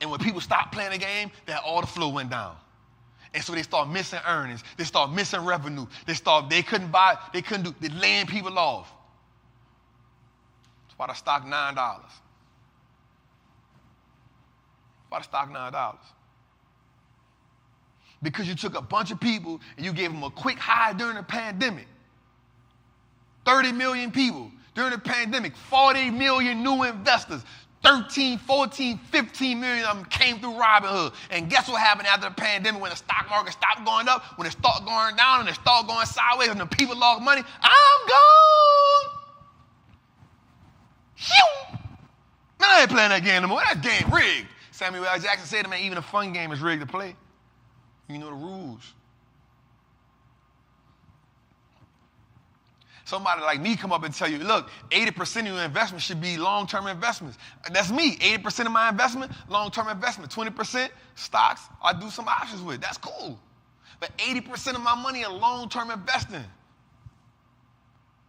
And when people stop playing the game, that order flow went down. And so they start missing earnings. They start missing revenue. They couldn't do, they're laying people off. That's why the stock $9. Why the stock $9? Because you took a bunch of people and you gave them a quick high during the pandemic. 30 million people during the pandemic, 40 million new investors, 13, 14, 15 million of them came through Robinhood. And guess what happened after the pandemic when the stock market stopped going up, when it started going down and it started going sideways and the people lost money? I'm gone. Phew. Man, I ain't playing that game no more. That game rigged. Samuel L. Jackson said to me, even a fun game is rigged to play. You know the rules. Somebody like me come up and tell you, look, 80% of your investment should be long-term investments. That's me. 80% of my investment, long-term investment. 20% stocks, I do some options with. That's cool. But 80% of my money is long-term investing.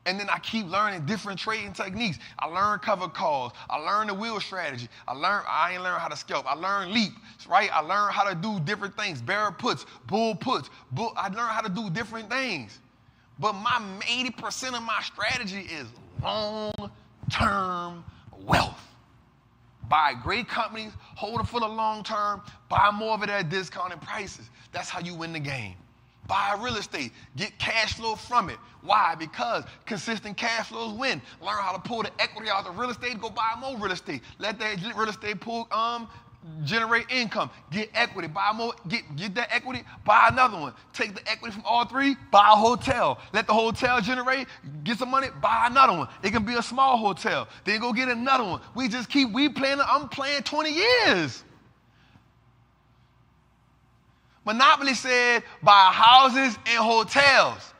And then I keep learning different trading techniques. I learn cover calls. I learn the wheel strategy. I ain't learned how to scalp. I learned leap, right? I learned how to do different things. Bear puts, bull puts. I learned how to do different things. But my 80% of my strategy is long-term wealth. Buy great companies, hold it for the long term, buy more of it at discounted prices. That's how you win the game. Buy real estate, get cash flow from it. Why? Because consistent cash flows win. Learn how to pull the equity out of real estate, go buy more real estate. Let that real estate pool generate income. Get equity, buy more, get that equity, buy another one. Take the equity from all three, buy a hotel. Let the hotel generate, get some money, buy another one. It can be a small hotel. Then go get another one. I'm playing 20 years. Monopoly said buy houses and hotels.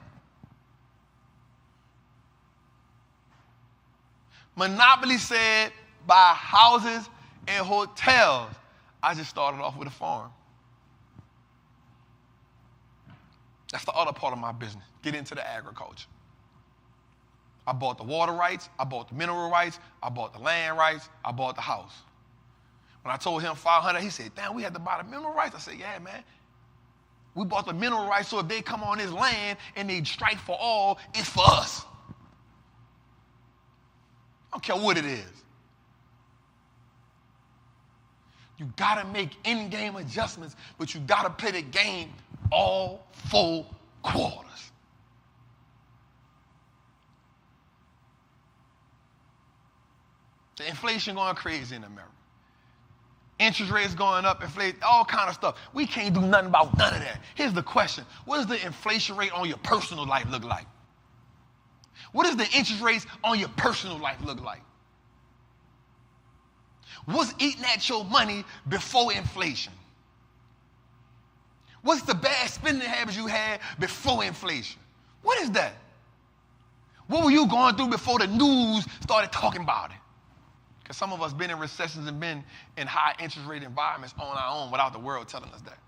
Monopoly said buy houses and hotels. I just started off with a farm. That's the other part of my business. Get into the agriculture. I bought the water rights. I bought the mineral rights. I bought the land rights. I bought the house. When I told him $500, he said, damn, we had to buy the mineral rights. I said, yeah, man. We bought the mineral rights so if they come on this land and they strike for all, it's for us. I don't care what it is. You got to make in-game adjustments, but you got to play the game all 4 quarters. The inflation going crazy in America. Interest rates going up, inflation, all kind of stuff. We can't do nothing about none of that. Here's the question. What does the inflation rate on your personal life look like? What does the interest rates on your personal life look like? What's eating at your money before inflation? What's the bad spending habits you had before inflation? What is that? What were you going through before the news started talking about it? Because some of us been in recessions and been in high interest rate environments on our own without the world telling us that.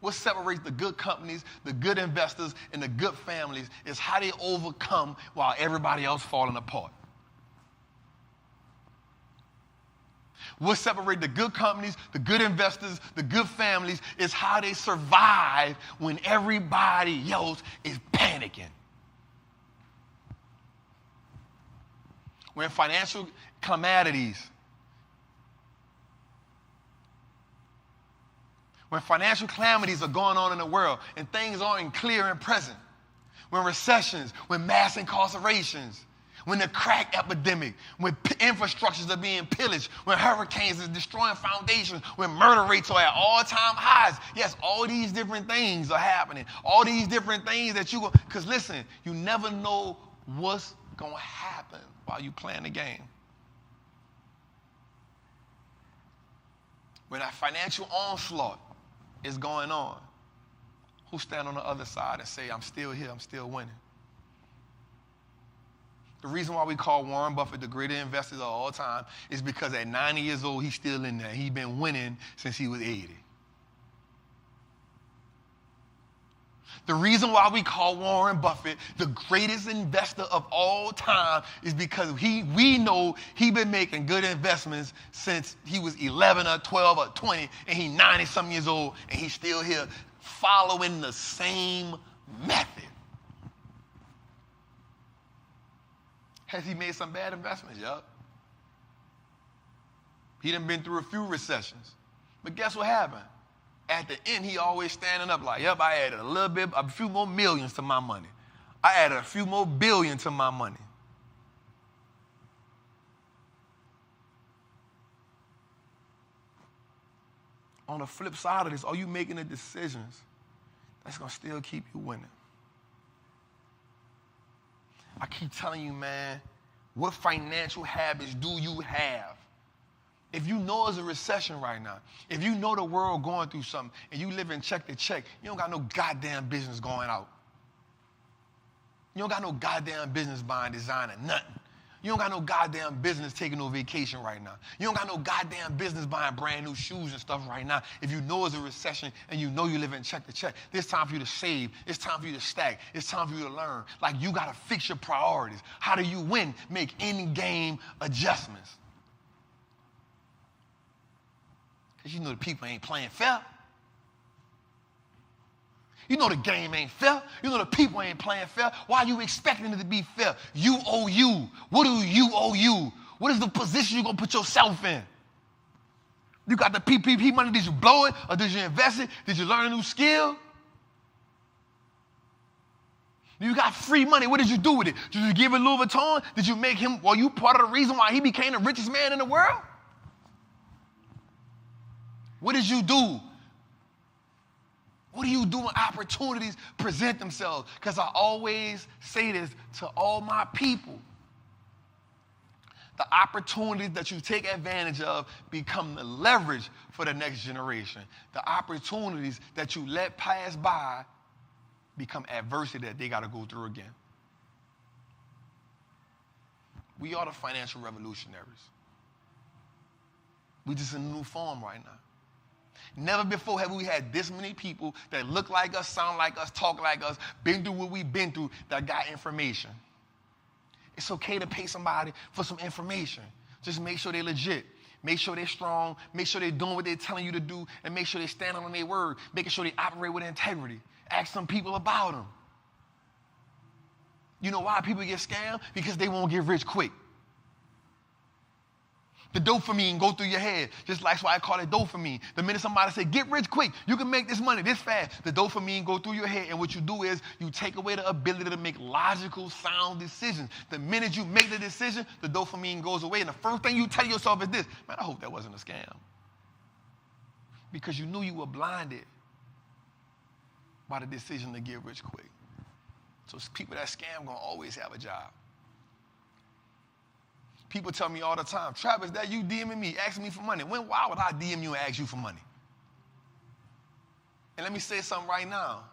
What separates the good companies, the good investors, and the good families is how they overcome while everybody else falling apart. What separates the good companies, the good investors, the good families is how they survive when everybody else is panicking. When financial calamities, are going on in the world and things aren't clear and present, when recessions, when mass incarcerations, when the crack epidemic, when infrastructures are being pillaged, when hurricanes are destroying foundations, when murder rates are at all-time highs. Yes, all these different things are happening. All these different things that because listen, you never know what's going to happen while you playing the game. When that financial onslaught is going on, who stand on the other side and say, I'm still here, I'm still winning? The reason why we call Warren Buffett the greatest investor of all time is because at 90 years old, he's still in there. He's been winning since he was 80. The reason why we call Warren Buffett the greatest investor of all time is because we know he's been making good investments since he was 11 or 12 or 20, and he's 90-something years old, and he's still here following the same method. Has he made some bad investments? Yup. He done been through a few recessions. But guess what happened? At the end, he always standing up like, yep, I added a few more millions to my money. I added a few more billion to my money. On the flip side of this, are you making the decisions that's going to still keep you winning? I keep telling you, man, what financial habits do you have? If you know it's a recession right now, if you know the world going through something, and you live in check to check, you don't got no goddamn business going out. You don't got no goddamn business buying designer, nothing. You don't got no goddamn business taking no vacation right now. You don't got no goddamn business buying brand new shoes and stuff right now. If you know it's a recession and you know you live in check to check, it's time for you to save. It's time for you to stack. It's time for you to learn. Like, you got to fix your priorities. How do you win? Make in-game adjustments. Because you know the people ain't playing fair. You know the game ain't fair. You know the people ain't playing fair. Why are you expecting it to be fair? You owe you. What do you owe you? What is the position you're going to put yourself in? You got the PPP money. Did you blow it or did you invest it? Did you learn a new skill? You got free money. What did you do with it? Did you give it Louis Vuitton? Did you make him, well, you part of the reason why he became the richest man in the world? What did you do? What do you do when opportunities present themselves? Because I always say this to all my people. The opportunities that you take advantage of become the leverage for the next generation. The opportunities that you let pass by become adversity that they got to go through again. We are the financial revolutionaries. We just in a new form right now. Never before have we had this many people that look like us, sound like us, talk like us, been through what we've been through, that got information. It's okay to pay somebody for some information. Just make sure they're legit. Make sure they're strong. Make sure they're doing what they're telling you to do. And make sure they stand on their word. Making sure they operate with integrity. Ask some people about them. You know why people get scammed? Because they won't get rich quick. The dopamine go through your head. Just like that's why I call it dopamine. The minute somebody say, get rich quick, you can make this money this fast, the dopamine go through your head, and what you do is you take away the ability to make logical, sound decisions. The minute you make the decision, the dopamine goes away, and the first thing you tell yourself is this: man, I hope that wasn't a scam. Because you knew you were blinded by the decision to get rich quick. So people that scam gonna always have a job. People tell me all the time, Travis, that you DMing me, asking me for money. Why would I DM you and ask you for money? And let me say something right now.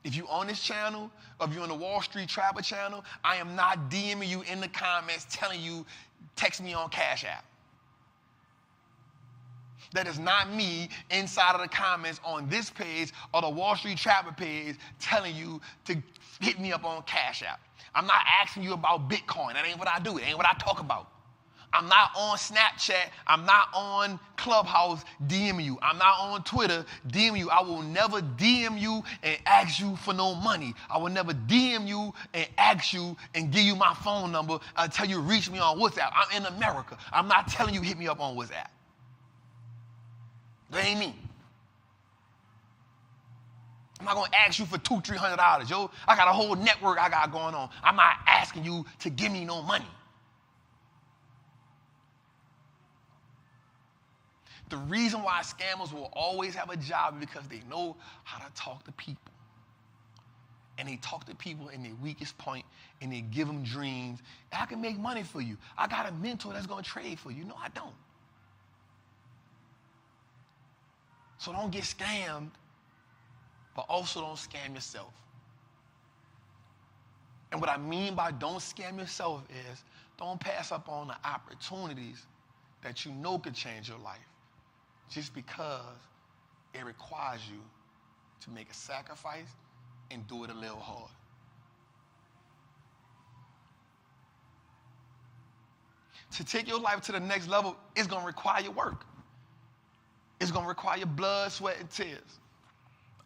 If you on this channel, or if you're on the Wallstreet Trappin channel, I am not DMing you in the comments telling you, text me on Cash App. That is not me inside of the comments on this page or the Wallstreet Trappin page telling you to hit me up on Cash App. I'm not asking you about Bitcoin. That ain't what I do. It ain't what I talk about. I'm not on Snapchat. I'm not on Clubhouse DMing you. I'm not on Twitter DMing you. I will never DM you and ask you for no money. I will never DM you and ask you and give you my phone number until you reach me on WhatsApp. I'm in America. I'm not telling you hit me up on WhatsApp. That ain't me. I'm not going to ask you for $200, $300, yo. I got a whole network I got going on. I'm not asking you to give me no money. The reason why scammers will always have a job is because they know how to talk to people. And they talk to people in their weakest point, and they give them dreams. I can make money for you. I got a mentor that's going to trade for you. No, I don't. So don't get scammed, but also don't scam yourself. And what I mean by don't scam yourself is don't pass up on the opportunities that you know could change your life just because it requires you to make a sacrifice and do it a little hard. To take your life to the next level, it's going to require your work. It's going to require blood, sweat, and tears.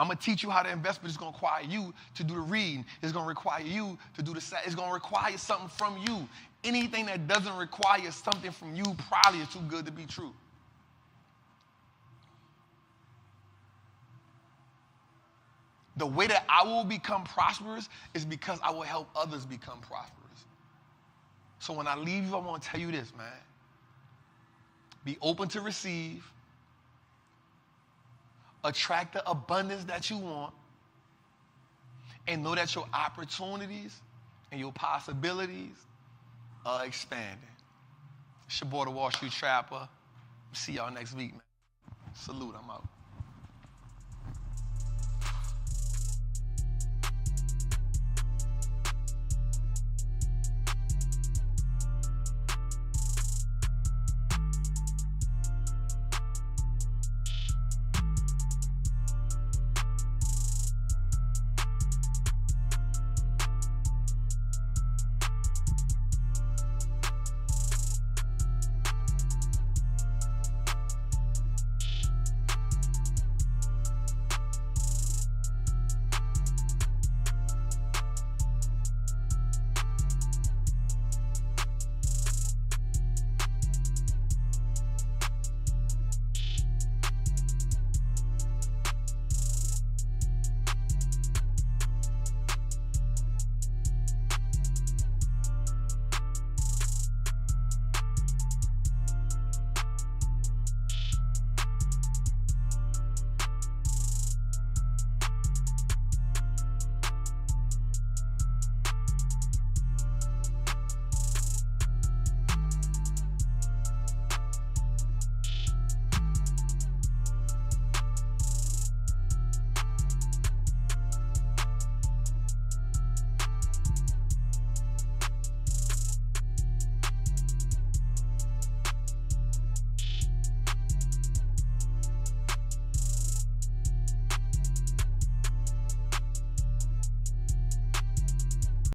I'm going to teach you how to invest, but it's going to require you to do the reading. It's going to require you to do the it's going to require something from you. Anything that doesn't require something from you probably is too good to be true. The way that I will become prosperous is because I will help others become prosperous. So when I leave you, I want to tell you this, man. Be open to receive. Attract the abundance that you want. And know that your opportunities and your possibilities are expanding. It's your boy, the Wall Street Trapper. See y'all next week, man. Salute, I'm out.